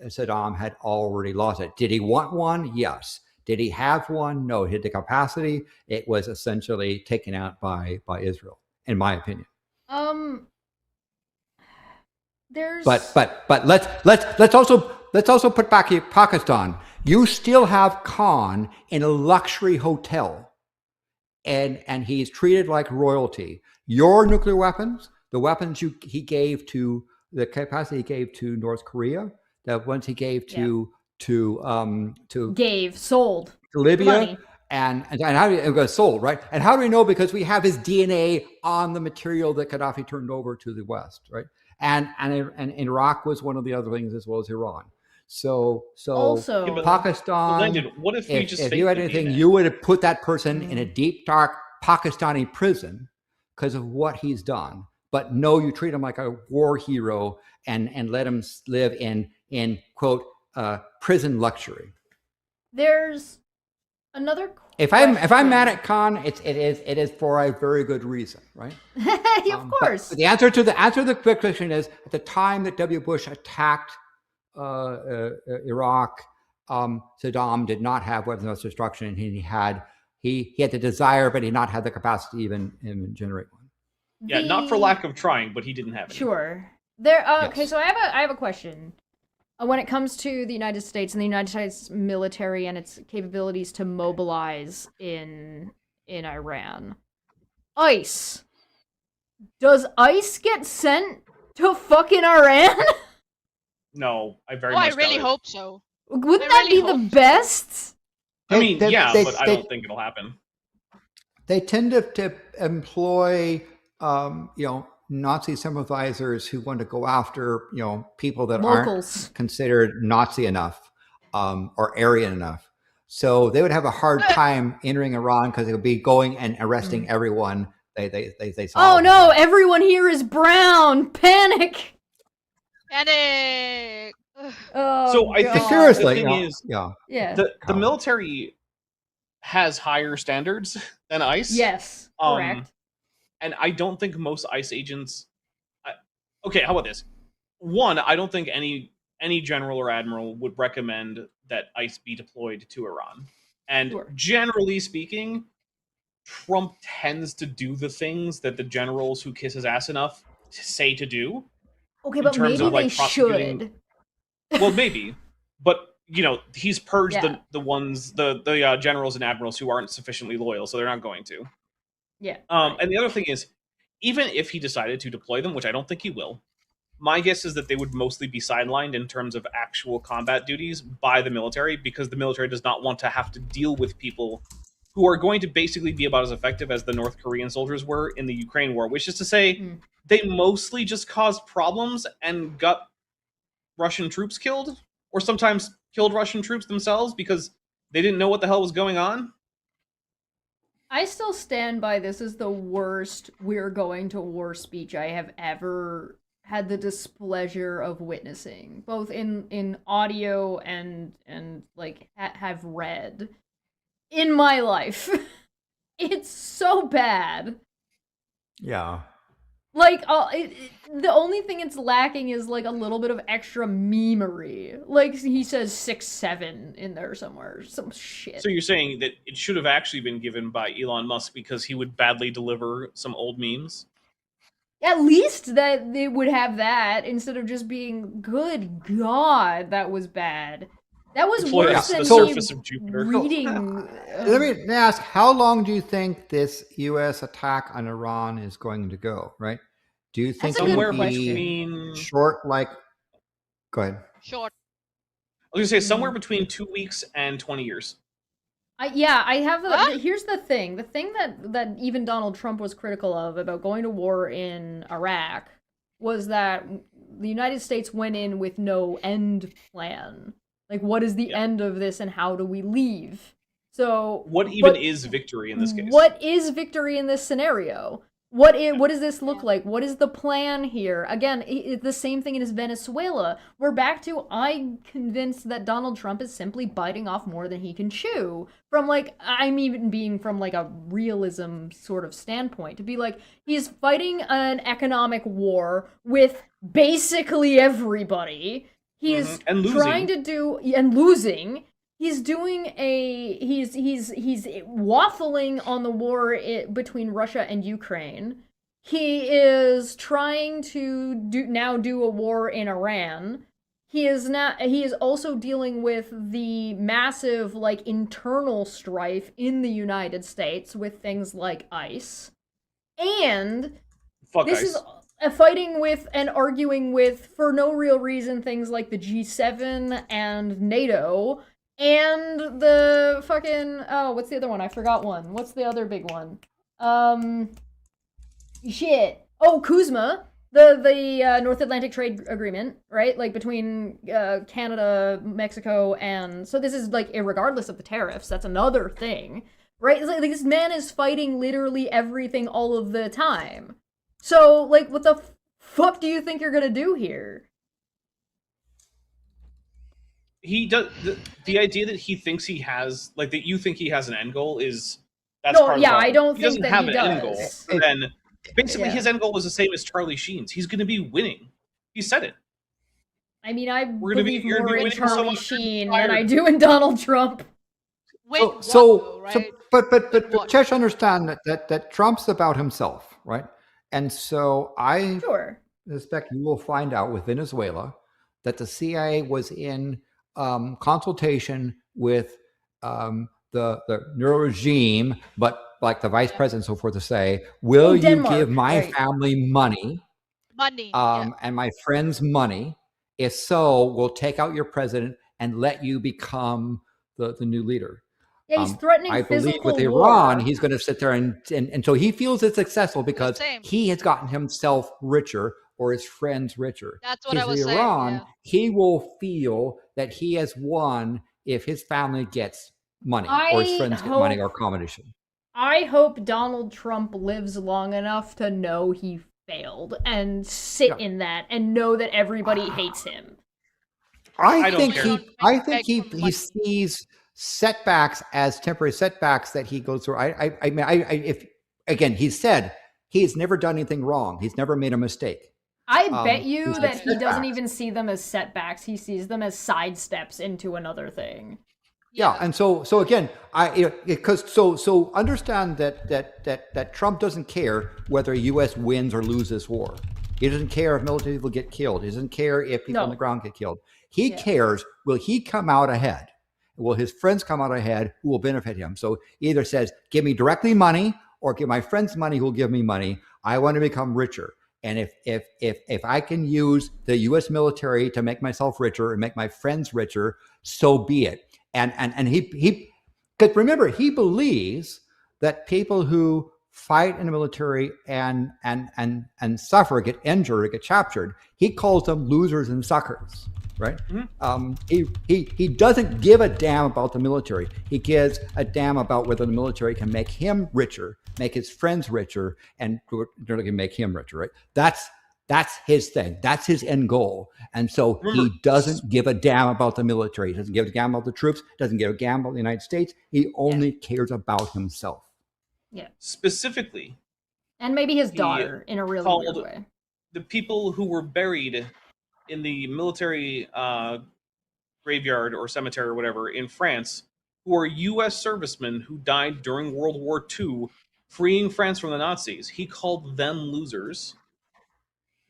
Saddam had already lost it. Did he want one? Yes. Did he have one? No. He had the capacity. It was essentially taken out by Israel, in my opinion. There's But let's also put back Pakistan. You still have Khan in a luxury hotel, and he's treated like royalty. Your nuclear weapons, the weapons he gave to the capacity he gave to North Korea, the ones he gave to sold to Libya, money. and how do it got sold, right? And how do we know? Because we have his DNA on the material that Gaddafi turned over to the West, right? And Iraq was one of the other things, as well as Iran. So Also, Pakistan. Landon, what if we just if fake you had the anything, DNA? you would have put that person in a deep, dark Pakistani prison because of what he's done. But no, you treat him like a war hero and let him live in quote prison luxury. There's another If I'm mad at Khan, it is for a very good reason, right? Of course. But the answer to the quick question is, at the time that W. Bush attacked Iraq, Saddam did not have weapons of mass destruction, and he had the desire, but he did not have the capacity to even generate one. Yeah, not for lack of trying, but he didn't have it. Sure. There. Okay, Yes. so I have a question. When it comes to the United States and the United States military and its capabilities to mobilize in Iran, ICE. Does ICE get sent to fucking Iran? No, I very Oh, I much really doubt it. hope so. Wouldn't I that really be the hope so. best? I mean, They- yeah, they- but I they- don't think it'll happen. They tend to employ, Nazi sympathizers who want to go after, people that Locals. aren't considered Nazi enough or Aryan enough. So they would have a hard time entering Iran because they would be going and arresting everyone they saw. Oh no, everyone here is brown. Panic. Panic! Ugh. Oh, So I think God. Seriously, the thing is, yeah. the military has higher standards than ICE. Yes, correct. And I don't think most ICE agents. Okay, how about this? One, I don't think any general or admiral would recommend that ICE be deployed to Iran. And Sure. generally speaking, Trump tends to do the things that the generals who kiss his ass enough say to do. Okay, in but terms maybe of, like, they prosecuting- should. Well, maybe, but he's purged Yeah. the generals and admirals who aren't sufficiently loyal, so they're not going to. Yeah. And the other thing is, even if he decided to deploy them, which I don't think he will, my guess is that they would mostly be sidelined in terms of actual combat duties by the military, because the military does not want to have to deal with people who are going to basically be about as effective as the North Korean soldiers were in the Ukraine war, which is to say, they mostly just caused problems and got Russian troops killed, or sometimes killed Russian troops themselves because they didn't know what the hell was going on. I still stand by this is the worst we're going to war speech I have ever had the displeasure of witnessing, both in audio and like have read in my life. It's so bad. Yeah. Like, the only thing it's lacking is, like, a little bit of extra memery. Like, he says 6'7" in there somewhere. Some shit. So you're saying that it should have actually been given by Elon Musk because he would badly deliver some old memes? At least that they would have that instead of just being, good God, that was bad. That was Deployed worse to than the me surface of Jupiter. reading. Let me ask, how long do you think this U.S. attack on Iran is going to go, right? Do you think That's a good Somewhere it'll be between, short, like, go ahead. Short. I was gonna say Hmm. somewhere between 2 weeks and 20 years. I have Huh? here's the thing. The thing that even Donald Trump was critical of about going to war in Iraq was that the United States went in with no end plan. Like, what is the Yeah. end of this and how do we leave? So, What even but is victory in this case? what is victory in this scenario? What does this look Yeah. like? What is the plan here? Again, it's the same thing as Venezuela. We're back to, I'm convinced that Donald Trump is simply biting off more than he can chew. From like, I'm even being from like a realism sort of standpoint. To be like, he's fighting an economic war with basically everybody. He's And losing. trying to do, and losing. He's doing he's waffling on the war between Russia and Ukraine. He is trying to do a war in Iran. He is also dealing with the massive like internal strife in the United States with things like ICE. And Fuck this ICE. is fighting with and arguing with, for no real reason, things like the G7 and NATO and the fucking, oh, what's the other one? I forgot one. What's the other big one? Shit. Oh, Kuzma, the North Atlantic Trade Agreement, right? Like between Canada, Mexico, and so this is like irregardless of the tariffs. That's another thing, right? It's like this man is fighting literally everything all of the time. So, like, what the fuck do you think you're gonna do here? He does the idea that he thinks he has, like, that you think he has an end goal is that's No, part of the yeah, problem. I don't he think doesn't that have he an end goal. does. Then basically Yeah. his end goal was the same as Charlie Sheen's. He's going to be winning. He said it. I mean, I We're gonna be- believe you're gonna more be in winning so Charlie much you're Sheen tired. than I do in Donald Trump. Wait, So, what so, though, right? so but With what? Chesh, understand that Trump's about himself, right? And so I Sure. suspect you will find out with Venezuela that the CIA was in consultation with the new regime, but like the vice president, and so forth, to say, will you Denmark, give my right. family money Money. Yeah. and my friends money? If so, we'll take out your president and let you become the new leader. Yeah, he's threatening I believe physical with Iran, war. he's going to sit there and so he feels it's successful because same. he has gotten himself richer or his friends richer. That's what I was With saying, Iran, yeah. he will feel that he has won if his family gets money or his I friends get money hope- or accommodation. I hope Donald Trump lives long enough to know he failed and sit Yeah. in that and know that everybody hates him. I don't think care. I think Beg for he money. sees setbacks as temporary setbacks that he goes through. I mean, if again, he said he's never done anything wrong. He's never made a mistake. I bet you these are that he doesn't setbacks. even see them as setbacks. He sees them as sidesteps into another thing. Yeah, and so again, because so understand that Trump doesn't care whether U.S. wins or loses this war. He doesn't care if military people get killed. He doesn't care if people on the ground get killed. He cares, will he come out ahead? Will his friends come out ahead who will benefit him? So he either says, give me directly money or give my friends money who will give me money. I want to become richer. And if I can use the U.S. military to make myself richer and make my friends richer, so be it. And he because remember, he believes that people who fight in the military and suffer, get injured, or get captured, he calls them losers and suckers, right? He doesn't give a damn about the military. He gives a damn about whether the military can make him richer, make his friends richer, and make him richer, right? That's his thing. That's his end goal. And so he doesn't give a damn about the military. He doesn't give a damn about the troops, doesn't give a damn about the United States. He only cares about himself. Yeah. Specifically, And maybe his daughter in a really weird called way. the people who were buried in the military graveyard or cemetery or whatever in France, who are U.S. servicemen who died during World War II, freeing France from the Nazis. He called them losers.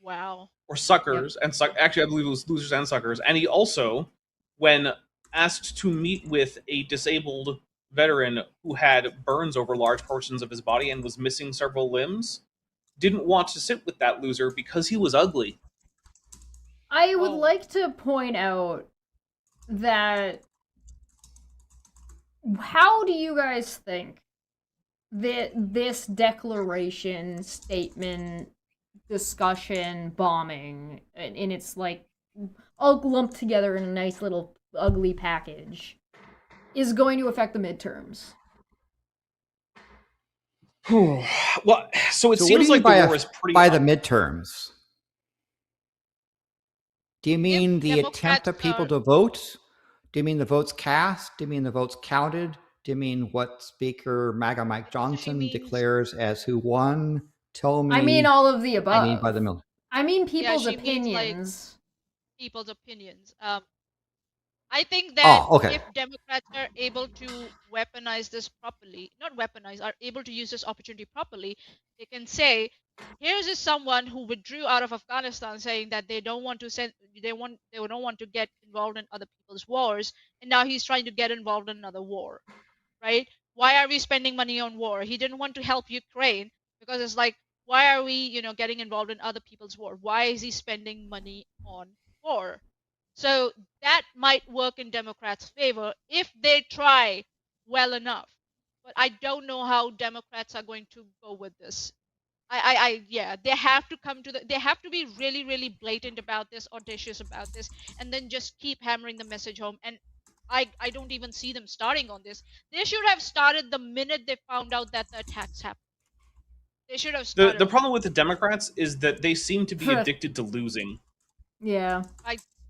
Wow. Or suckers, and actually I believe it was losers and suckers. And he also, when asked to meet with a disabled veteran who had burns over large portions of his body and was missing several limbs, didn't want to sit with that loser because he was ugly. I would Oh. like to point out that how do you guys think that this declaration, statement, discussion, bombing, and it's like all lumped together in a nice little ugly package, is going to affect the midterms? Well, so it So what do seems you like mean the war is pretty by the midterms? Do you If mean the attempt Democrats of people are- to vote? Do you mean the votes cast? Do you mean the votes counted? Do you mean what Speaker MAGA Mike Johnson means- declares as who won? Tell me. I mean all of the above. I mean by the middle. I mean Yeah, people's she means, like, opinions. people's opinions. I think that Oh, okay. if Democrats are able to weaponize this properly, not weaponize, are able to use this opportunity properly, they can say, here's is someone who withdrew out of Afghanistan saying that they don't want to they don't want to get involved in other people's wars, and now he's trying to get involved in another war, right? Why are we spending money on war? He didn't want to help Ukraine because it's like, why are we, getting involved in other people's war? Why is he spending money on war? So that might work in Democrats' favor if they try well enough. But I don't know how Democrats are going to go with this. Yeah, they have to they have to be really, really blatant about this, audacious about this, and then just keep hammering the message home. And I don't even see them starting on this. They should have started the minute they found out that the attacks happened. They should have started. The problem with the Democrats is that they seem to be addicted to losing. Yeah.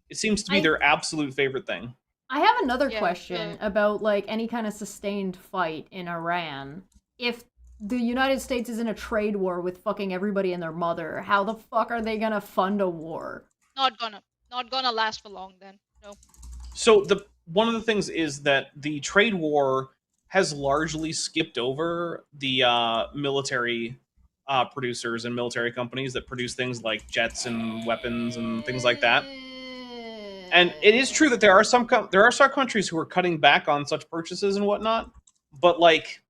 It seems to be their absolute favorite thing. I have another Yeah, question about like any kind of sustained fight in Iran. If the United States is in a trade war with fucking everybody and their mother, how the fuck are they gonna fund a war? Not gonna last for long then. No. So one of the things is that the trade war has largely skipped over the military producers and military companies that produce things like jets and weapons and things like that. And it is true that there are some countries who are cutting back on such purchases and whatnot, but like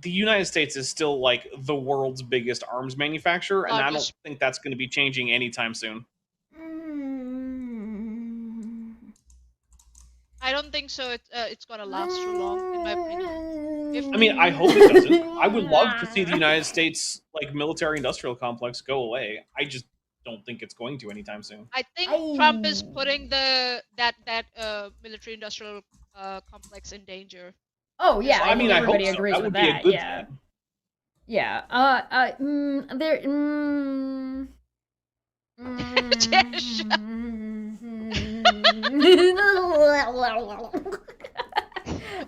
the United States is still like the world's biggest arms manufacturer, and I don't think that's going to be changing anytime soon. I don't think so. It's gonna last too long, in my opinion. I mean, I hope it doesn't. I would love to see the United States like military-industrial complex go away. I just don't think it's going to anytime soon. I think Trump is putting that military-industrial complex in danger. Oh yeah, I mean, I hope everybody so. agrees That with would be a that. good Yeah. thing. Yeah. There.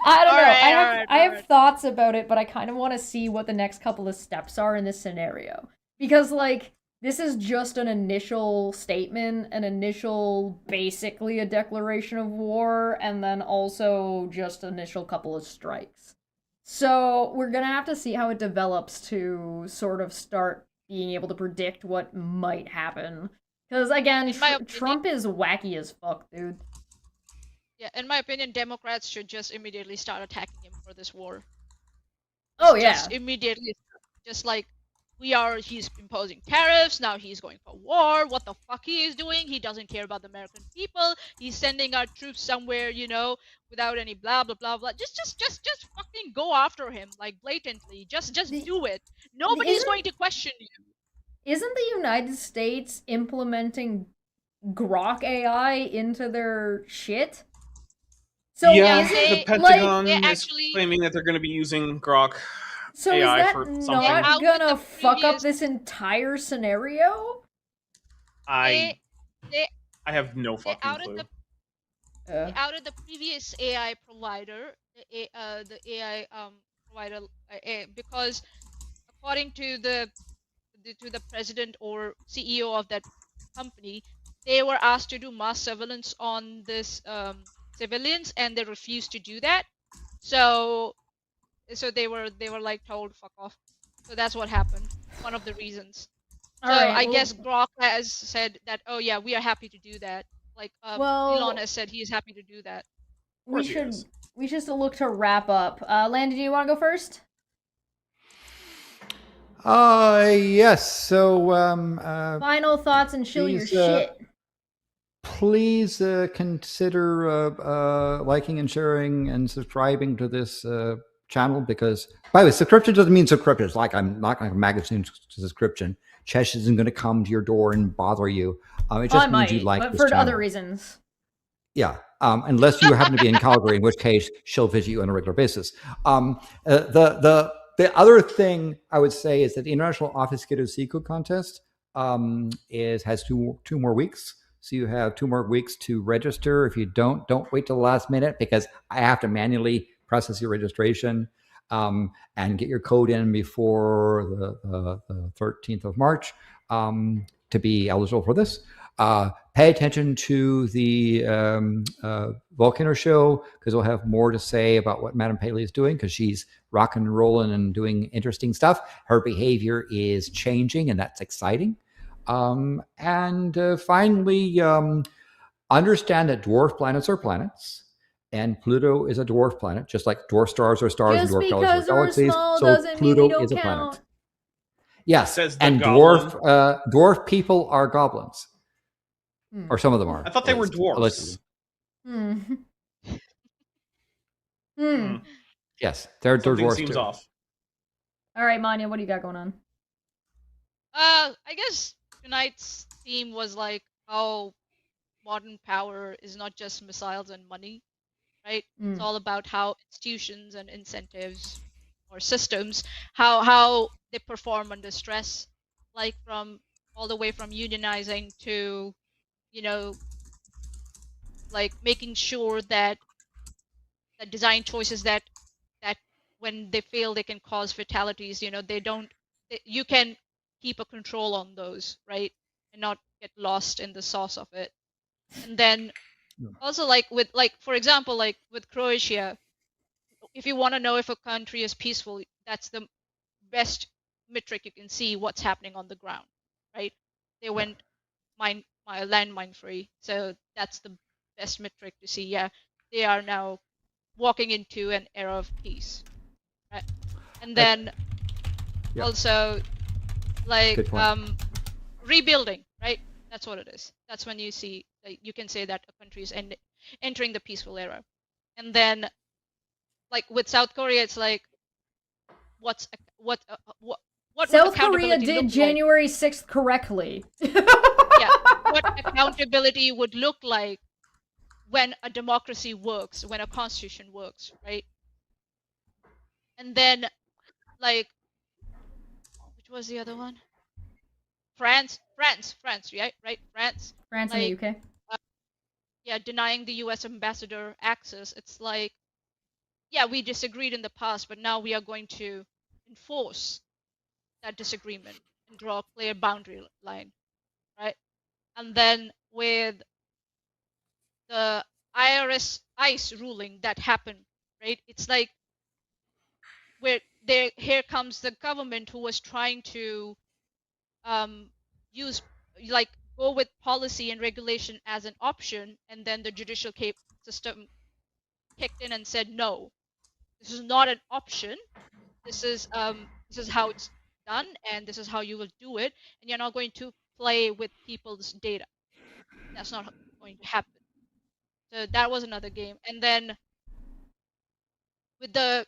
I don't know. I have thoughts about it, but I kind of want to see what the next couple of steps are in this scenario. Because, like, this is just an initial statement, basically a declaration of war, and then also just initial couple of strikes. So, we're gonna have to see how it develops to sort of start being able to predict what might happen. Because, again, Trump is wacky as fuck, dude. Yeah, in my opinion, Democrats should just immediately start attacking him for this war. Oh, yeah. Just immediately. Just like, he's imposing tariffs, now he's going for war, what the fuck he is doing, he doesn't care about the American people, he's sending our troops somewhere, without any blah blah blah blah. Just fucking go after him, like, blatantly. Just do it. Nobody's going to question you. Isn't the United States implementing Grok AI into their shit? So yeah, the Pentagon is claiming that they're going to be using Grok so AI is that for something. not gonna fuck up this entire scenario? I have no fucking clue. They outed the previous AI provider, the AI provider, because according to the president or CEO of that company, they were asked to do mass surveillance on this civilians, and they refused to do that. So they were like told fuck off. So that's what happened. One of the reasons. I guess Grok has said that, oh yeah, we are happy to do that. Like Elon has said he is happy to do that. we should look to wrap up. Landon, do you want to go first? Yes. So, Final thoughts and chill your please, shit. please consider liking and sharing and subscribing to this channel, because, by the way, subscription doesn't mean subscription. It's like I'm not like a magazine subscription. Chesh isn't going to come to your door and bother you. It just means you like but this for channel. other reasons. Yeah, unless you happen to be in Calgary, in which case she'll visit you on a regular basis. The other thing I would say is that the International Obfuscated Secret Contest has two more weeks. So you have 2 more weeks to register. If you don't wait till the last minute, because I have to manually process your registration and get your code in before the 13th of March to be eligible for this. Pay attention to the Volcano show, because we'll have more to say about what Madame Paley is doing, because she's rock and rolling and doing interesting stuff. Her behavior is changing, and that's exciting. And finally, understand that dwarf planets are planets, and Pluto is a dwarf planet, just like dwarf stars are stars and dwarf galaxies are galaxies. So Pluto is a planet. Yes, and dwarf people are goblins. Or some of them are. I thought they were dwarves. Yes, they're dwarves seems too. Off. All right, Maanyaa, what do you got going on? I guess tonight's theme was like how modern power is not just missiles and money, right? It's all about how institutions and incentives or systems, how they perform under stress, like from all the way from unionizing to, like making sure that the design choices that when they fail they can cause fatalities, you can keep a control on those, right, and not get lost in the sauce of it. And then also for example, like with Croatia, if you want to know if a country is peaceful, that's the best metric you can see what's happening on the ground, right? They went landmine free, so that's the best metric to see. Yeah, they are now walking into an era of peace, right? And then also like rebuilding, right? That's what it is. That's when you see, like, you can say that a country is entering the peaceful era. And then like with South Korea, it's like what South Korea did January 6th correctly. Yeah, what accountability would look like when a democracy works, when a constitution works, right? And then, like, which was the other one? France, right? France. France and the UK. Yeah, denying the U.S. ambassador access. It's like, yeah, we disagreed in the past, but now we are going to enforce that disagreement and draw a clear boundary line, right? And then with the ICE ruling that happened, right? It's like here comes the government who was trying to go with policy and regulation as an option, and then the judicial system kicked in and said, no, this is not an option. This is how it's done, and this is how you will do it, and you're not going to play with people's data. That's not going to happen. So that was another game. And then with the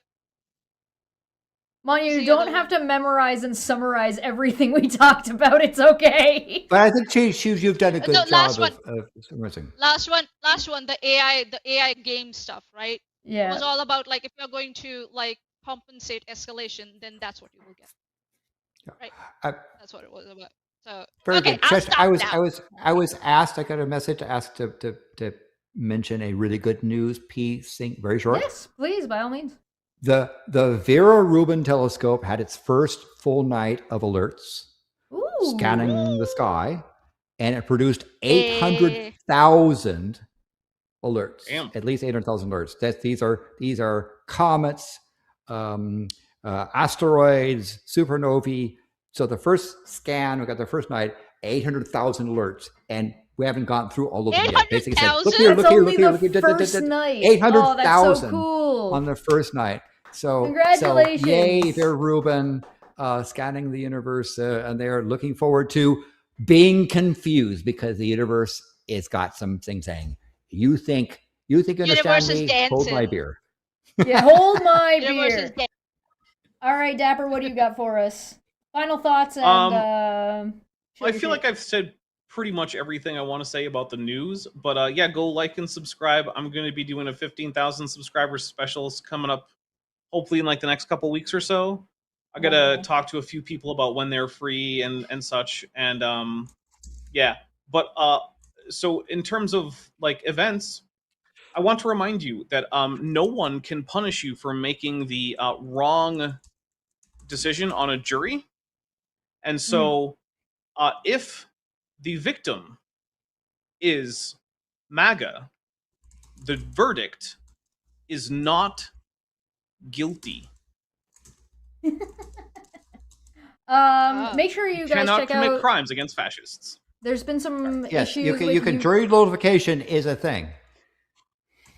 Maanyaa, you don't have to memorize and summarize everything we talked about. It's okay. But I think you've done a good job of summarizing. Last one, the AI game stuff, right? Yeah. It was all about, like, if you're going to like compensate escalation, then that's what you will get. Right. That's what it was about. So very okay, good. I was asked. I got a message asked to mention a really good news piece. Think very short. Yes, please, by all means. The Vera Rubin telescope had its first full night of alerts, scanning the sky, and it produced 800,000 alerts. Damn. At least 800,000 alerts. These are comets, asteroids, supernovae. So the first scan, we got the first night, 800,000 alerts, and we haven't gone through all of them yet. Basically, said, 800,000? look here, That's look here, only look here, the look here. first night. 800,000 Oh, that's so cool. on the first night. So Congratulations. So yay, they're Ruben scanning the universe, and they're looking forward to being confused because the universe has got some things saying. You think you Universe understand is me? Hold my dancing. beer. Yeah, hold my Universe is beer. All right, Dapper, what do you got for us? Final thoughts and I feel like I've said pretty much everything I want to say about the news, but yeah, go like and subscribe. I'm going to be doing a 15,000 subscribers specials coming up, hopefully in like the next couple weeks or so. I gotta talk to a few people about when they're free and such, and yeah. But so in terms of like events, I want to remind you that no one can punish you for making the wrong decision on a jury, and so if the victim is MAGA, the verdict is not guilty. Make sure you guys Cannot check commit out. crimes against fascists. There's been some Yes, issues. you can. Jury notification is a thing.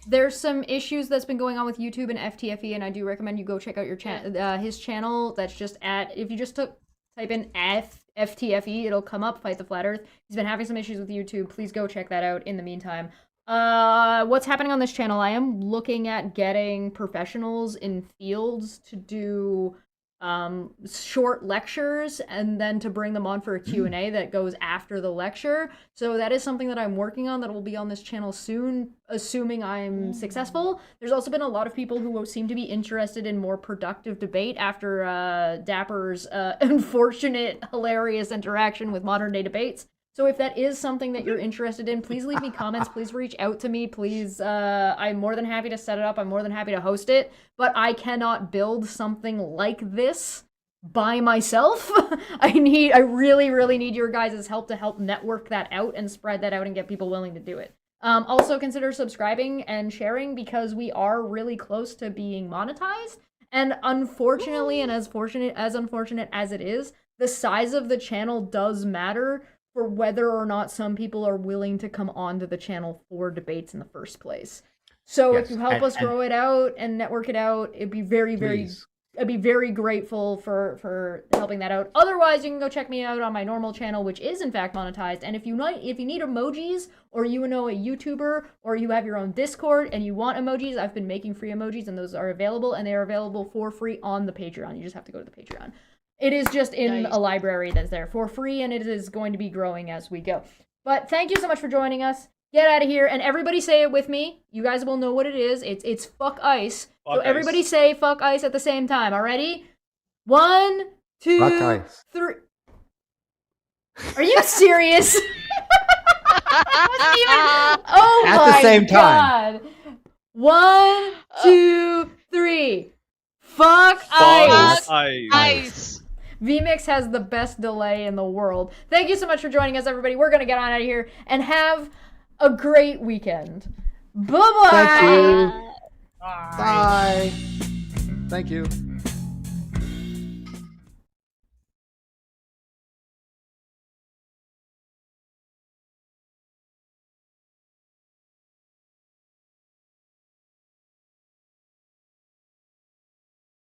There's some issues that's been going on with YouTube and FTFE, and I do recommend you go check out your his channel. That's just if you just type in FTFE, it'll come up. Fight the Flat Earth. He's been having some issues with YouTube. Please go check that out. In the meantime, what's happening on this channel? I am looking at getting professionals in fields to do short lectures and then to bring them on for a Q&A that goes after the lecture. So that is something that I'm working on that will be on this channel soon, assuming I'm successful. There's also been a lot of people who seem to be interested in more productive debate after Dapper's unfortunate, hilarious interaction with modern day debates. So if that is something that you're interested in, please leave me comments. Please reach out to me. Please, I'm more than happy to set it up. I'm more than happy to host it. But I cannot build something like this by myself. I really, really need your guys' help to help network that out and spread that out and get people willing to do it. Also consider subscribing and sharing because we are really close to being monetized. And unfortunately, and as unfortunate as it is, the size of the channel does matter for whether or not some people are willing to come onto the channel for debates in the first place. So if you help us grow it out and network it out, it'd be I'd be very grateful for helping that out. Otherwise, you can go check me out on my normal channel, which is in fact monetized. And if you need emojis, or you know a YouTuber, or you have your own Discord and you want emojis, I've been making free emojis, and those are available, and they are available for free on the Patreon. You just have to go to the Patreon. It is just in a library that's there for free, and it is going to be growing as we go. But thank you so much for joining us. Get out of here, and everybody say it with me. You guys will know what it is. It's fuck ice. Fuck so everybody say fuck ice at the same time. Alrighty? 1, 2, Fuck ice. 3. Are you serious? Oh At my the same God. time. 1, 2, 3. Fuck ice. Ice. VMix has the best delay in the world. Thank you so much for joining us, everybody. We're going to get on out of here and have a great weekend. Bye-bye. Thank you. Bye. Thank you.